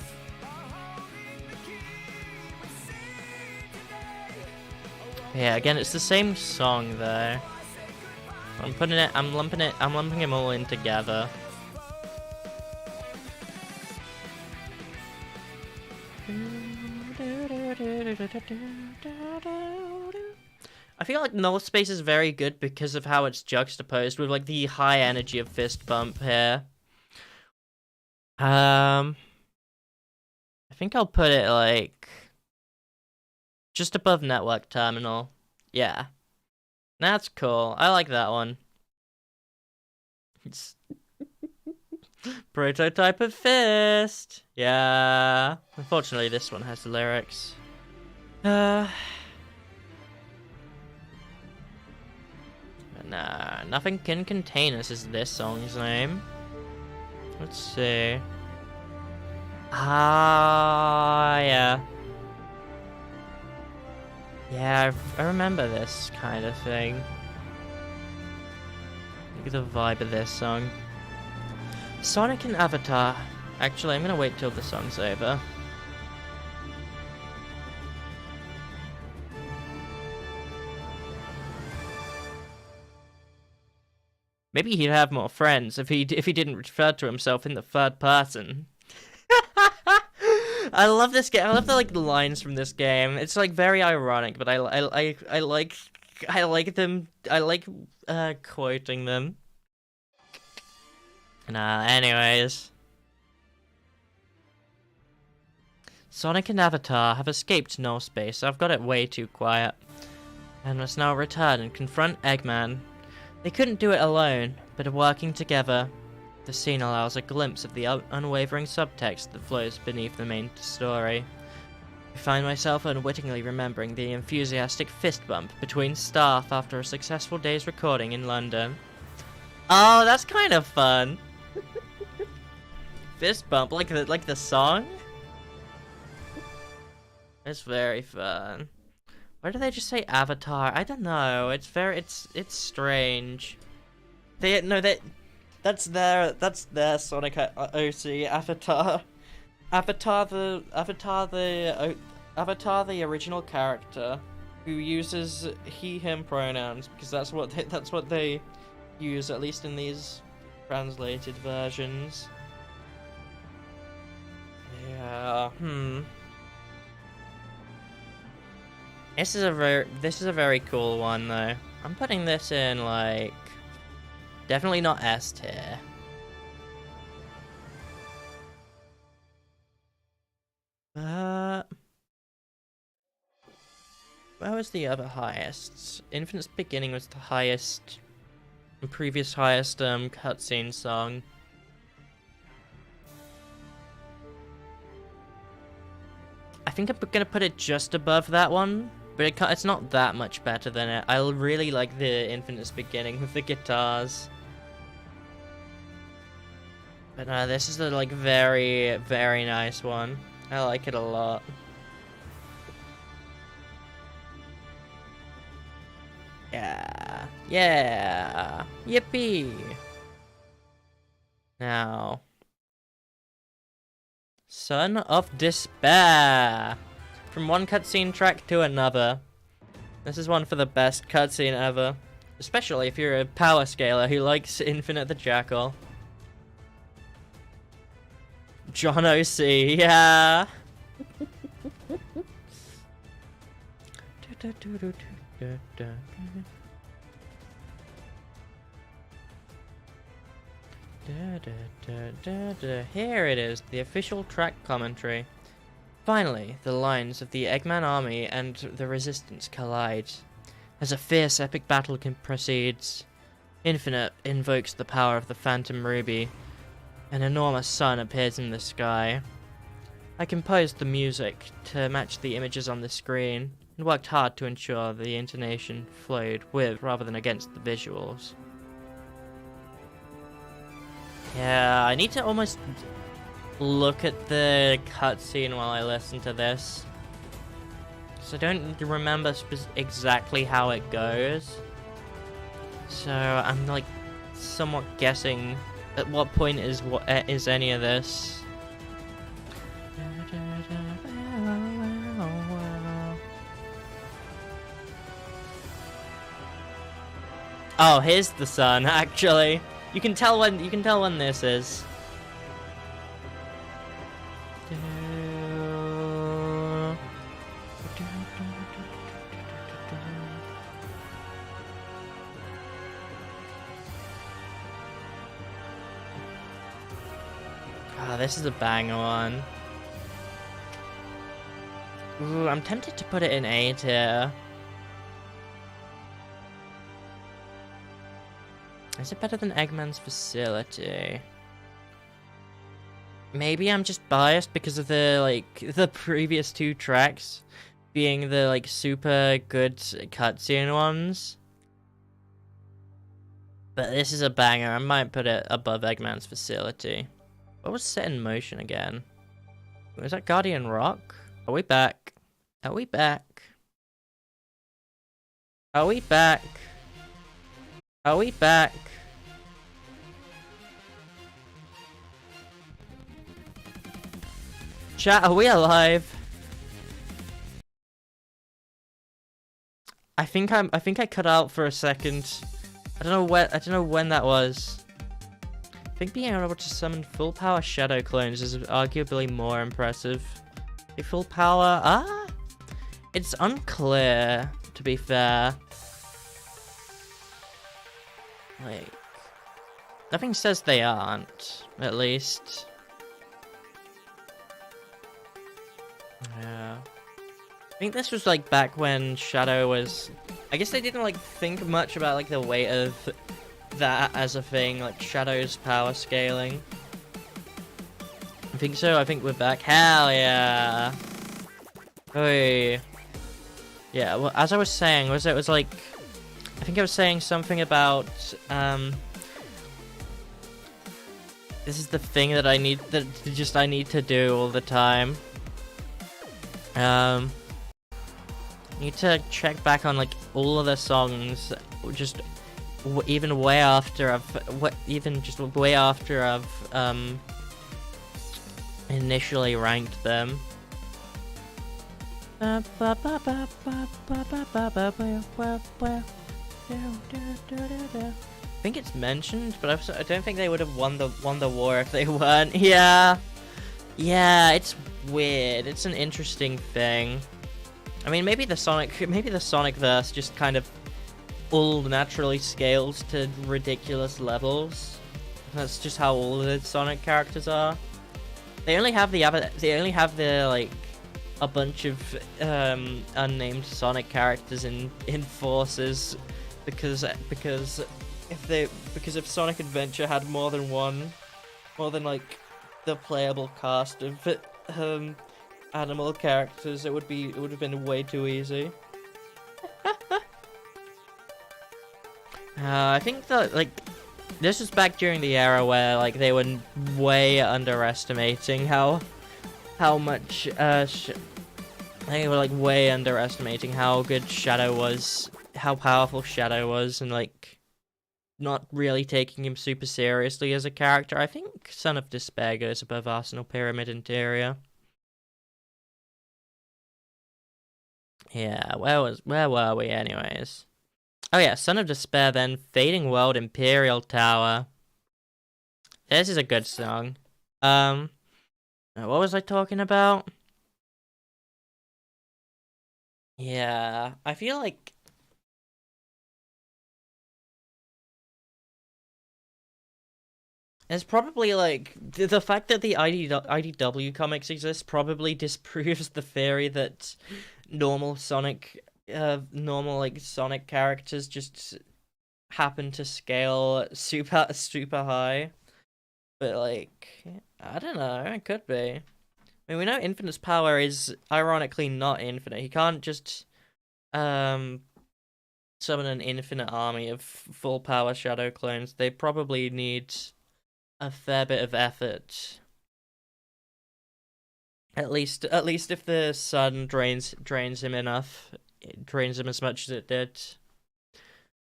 A: Yeah, again, it's the same song though. I'm lumping them all in together. I feel like null space is very good because of how it's juxtaposed with like the high energy of Fist Bump here. I think I'll put it like just above Network Terminal. Yeah. That's cool. I like that one. It's prototype of Fist. Yeah. Unfortunately, this one has the lyrics. Nah, Nothing Can Contain Us is this song's name. Let's see. Ah, yeah. Yeah, I remember this kind of thing. Look at the vibe of this song. Sonic and Avatar. Actually, I'm gonna wait till the song's over. Maybe he'd have more friends if he didn't refer to himself in the third person. I love this game. I love the like lines from this game. It's like very ironic, but I like them. I like quoting them. Anyways. Sonic and Avatar have escaped null space. I've got it way too quiet, and must now return and confront Eggman. They couldn't do it alone, but working together, the scene allows a glimpse of the unwavering subtext that flows beneath the main story. I find myself unwittingly remembering the enthusiastic fist bump between staff after a successful day's recording in London. Oh, that's kind of fun. Fist bump, like the song? It's very fun. Why do they just say Avatar? I don't know. It's strange. That's their Sonic OC Avatar. Avatar the original character who uses he/him pronouns because that's what they use, at least in these translated versions. Yeah. This is a very cool one though. I'm putting this in like definitely not S tier. Where was the other highest? Infinite's Beginning was the highest, previous highest cutscene song. I think I'm gonna put it just above that one, but it's not that much better than it. I really like the Infinite's Beginning with the guitars. But no, this is a like very, very nice one. I like it a lot. Yeah. Yeah. Yippee. Now. Son of Despair. From one cutscene track to another. This is one for the best cutscene ever. Especially if you're a power scaler who likes Infinite the Jackal. John O.C., yeah. Here it is, the official track commentary. Finally, the lines of the Eggman army and the resistance collide. As a fierce epic battle proceeds, Infinite invokes the power of the Phantom Ruby. An enormous sun appears in the sky. I composed the music to match the images on the screen, and worked hard to ensure the intonation flowed with rather than against the visuals. Yeah, I need to almost look at the cutscene while I listen to this, because I don't remember exactly how it goes. So I'm like somewhat guessing at what point is any of this. Oh, here's the sun. Actually, you can tell when this is. Ah, this is a banger one. Ooh, I'm tempted to put it in A tier. Is it better than Eggman's Facility? Maybe I'm just biased because of the previous two tracks being the like super good cutscene ones. But this is a banger. I might put it above Eggman's Facility. What was Set in Motion again? Was that Guardian Rock? Are we back? Are we back? Are we back? Are we back? Chat, are we alive? I think I cut out for a second. I don't know when that was. I think being able to summon full power shadow clones is arguably more impressive. A full power, it's unclear, to be fair. Like, nothing says they aren't, at least. Yeah. I think this was like back when Shadow was... I guess they didn't like think much about like the weight of that as a thing, like Shadow's power scaling. I think so, I think we're back. Hell yeah! Oi. Yeah, well, as I was saying, it was like... I think I was saying something about, this is the thing that I need to do all the time. Need to check back on like all of the songs, just even way after I've initially ranked them. I think it's mentioned, but I don't think they would have won the war if they weren't. Yeah, it's weird. It's an interesting thing. I mean, maybe the Sonic verse just kind of all naturally scales to ridiculous levels. That's just how all of the Sonic characters are. They only have the like a bunch of unnamed Sonic characters in forces because if Sonic Adventure had more than like the playable cast of animal characters, it would have been way too easy. I think that like this was back during the era where like they were way underestimating how much they were like way underestimating how good Shadow was, how powerful Shadow was, and like not really taking him super seriously as a character. I think Son of Despair goes above Arsenal Pyramid Interior. Yeah, where were we anyways? Oh yeah, Son of Despair, then Fading World, Imperial Tower. This is a good song. What was I talking about? Yeah, I feel like it's probably like the fact that the IDW comics exist probably disproves the theory that normal like Sonic characters just happen to scale super high. But like, I don't know, it could be. I mean, we know Infinite's power is ironically not infinite. He can't just summon an infinite army of full power Shadow clones. They probably need a fair bit of effort. At least if the sun drains him enough, it drains him as much as it did,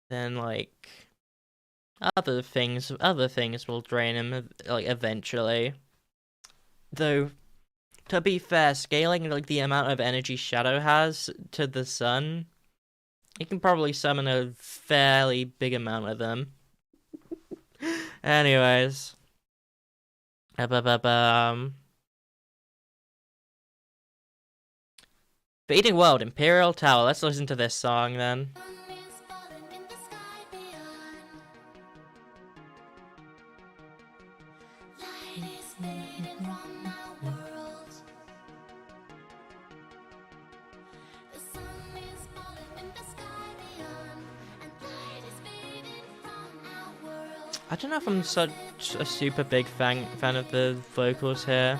A: then like other things will drain him like eventually. Though to be fair, scaling like the amount of energy Shadow has to the sun, he can probably summon a fairly big amount of them. Anyways. Fading World, Imperial Tower. Let's listen to this song then. I don't know if I'm such a super big fan of the vocals here.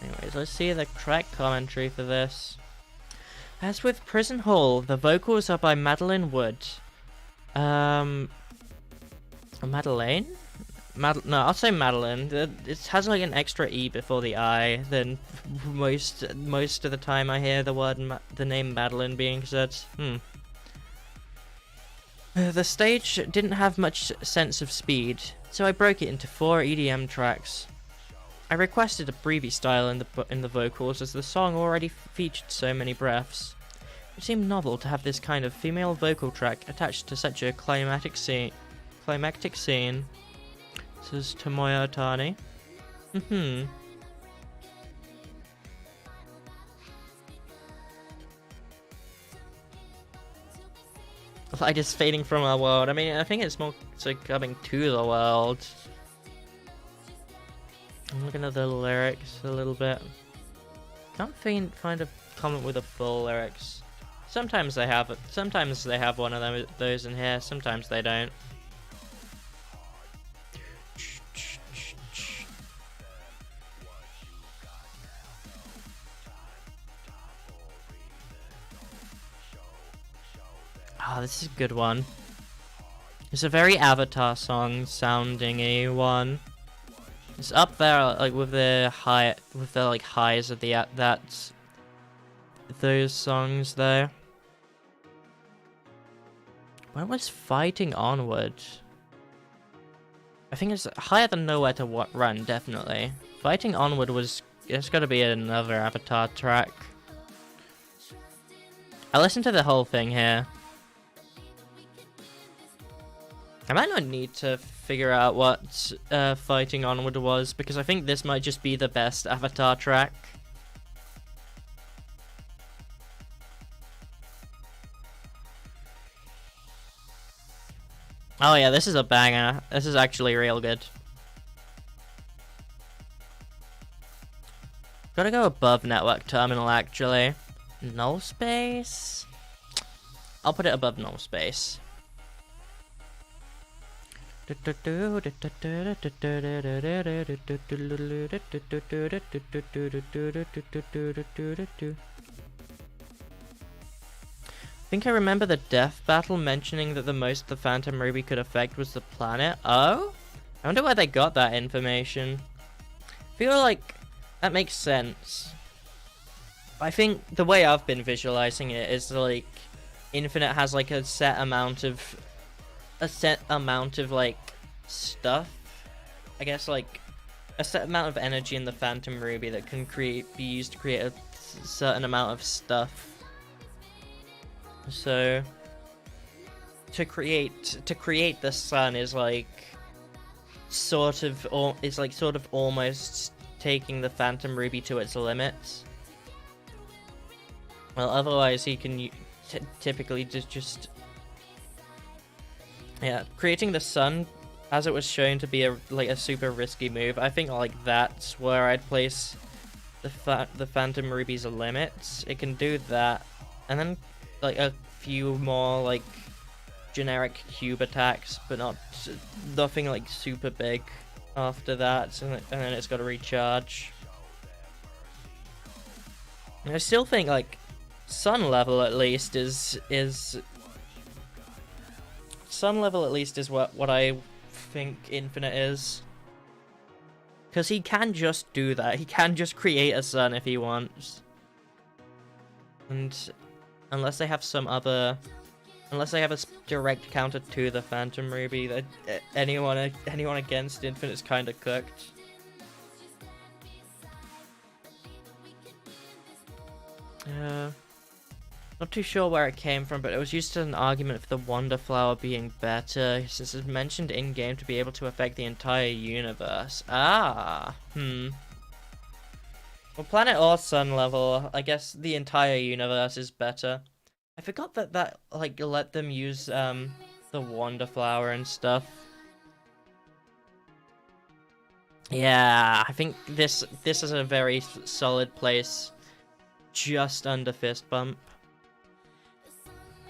A: Anyways, let's see the track commentary for this. As with Prison Hall, the vocals are by Madeline Wood. Madeleine? No, I'll say Madeline. It has like an extra E before the I than most of the time I hear the name Madeline being said. The stage didn't have much sense of speed, so I broke it into 4 EDM tracks. I requested a breathy style in the vocals as the song already featured so many breaths. It seemed novel to have this kind of female vocal track attached to such a climactic scene. This is Tomoya Otani. Light is fading from our world. I mean, I think it's more like coming to the world. I'm looking at the lyrics a little bit. Can't find a comment with the full lyrics. Sometimes they have it. Sometimes they have one of those in here. Sometimes they don't. Oh, this is a good one. It's a very Avatar song sounding-y one. It's up there like with the like highs of those songs there. When was Fighting Onward? I think it's higher than Nowhere to Run, definitely. Fighting Onward was... It's gotta be another Avatar track. I listened to the whole thing here. I might not need to figure out what Fighting Onward was, because I think this might just be the best Avatar track. Oh yeah, this is a banger. This is actually real good. Gotta go above network terminal, actually. Null space? I'll put it above null space. I think I remember the death battle mentioning that the most the Phantom Ruby could affect was the planet. Oh? I wonder where they got that information. I feel like that makes sense. I think the way I've been visualizing it is like Infinite has like a set amount of like stuff. I guess like a set amount of energy in the Phantom Ruby that can be used to create a certain amount of stuff. So to create the sun is like sort of almost taking the Phantom Ruby to its limits. Well, otherwise he can typically just yeah, creating the sun as it was shown to be a super risky move. I think like that's where I'd place the Phantom Ruby's limits. It can do that, and then like a few more like generic cube attacks, but nothing like super big after that, and then it's got to recharge. And I still think like sun level at least is what I think Infinite is. Because he can just do that. He can just create a sun if he wants. And unless they have a direct counter to the Phantom Ruby, that anyone against Infinite's kind of cooked. Not too sure where it came from, but it was used as an argument for the Wonder Flower being better, since it's mentioned in-game to be able to affect the entire universe. Ah, Well, planet or sun level, I guess the entire universe is better. I forgot that like let them use the Wonder Flower and stuff. Yeah, I think this is a very solid place, just under Fist Bump.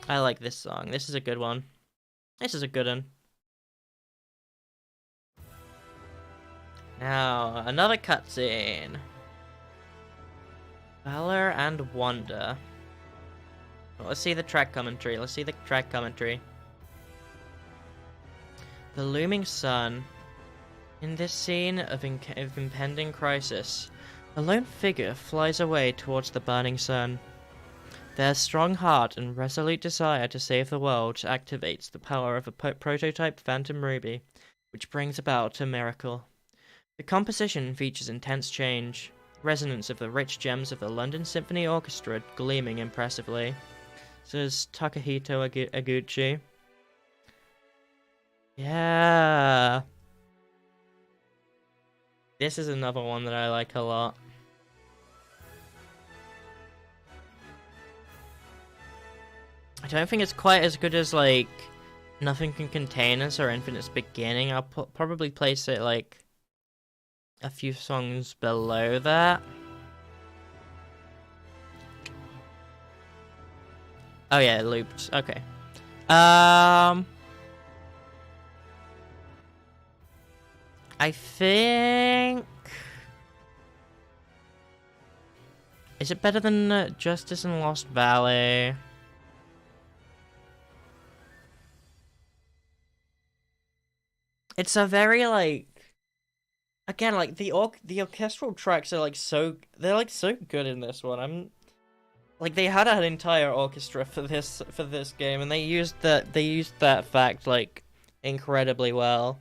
A: I like this song. This is a good one. This is a good one. Now, another cutscene. Valor and Wonder. Well, let's see the track commentary. The looming sun. In this scene of impending crisis, a lone figure flies away towards the burning sun. Their strong heart and resolute desire to save the world activates the power of a prototype Phantom Ruby, which brings about a miracle. The composition features intense change, resonance of the rich gems of the London Symphony Orchestra gleaming impressively, says Takahito Aguchi. Yeah. This is another one that I like a lot. I don't think it's quite as good as, like, Nothing Can Contain Us or Infinite's Beginning. I'll probably place it, like, a few songs below that. Oh yeah, it looped. Okay. I think... Is it better than Justice in Lost Valley? It's a very, like... Again, like, the orchestral tracks are, like, they're, like, so good in this one. Like, they had an entire orchestra for this game, and they used that fact, like, incredibly well.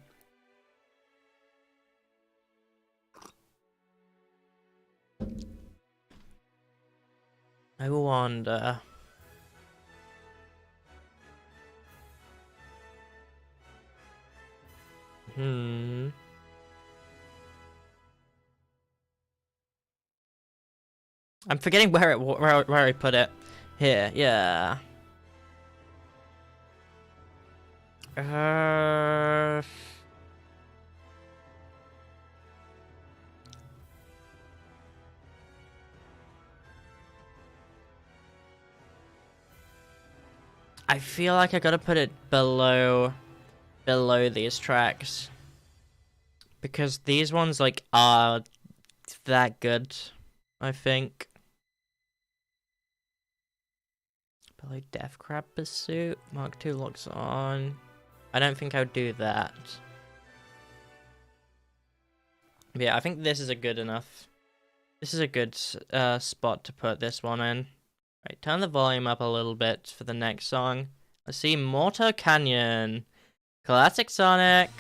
A: I wonder. I'm forgetting where I put it. Here, yeah. I feel like I gotta put it below these tracks, because these ones like are that good, I think. Below Death Crab Pursuit, Mark II locks on. I don't think I would do that. Yeah, I think this is a good enough. This is a good spot to put this one in. Right, turn the volume up a little bit for the next song. Let's see, Mortar Canyon. Classic Sonic.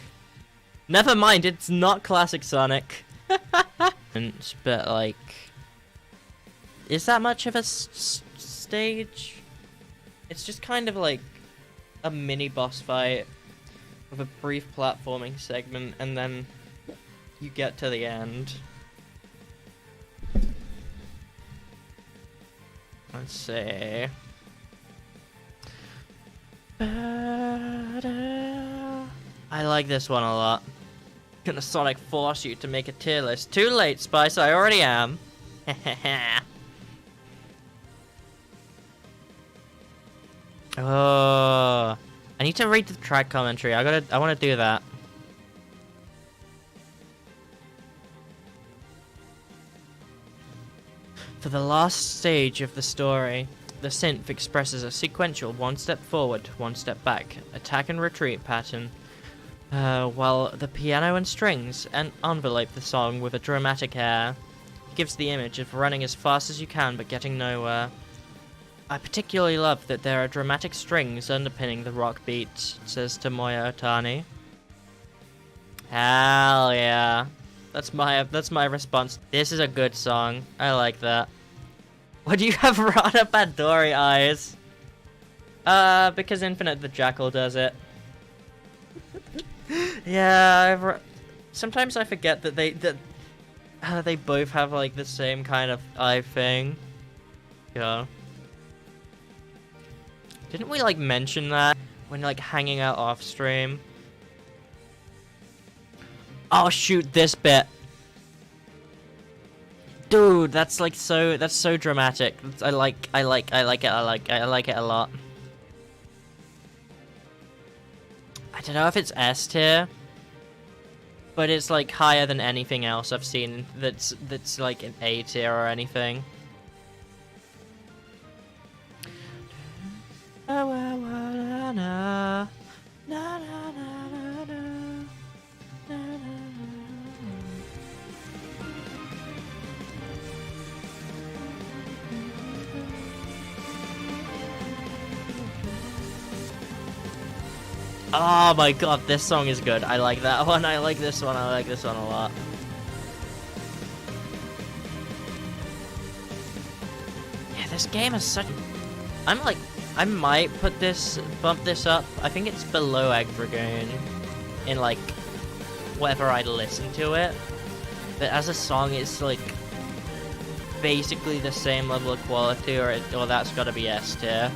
A: Never mind, it's not Classic Sonic. But like, is that much of a stage? It's just kind of like a mini boss fight with a brief platforming segment, and then you get to the end. Let's see. I like this one a lot. Gonna Sonic force you to make a tier list. Too late, Spice, I already am. Oh, I need to read the track commentary. I wanna do that. For the last stage of the story, the synth expresses a sequential one step forward, one step back, attack and retreat pattern, while the piano and strings envelope the song with a dramatic air. It gives the image of running as fast as you can but getting nowhere. I particularly love that there are dramatic strings underpinning the rock beat, says Tomoya Otani. Hell yeah. That's my response. This is a good song. I like that. Why do you have Rana Pandori eyes? Because Infinite the Jackal does it. Yeah, sometimes I forget that they both have like the same kind of eye thing. Yeah. Didn't we like mention that when like hanging out off stream? Oh shoot, this bit. Dude, that's so dramatic. I like it a lot. I don't know if it's S tier, but it's like higher than anything else I've seen that's like an A tier or anything. Oh my god, this song is good. I like that one. I like this one. I like this one a lot. Yeah, this game is such... I might bump this up. I think it's below Egg Dragoon in like whether I listen to it. But as a song, it's like basically the same level of quality, or that's gotta be S tier.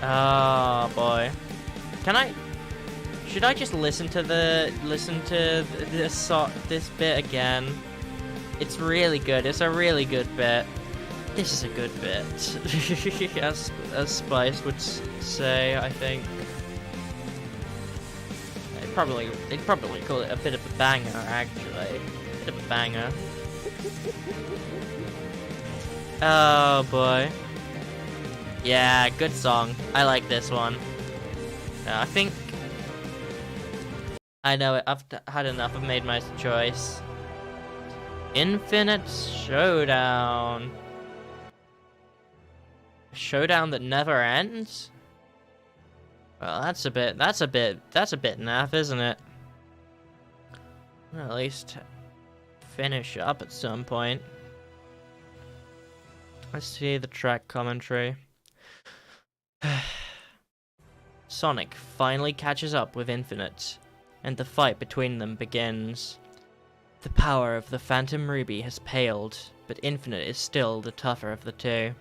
A: Oh boy. Should I just listen to this bit again? It's really good. It's a really good bit. This is a good bit. as Spice would say, I think. They'd probably call it a bit of a banger, actually. A bit of a banger. Oh boy. Yeah, good song. I like this one. I think I know it. I've had enough. I've made my choice. Infinite Showdown. A showdown that never ends? Well, that's a bit naff, isn't it? Well, at least finish up at some point. Let's see the track commentary. Sonic finally catches up with Infinite, and the fight between them begins. The power of the Phantom Ruby has paled, but Infinite is still the tougher of the two.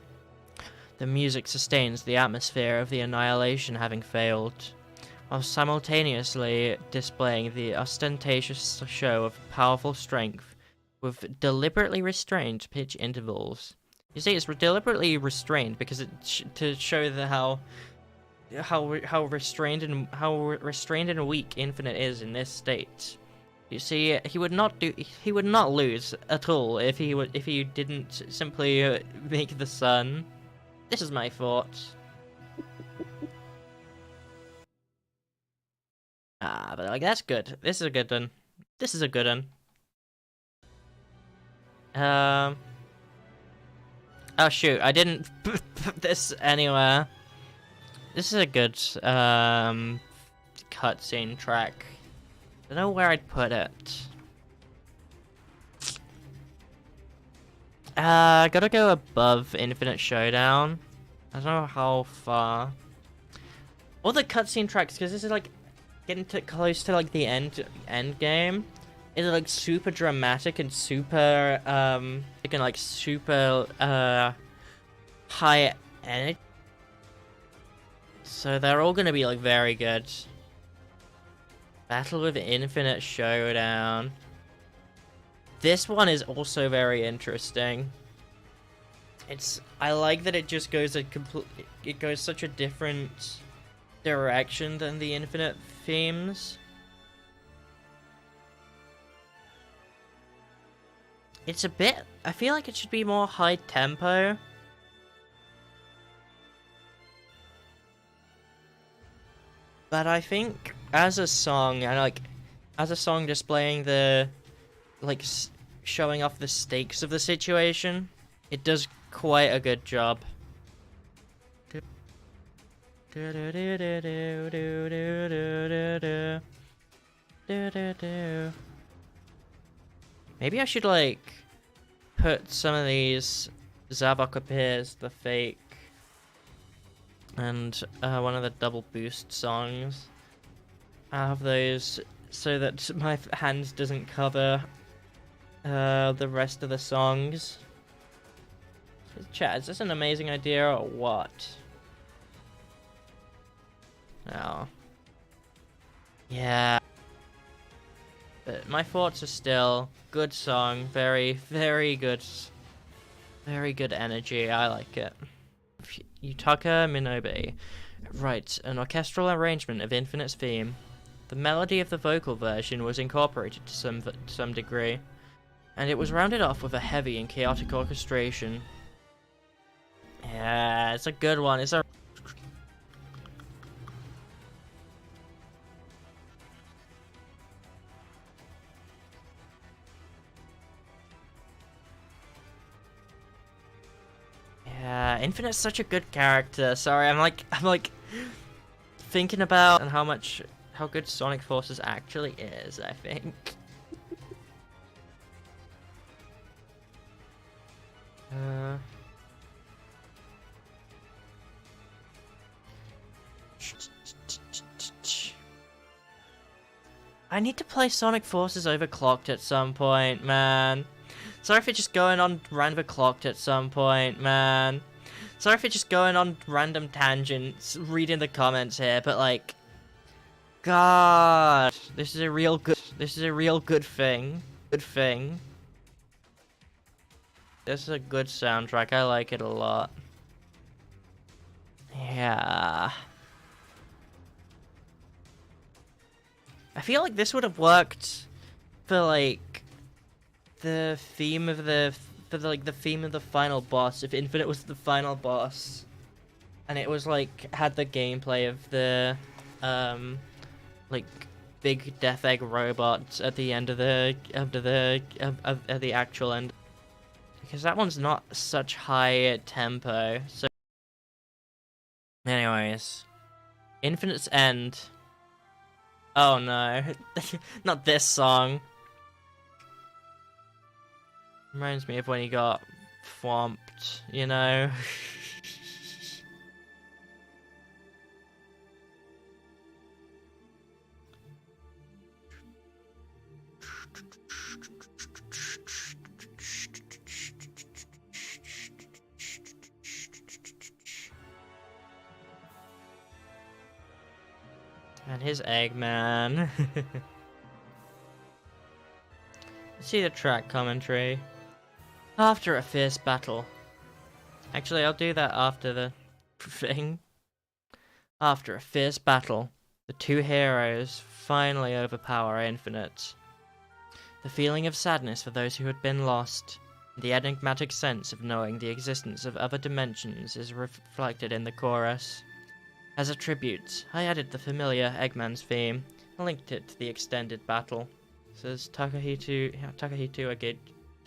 A: The music sustains the atmosphere of the annihilation having failed, while simultaneously displaying the ostentatious show of powerful strength with deliberately restrained pitch intervals. You see, it's deliberately restrained because to show how restrained and weak Infinite is in this state. You see, he would not lose at all if he didn't simply make the sun. This is my thoughts. But like that's good. This is a good one. This is a good one. Oh shoot, I didn't put this anywhere. This is a good cutscene track. I don't know where I'd put it. Gotta go above Infinite Showdown. I don't know how far. All the cutscene tracks, because this is like getting close to like the end game. It's like super dramatic and super again like super high energy. So they're all gonna be like very good. Battle with Infinite Showdown. This one is also very interesting. I like that it just goes it goes such a different direction than the Infinite themes. It's a bit, I feel like it should be more high tempo. But I think as a song, and like as a song displaying the like showing off the stakes of the situation, it does quite a good job. Maybe I should like put some of these Zavok appears, the fake, and one of the double boost songs. I have those so that my hands doesn't cover the rest of the songs. Chat, is this an amazing idea or what? Oh. Yeah. But my thoughts are still good song, very, very good. Very good energy, I like it. Yutaka Minobe writes an orchestral arrangement of Infinite's theme. The melody of the vocal version was incorporated to some degree, and it was rounded off with a heavy and chaotic orchestration. Yeah, it's a good one. It's a Infinite's such a good character. Sorry, I'm like thinking about and how good Sonic Forces actually is, I think. I need to play Sonic Forces overclocked at some point, man. Sorry if it's just going on random clocked at some point, man. Sorry if it's just going on random tangents, reading the comments here, but like, God, this is a real good thing. Good thing. This is a good soundtrack. I like it a lot. Yeah. I feel like this would have worked for like the theme of the theme of the final boss if Infinite was the final boss, and it was like had the gameplay of the like big Death Egg robots at the end of the actual end, because that one's not such high tempo. So Nice. Infinite's End. Oh no. Not this song. Reminds me of when he got swamped, you know? And his Eggman. See the track commentary. After a fierce battle. Actually, I'll do that after the thing. After a fierce battle, the two heroes finally overpower Infinite. The feeling of sadness for those who had been lost, the enigmatic sense of knowing the existence of other dimensions is reflected in the chorus. As a tribute, I added the familiar Eggman's theme and linked it to the extended battle. Says Takahito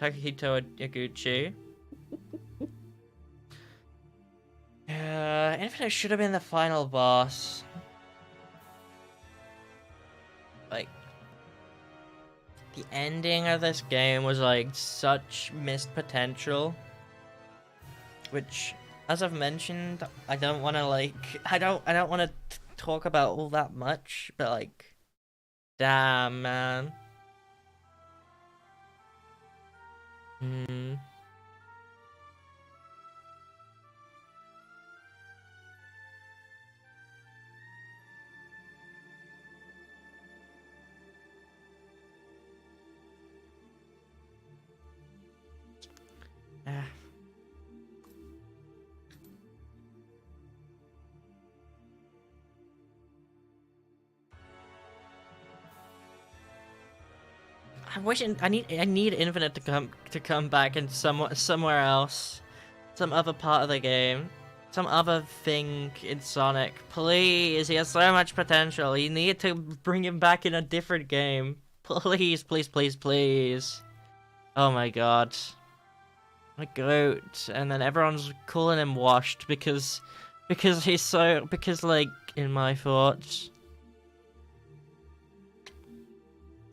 A: Yaguchi. Infinite should have been the final boss. Like, the ending of this game was like such missed potential, which, as I've mentioned, I don't want to I don't want to talk about all that much, but like, damn, man. I need Infinite to come back in somewhere else, some other part of the game, some other thing in Sonic. Please, he has so much potential. You need to bring him back in a different game. Please, please, please, please. Oh my god. My goat. And then everyone's calling him washed because like, in my thoughts.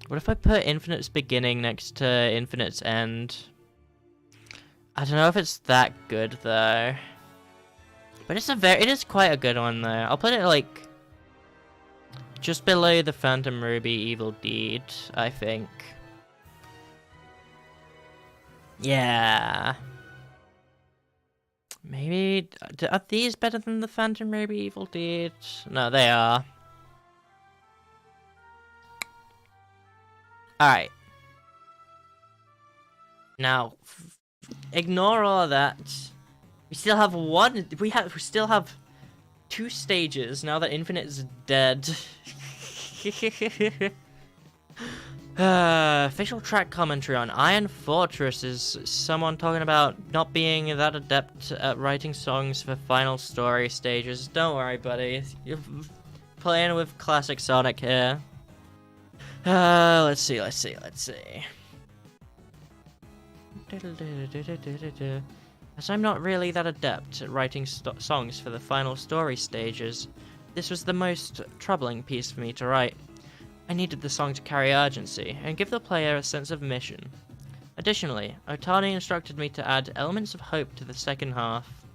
A: What if I put Infinite's beginning next to Infinite's end? I don't know if it's that good though. But it is quite a good one though. I'll put it like just below the Phantom Ruby Evil Deed, I think. Yeah. Maybe are these better than the Phantom Ruby Evil Deed? No, they are. Alright. Now, ignore all of that. We still have we still have 2 stages now that Infinite is dead. Official track commentary on Iron Fortress is someone talking about not being that adept at writing songs for final story stages. Don't worry, buddy. You're playing with classic Sonic here. Let's see. As I'm not really that adept at writing songs for the final story stages, this was the most troubling piece for me to write. I needed the song to carry urgency and give the player a sense of mission. Additionally, Otani instructed me to add elements of hope to the second half.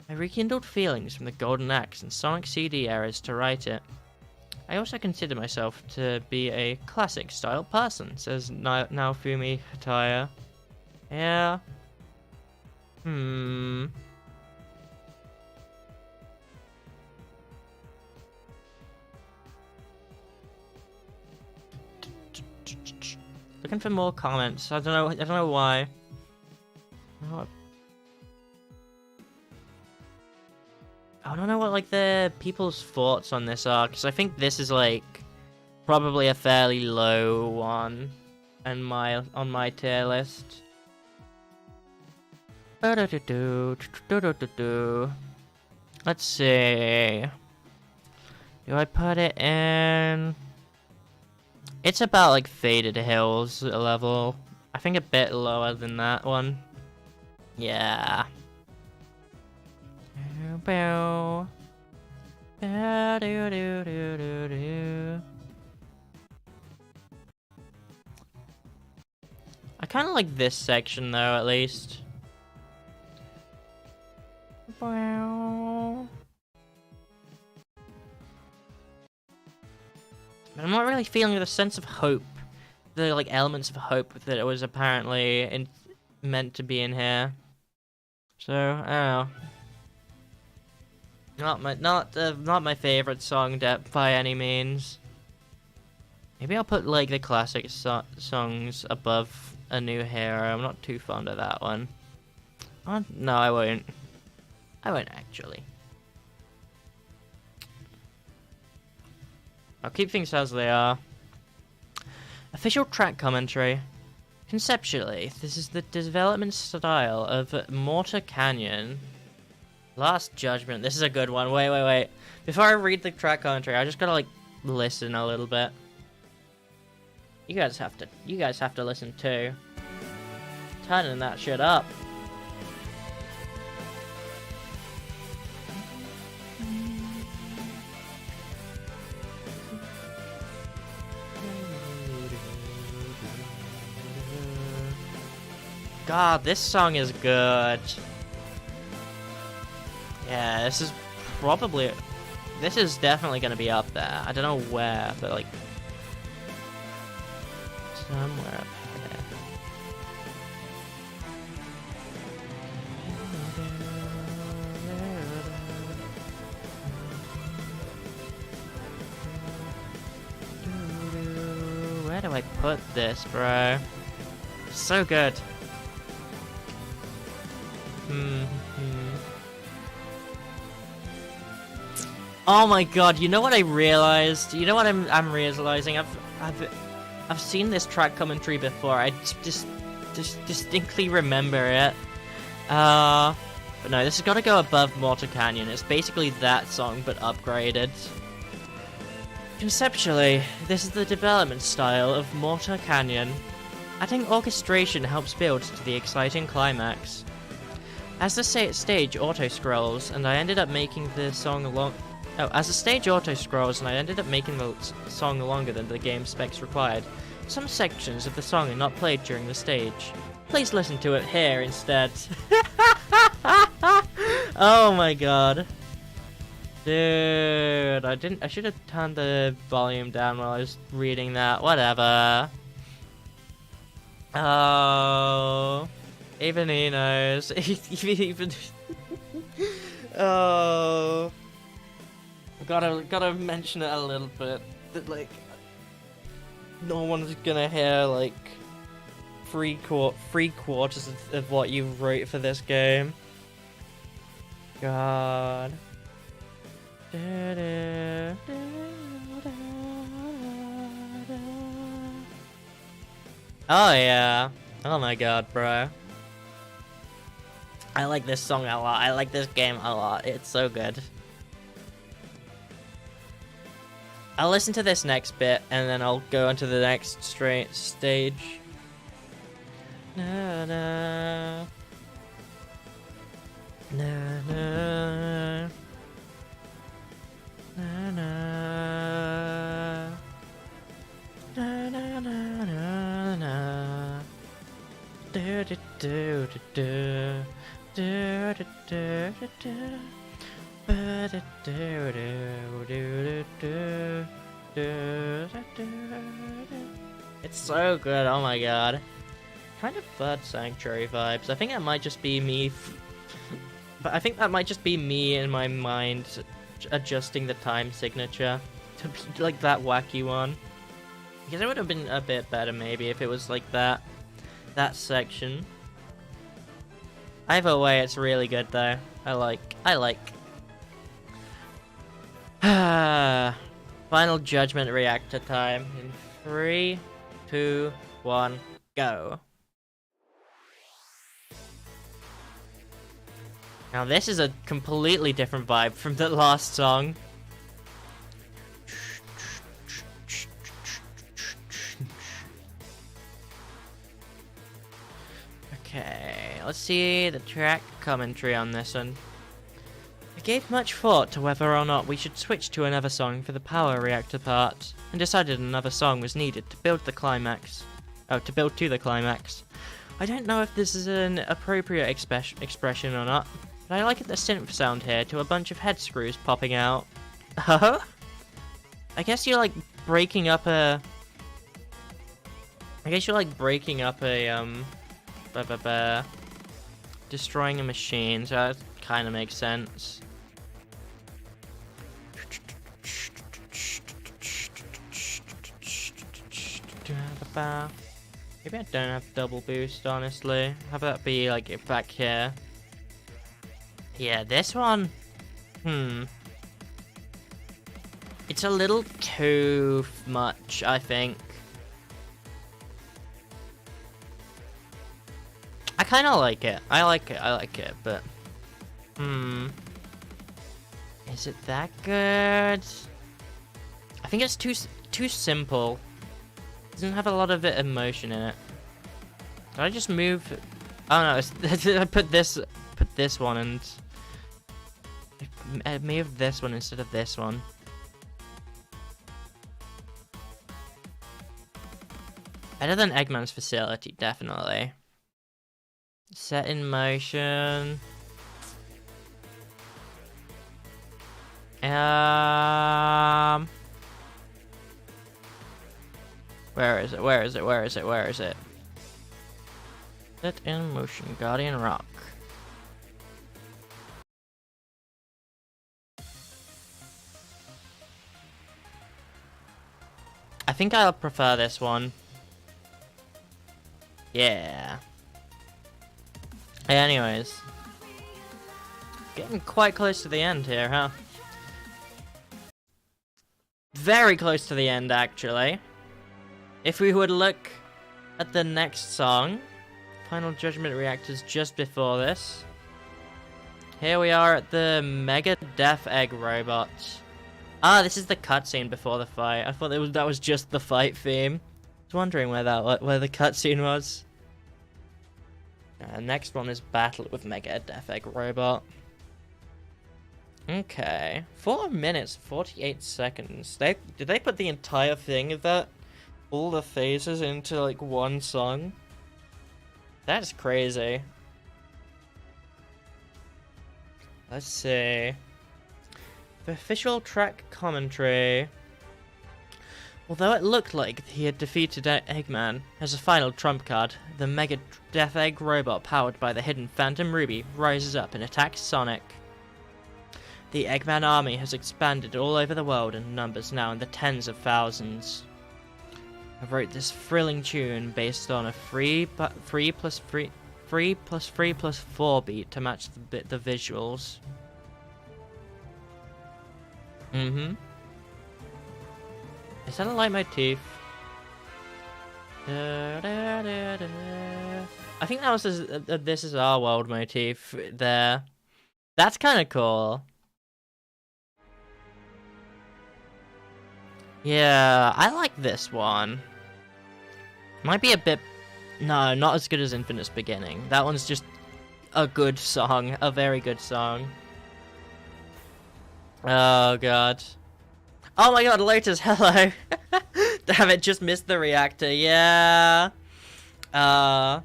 A: I rekindled feelings from the Golden Axe and Sonic CD eras to write it. I also consider myself to be a classic-style person, says Naofumi Hataya. Yeah. Looking for more comments. I don't know why. I don't know what like the people's thoughts on this are, because I think this is like probably a fairly low one on my tier list. Let's see. Do I put it in? It's about like Faded Hills level. I think a bit lower than that one. Yeah. I kind of like this section though, at least. But I'm not really feeling the sense of hope, the like elements of hope that it was apparently meant to be in here. So I don't know. Not my favorite song by any means. Maybe I'll put like the classic songs above A New Hero. I'm not too fond of that one. No, I won't. I won't actually. I'll keep things as they are. Official track commentary. Conceptually, this is the development style of Mortar Canyon. Last Judgment. This is a good one. Wait. Before I read the track commentary, I just gotta like listen a little bit. You guys have to listen too. Turning that shit up. God, this song is good. Yeah, this is definitely gonna be up there. I don't know where, but like somewhere up there. Where do I put this, bro? So good. Oh my god, you know what I realized? You know what I'm realizing? I've seen this track commentary before. I just distinctly remember it. But no, this has got to go above Mortar Canyon. It's basically that song, but upgraded. Conceptually, this is the development style of Mortar Canyon. Adding orchestration helps build to the exciting climax. As the stage auto-scrolls, and I ended up making the song as the stage auto-scrolls, and I ended up making the song longer than the game specs required, some sections of the song are not played during the stage. Please listen to it here instead. Oh my god. Dude, I should have turned the volume down while I was reading that. Whatever. Oh. Even he knows. Even. Oh. Gotta mention it a little bit. That like, no one's gonna hear like three quarters of what you wrote for this game. God. Oh yeah. Oh my god, bro. I like this song a lot. I like this game a lot. It's so good. I'll listen to this next bit, and then I'll go into the next stage. Na na. Na na. Na na. Na na na na na. Do do do do do do do do do. It's so good, oh my god. Kind of Bird Sanctuary vibes. I think that might just be me. But I think that might just be me in my mind adjusting the time signature to be like that wacky one. Because it would have been a bit better maybe if it was like that section. Either way, it's really good though. I like. Final Judgment reactor time in 3, 2, 1, go. Now this is a completely different vibe from the last song. Okay, let's see the track commentary on this one. gave much thought to whether or not we should switch to another song for the power reactor part, and decided another song was needed to build the climax. Oh, to build to the climax. I don't know if this is an appropriate expression or not, but I like the synth sound here to a bunch of head screws popping out. Huh? I guess you're like breaking up a... destroying a machine, so that kind of makes sense. Maybe I don't have double boost, honestly. How about that be like back here? Yeah, this one. It's a little too much, I think. I kind of like it. I like it, but... Is it that good? I think it's too simple. It doesn't have a lot of emotion in it. Did I just move? Oh no, I put this one and... I moved this one instead of this one. Better than Eggman's facility, definitely. Set in motion. Where is it? Where is it? Where is it? Where is it? Set in motion, Guardian Rock. I think I'll prefer this one. Yeah. Anyways. Getting quite close to the end here, huh? Very close to the end, actually. If we would look at the next song, Final Judgment Reactors just before this. Here we are at the Mega Death Egg Robot. Ah, this is the cutscene before the fight. I thought that was just the fight theme. I was wondering where the cutscene was. Next one is Battle with Mega Death Egg Robot. Okay, 4 minutes 48 seconds. Did they put the entire thing of that, all the phases, into like one song? That's crazy. Let's see. The official track commentary. Although it looked like he had defeated Eggman, as a final trump card, the Mega Death Egg Robot powered by the hidden Phantom Ruby rises up and attacks Sonic. The Eggman army has expanded all over the world and numbers now in the tens of thousands. I wrote this thrilling tune based on a 3 plus 3 plus 4 beat to match the visuals. Is that a leitmotif? I think that was This Is Our World motif there. That's kind of cool. Yeah, I like this one. Might be a bit... No, not as good as Infinite's Beginning. That one's just a good song. A very good song. Oh, God. Oh my God, Lotus, hello! Damn it, just missed the reactor, yeah! Yeah,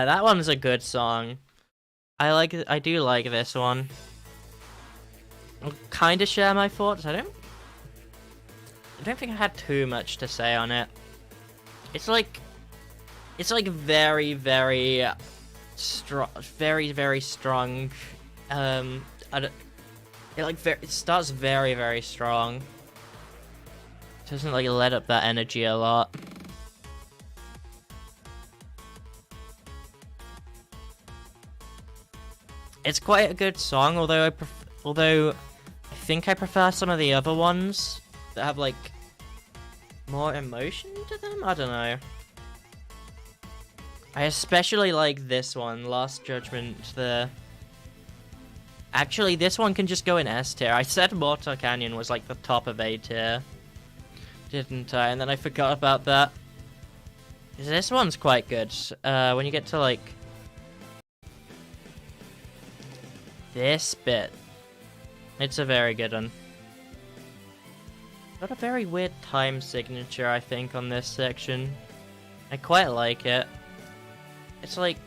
A: that one's a good song. I do like this one. I'll kinda share my thoughts. I don't think I had too much to say on it. It's like very, very strong, very strong. It starts very, very strong. It doesn't like let up that energy a lot. It's quite a good song, although I think I prefer some of the other ones that have like more emotion to them. I don't know. I especially like this one, Last Judgment. Actually, this one can just go in S tier. I said Mortar Canyon was like the top of A tier, didn't I? And then I forgot about that. This one's quite good. When you get to like... this bit. It's a very good one. Got a very weird time signature, I think, on this section. I quite like it. It's like...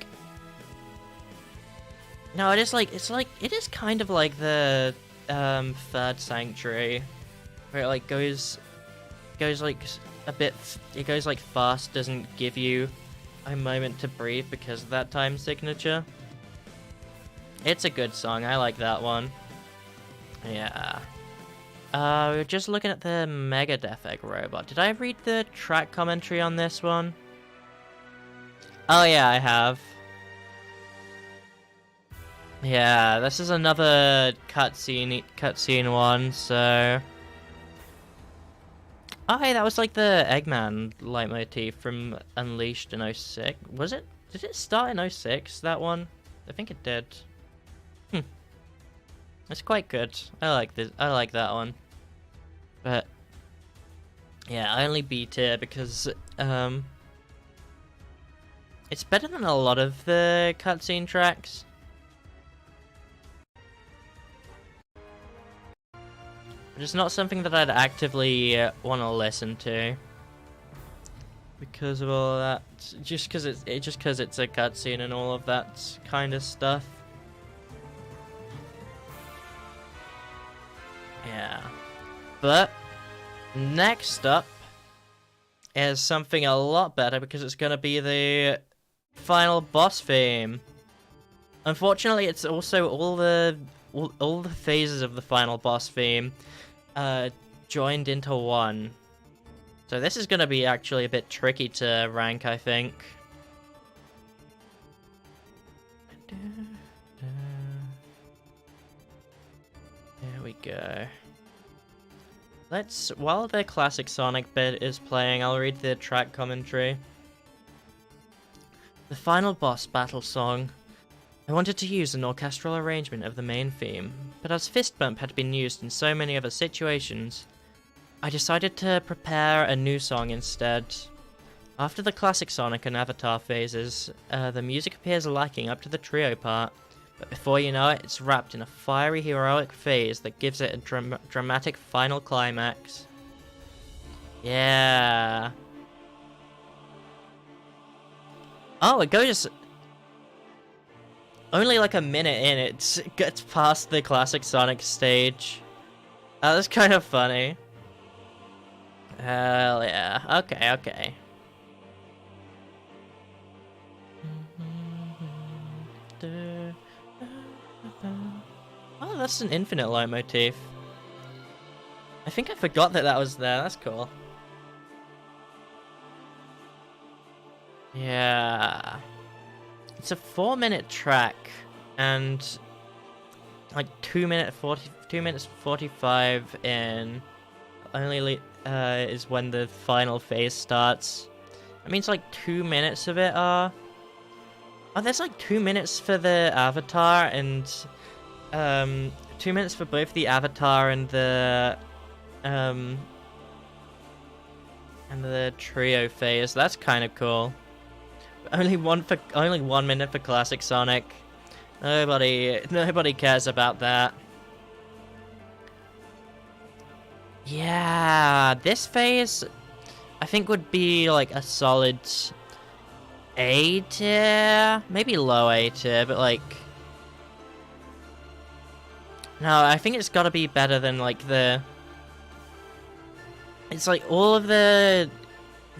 A: No, it is like... It is kind of like the third sanctuary. Where it like goes like a bit... It goes like fast, doesn't give you a moment to breathe because of that time signature. It's a good song, I like that one. Yeah. We're just looking at the Mega Death Egg robot. Did I read the track commentary on this one? Oh yeah, I have. Yeah, this is another cutscene one, so... Oh hey, that was like the Eggman leitmotif from Unleashed in 06. Was it? Did it start in 06, that one? I think it did. It's quite good. I like this. I like that one. But yeah, I only B tier because it's better than a lot of the cutscene tracks. But it's not something that I'd actively want to listen to because of all of that. Just because it's a cutscene and all of that kind of stuff. Yeah. But next up is something a lot better because it's going to be the final boss theme. Unfortunately, it's also all the phases of the final boss theme joined into one. So this is going to be actually a bit tricky to rank, I think. There we go. While the classic Sonic bit is playing, I'll read the track commentary. The final boss battle song. I wanted to use an orchestral arrangement of the main theme, but as Fist Bump had been used in so many other situations, I decided to prepare a new song instead. After the classic Sonic and Avatar phases, the music appears lacking up to the trio part. But before you know it, it's wrapped in a fiery heroic phase that gives it a dramatic final climax. Yeah. Oh, it goes... Only like a minute in, it gets past the classic Sonic stage. That's kind of funny. Hell yeah. Okay, okay. Oh, that's an infinite leitmotif. I think I forgot that that was there. That's cool. Yeah. It's a 4-minute track, and like 2 minutes 45 in only is when the final phase starts. That means like 2 minutes of it are... Oh, there's like 2 minutes for the Avatar and 2 minutes for both the Avatar and the trio phase. That's kind of cool. Only 1 minute for classic Sonic. Nobody cares about that. Yeah, this phase I think would be like a solid A tier, maybe low A tier, but like no, I think it's got to be better than like the... It's like all of the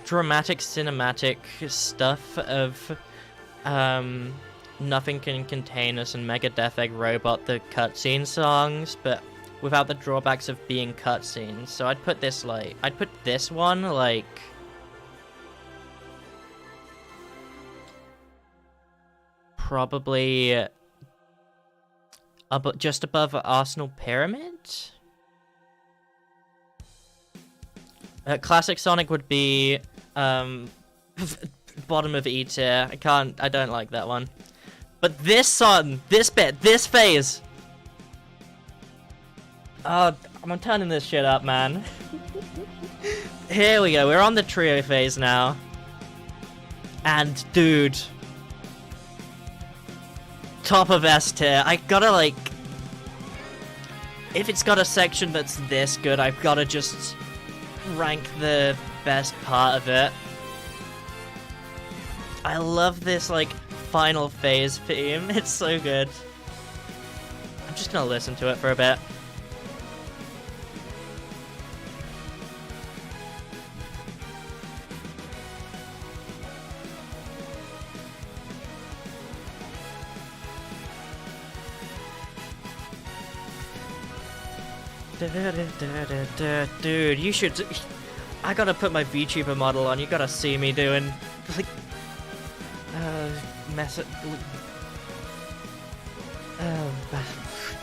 A: dramatic cinematic stuff of Nothing Can Contain Us and Mega Death Egg Robot, the cutscene songs, but without the drawbacks of being cutscenes. So I'd put this one like probably just above Arsenal Pyramid. Classic Sonic would be bottom of E tier. I don't like that one. But this song, this bit, this phase. I'm turning this shit up, man. Here we go. We're on the trio phase now. And dude, top of S tier. I gotta like if it's got a section that's this good, I've got to just rank the best part of it. I love this, like, final phase theme. It's so good. I'm just gonna listen to it for a bit. Dude, you should... I gotta put my VTuber model on. You gotta see me doing, like...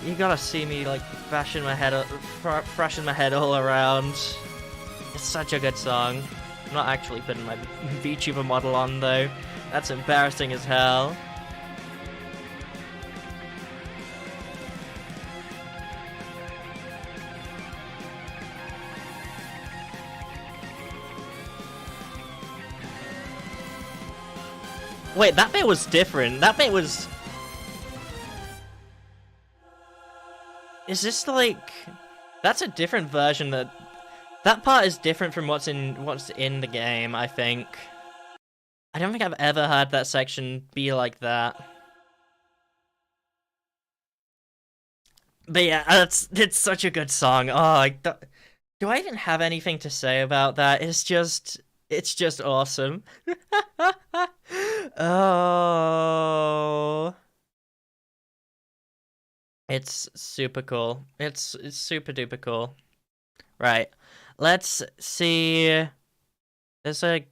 A: you gotta see me, like, thrashing my head all around. It's such a good song. I'm not actually putting my VTuber model on, though. That's embarrassing as hell. Wait, that bit was different. That bit was... Is this like... That's a different version that part is different from what's in the game, I think. I don't think I've ever heard that section be like that. But yeah, it's such a good song. Oh, do I even have anything to say about that? It's just awesome. Oh, it's super cool. It's super duper cool. Right, let's see. There's like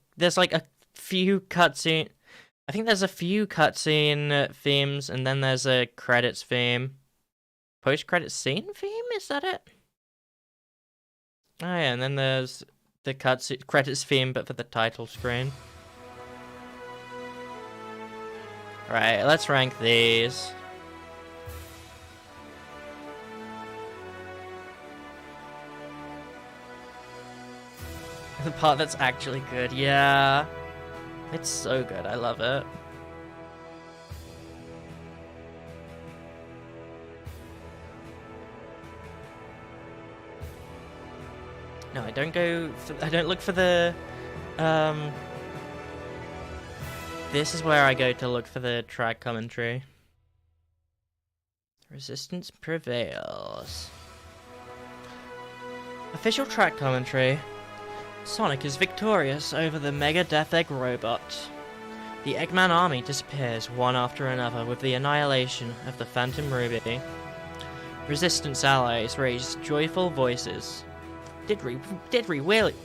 A: a few cutscene. I think there's a few cutscene themes, and then there's a credits theme. Post-credits scene theme? Is that it? Oh yeah, and then there's the credits theme, but for the title screen. Right, let's rank these. The part that's actually good, yeah. It's so good, I love it. No, I don't look for the, this is where I go to look for the track commentary. Resistance prevails. Official track commentary. Sonic is victorious over the Mega Death Egg robot. The Eggman army disappears one after another with the annihilation of the Phantom Ruby. Resistance allies raise joyful voices. Did we really?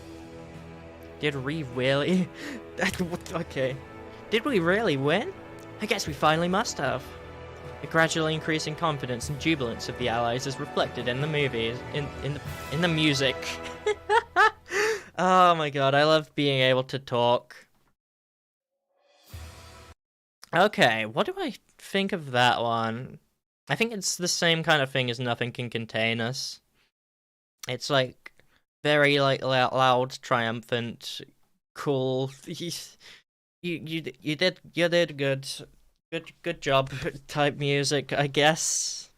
A: Okay. Did we really win? I guess we finally must have. The gradually increasing confidence and jubilance of the allies is reflected in the movies, in the music. Oh my god, I love being able to talk. Okay, what do I think of that one? I think it's the same kind of thing as Nothing Can Contain Us. It's like very like loud, triumphant, cool. You did good job type music, I guess.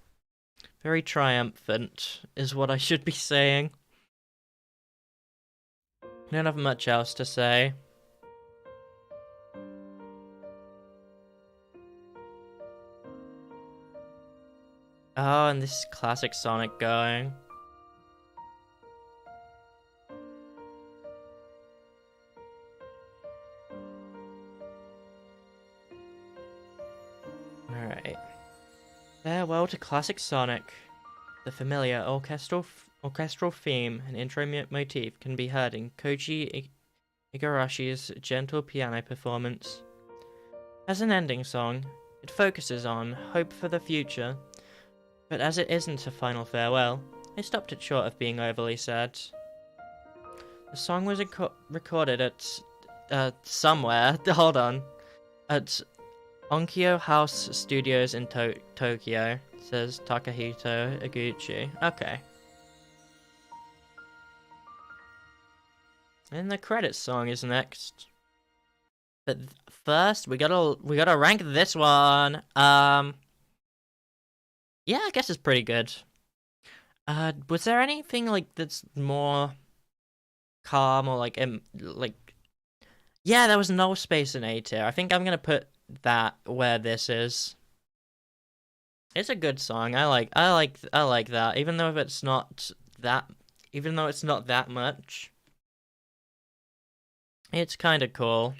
A: Very triumphant is what I should be saying. I don't have much else to say. Oh, and this is classic Sonic going. Alright. Farewell to classic Sonic. The familiar orchestral theme and intro motif can be heard in Koji Igarashi's gentle piano performance. As an ending song, it focuses on hope for the future, but as it isn't a final farewell, I stopped it short of being overly sad. The song was recorded at somewhere, hold on, at Onkyo House Studios in Tokyo, says Takahito Iguchi. Okay. And the credits song is next. But first, we gotta rank this one. Yeah, I guess it's pretty good. Was there anything like that's more calm or like? Yeah, there was no space in A tier. I think I'm gonna put that where this is. It's a good song. I like that. Even though it's not that much, it's kind of cool.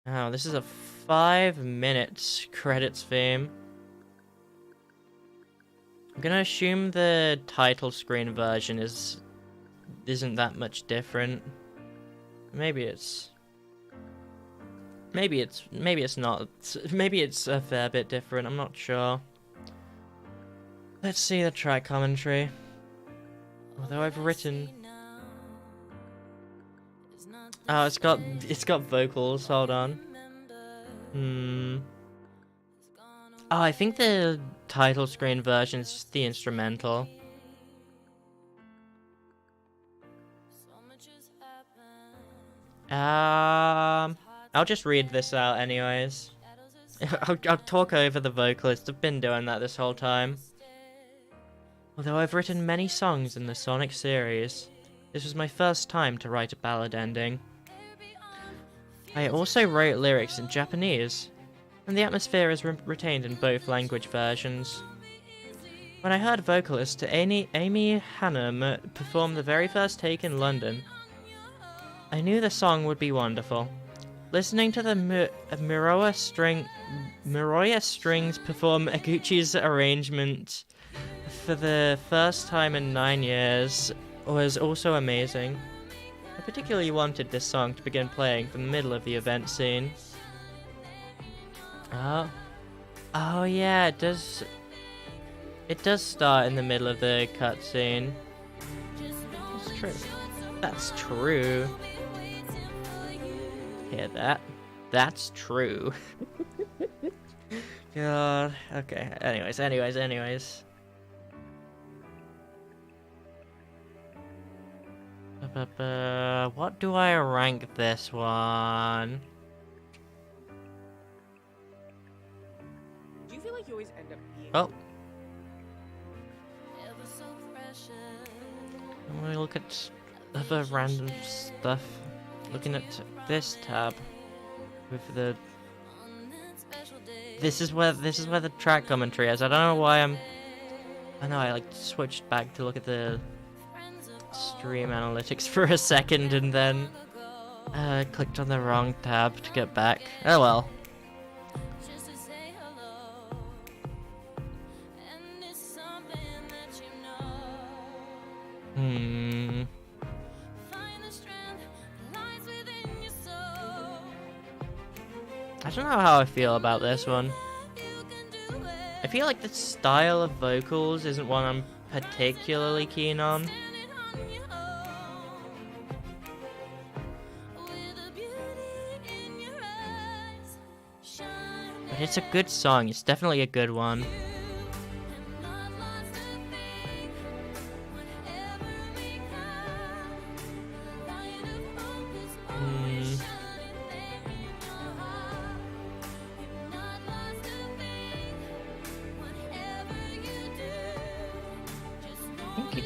A: Oh, this is a 5 minutes credits theme. I'm gonna assume the title screen version isn't that much different. Maybe it's not. Maybe it's a fair bit different. I'm not sure. Let's see the track commentary. Although I've written. Oh, it's got vocals. Hold on. Oh, I think the title screen version is just the instrumental. I'll just read this out anyways. I'll talk over the vocalist. I've been doing that this whole time. Although I've written many songs in the Sonic series, this was my first time to write a ballad ending. I also wrote lyrics in Japanese, and the atmosphere is retained in both language versions. When I heard vocalist Amy Hannum perform the very first take in London, I knew the song would be wonderful. Listening to the Miroya Strings perform Eguchi's arrangement for the first time in 9 years was also amazing. I particularly wanted this song to begin playing from the middle of the event scene. Oh yeah, it does start in the middle of the cutscene. That's true. That's true. Hear that? That's true. God. Okay. Anyways. What do I rank this one?
B: Do you feel like you always end up being?
A: Oh. When we look at other random stuff, looking at this tab with the. This is where the track commentary is. I don't know why I know I like switched back to look at the stream analytics for a second and then clicked on the wrong tab to get back. Oh well. I don't know how I feel about this one. I feel like the style of vocals isn't one I'm particularly keen on. But it's a good song, it's definitely a good one.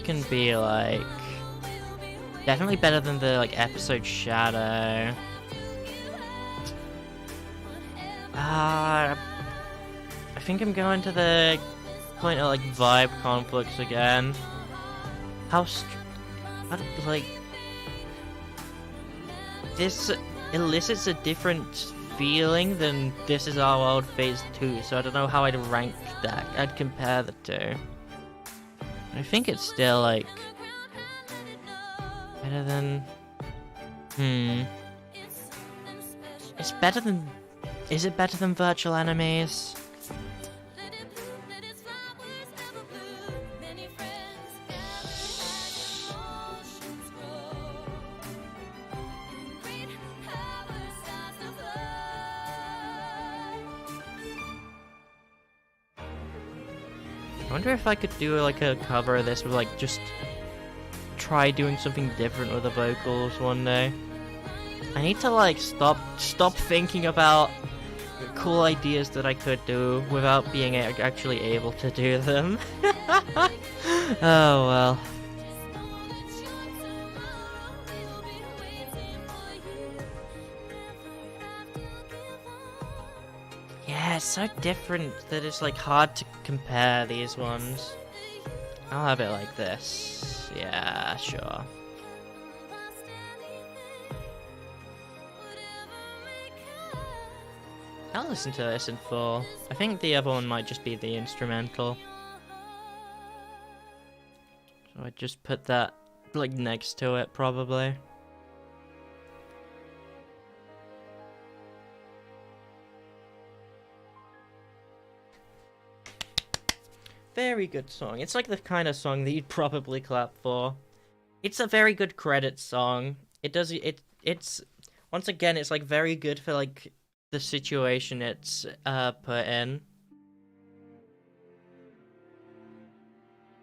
A: Can be like definitely better than the like episode Shadow. I think I'm going to the point of like vibe conflicts again. Like this elicits a different feeling than This Is Our World Phase 2, so I don't know how I'd rank that. I'd compare the two. I think it's still, like, better than... It's better than... Is it better than Virtual Enemies? I wonder if I could do like a cover of this with like just try doing something different with the vocals one day. I need to like stop thinking about cool ideas that I could do without being actually able to do them. Oh well. Yeah, it's so different that it's like hard to compare these ones. I'll have it like this. Yeah, sure. I'll listen to this in full. I think the other one might just be the instrumental. So I just put that like next to it probably. Very good song. It's like the kind of song that you'd probably clap for. It's a very good credits song. It's once again, it's like very good for like the situation it's put in.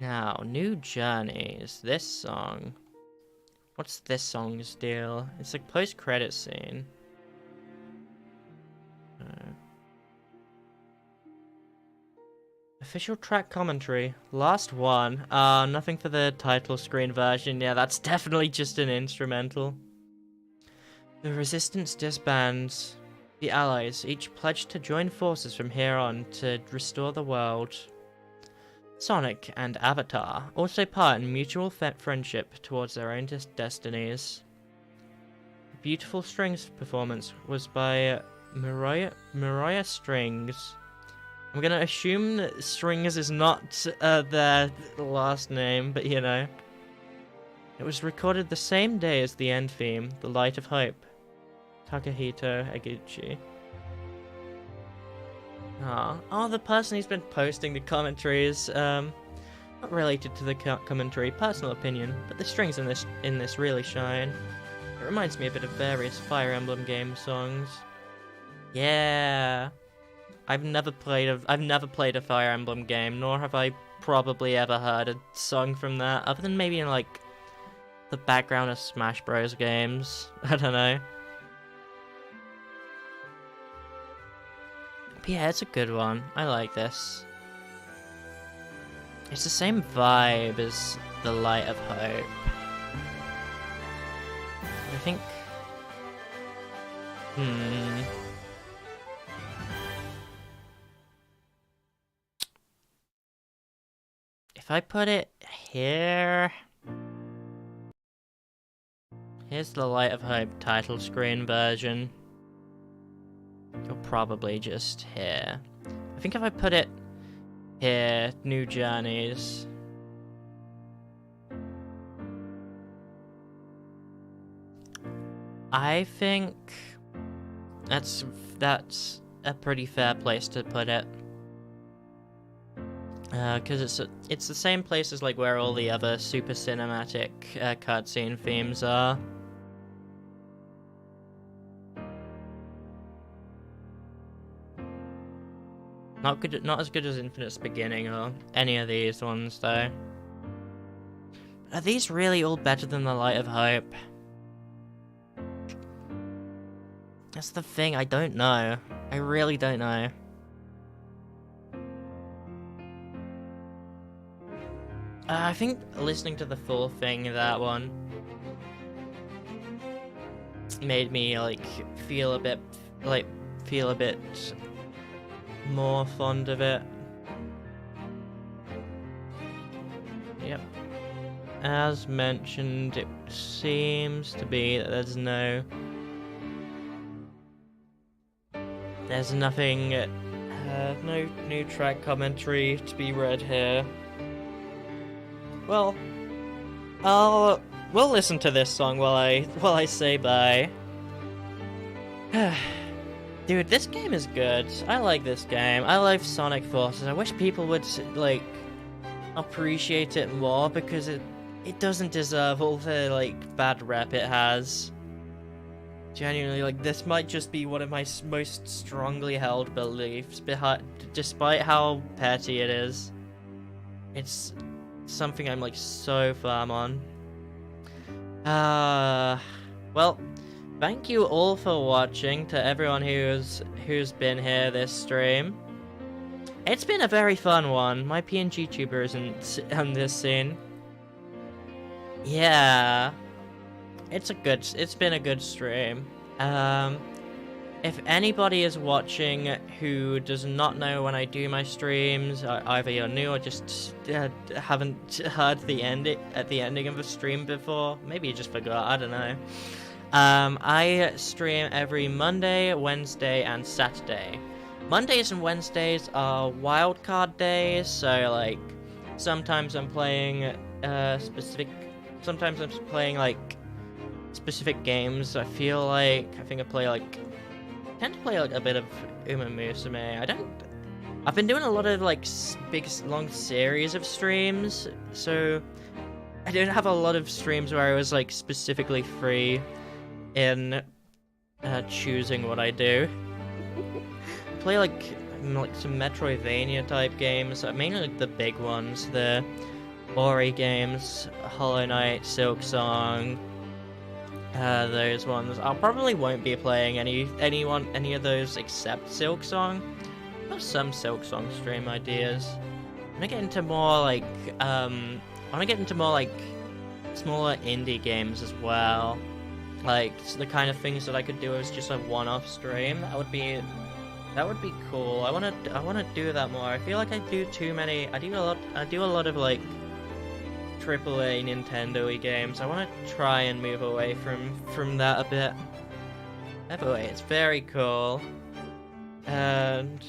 A: Now, New Journeys. This song. What's this song's deal? It's like post-credit scene. Official track commentary. Last one. Nothing for the title screen version. Yeah, that's definitely just an instrumental. The Resistance disbands. The Allies each pledged to join forces from here on to restore the world. Sonic and Avatar also part in mutual friendship towards their own destinies. The Beautiful Strings performance was by Mariah Strings. I'm gonna assume that Strings is not their last name, but you know. It was recorded the same day as the end theme, The Light of Hope. Takahito Eguchi. Oh, the person who's been posting the commentaries, not related to the commentary, personal opinion, but the strings in this really shine. It reminds me a bit of various Fire Emblem game songs. Yeah. I've never played a Fire Emblem game, nor have I probably ever heard a song from that, other than maybe in like the background of Smash Bros games. I don't know. But yeah, it's a good one. I like this. It's the same vibe as The Light of Hope. I think... If I put it here... Here's the Light of Hope title screen version. You're probably just here. I think if I put it here, New Journeys. I think that's a pretty fair place to put it. Because it's the same place as like where all the other super cinematic cutscene themes are. Not as good as Infinite's Beginning or any of these ones though. Are these really all better than The Light of Hope? That's the thing, I don't know. I really don't know. I think listening to the full thing, that one made me like feel a bit more fond of it. Yep. As mentioned, it seems to be that there's nothing, no new track commentary to be read here. Well, we'll listen to this song while I say bye. Dude, this game is good. I like this game. I like Sonic Forces. I wish people would like appreciate it more because it doesn't deserve all the like bad rep it has. Genuinely, like this might just be one of my most strongly held beliefs, despite how petty it is. It's something I'm like so firm on. Well, thank you all for watching, to everyone who's been here this stream. It's been a very fun one. My pngtuber isn't on this scene. Yeah. It's been a good stream. If anybody is watching who does not know when I do my streams, either you're new or just haven't heard the ending of a stream before, maybe you just forgot, I don't know. I stream every Monday, Wednesday, and Saturday. Mondays and Wednesdays are wildcard days, so like sometimes I'm playing specific games. I tend to play like a bit of Uma Musume. I've been doing a lot of like big long series of streams, so I don't have a lot of streams where I was like specifically free in choosing what I do. Play like some Metroidvania type games, mainly like the big ones, the Ori games, Hollow Knight, Silksong, those ones. I probably won't be playing any of those except Silksong. I have some Silksong stream ideas. I wanna get into more like smaller indie games as well. Like the kind of things that I could do as just a one-off stream. That would be cool. I wanna do that more. I feel like I do too many. I do a lot of like AAA Nintendo-y games. I want to try and move away from that a bit. Either way, it's very cool. And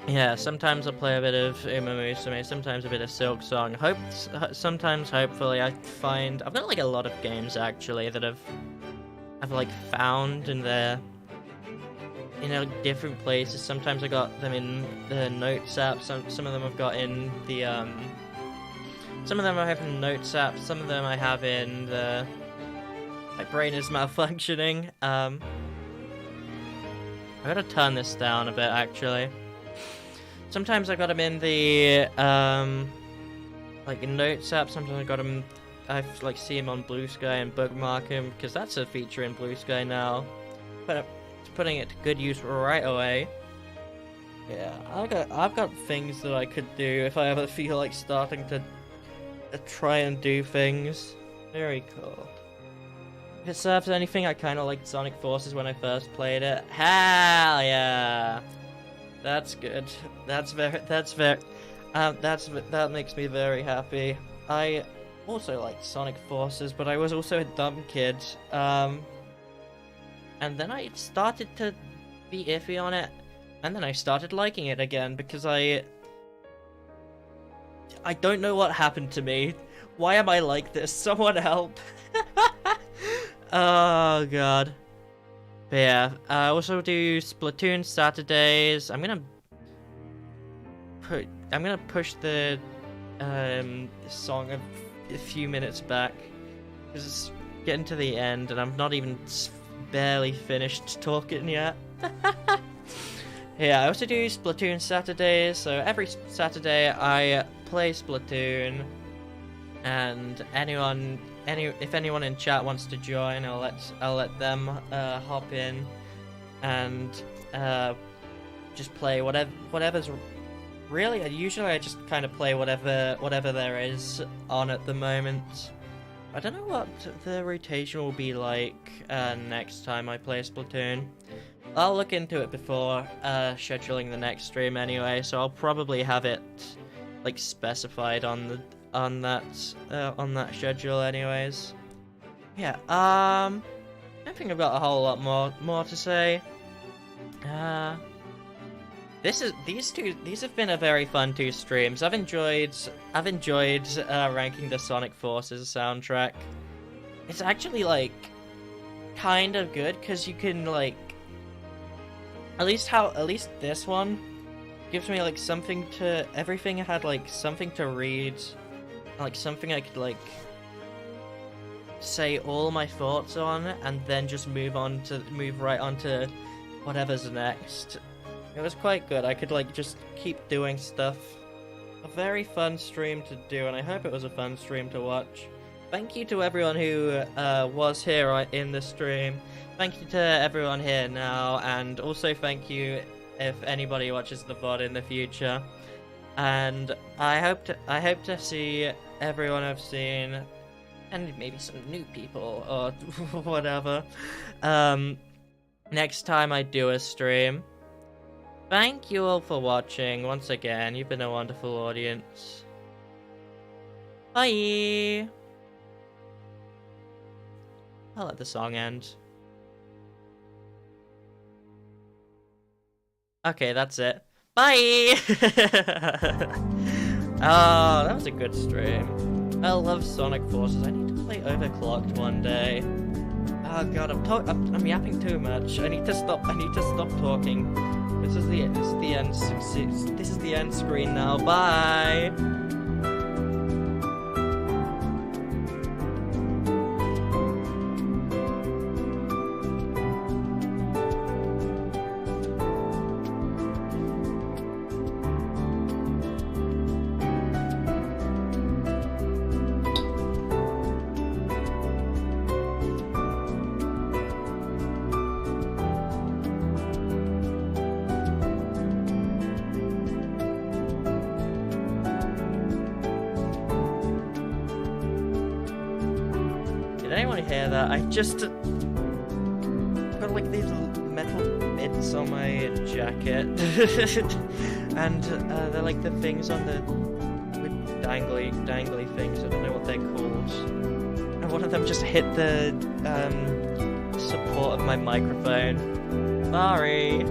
A: yeah, sometimes I play a bit of Uma Musume, sometimes a bit of Silksong. Sometimes, hopefully, I've got like a lot of games actually that I've like found in their different places. Sometimes I got them in the Notes app. Some of them I've got in the Some of them I have in Notes app. Some of them I have in the. My brain is malfunctioning. I gotta turn this down a bit actually. Sometimes I got them in the like Notes app. Sometimes I got them. I like see them on Blue Sky and bookmark them because that's a feature in Blue Sky now. But putting it to good use right away. Yeah, I've got things that I could do if I ever feel like starting to try and do things. Very cool. If it serves anything, I kind of liked Sonic Forces when I first played it. Hell yeah! That's good. That makes me very happy. I also liked Sonic Forces, but I was also a dumb kid. And then I started to be iffy on it, and then I started liking it again because I don't know what happened to me. Why am I like this? Someone help. Oh god. But yeah, I also do Splatoon Saturdays. I'm gonna push the song a few minutes back because it's getting to the end and I'm not even barely finished talking yet. Yeah, I also do Splatoon Saturdays, so every Saturday I play Splatoon, and if anyone in chat wants to join, I'll let them hop in and just play whatever's really. Usually I just kind of play whatever there is on at the moment. I don't know what the rotation will be like next time I play Splatoon. I'll look into it before scheduling the next stream anyway, so I'll probably have it like specified on that schedule anyways. Yeah, I don't think I've got a whole lot more to say. These have been a very fun 2 streams. I've enjoyed ranking the Sonic Forces soundtrack. It's actually like kind of good because you can like at least this one gives me like something to everything had like something to read, like something I could like say all my thoughts on and then just move right on to whatever's next. It was quite good. I could like just keep doing stuff. A very fun stream to do, and I hope it was a fun stream to watch. thank you to everyone who was here in the stream. Thank you to everyone here now, and also thank you if anybody watches the VOD in the future. And I hope to see everyone I've seen, and maybe some new people or whatever. Next time I do a stream. Thank you all for watching once again. You've been a wonderful audience. Bye. I'll let the song end. Okay, that's it. Bye! Oh, that was a good stream. I love Sonic Forces. I need to play Overclocked one day. Oh god, I'm yapping too much. I need to stop talking. This is the end screen now. Bye! I just got like these metal bits on my jacket, and they're like the things on the dangly things. I don't know what they're called. And one of them just hit the support of my microphone. Sorry.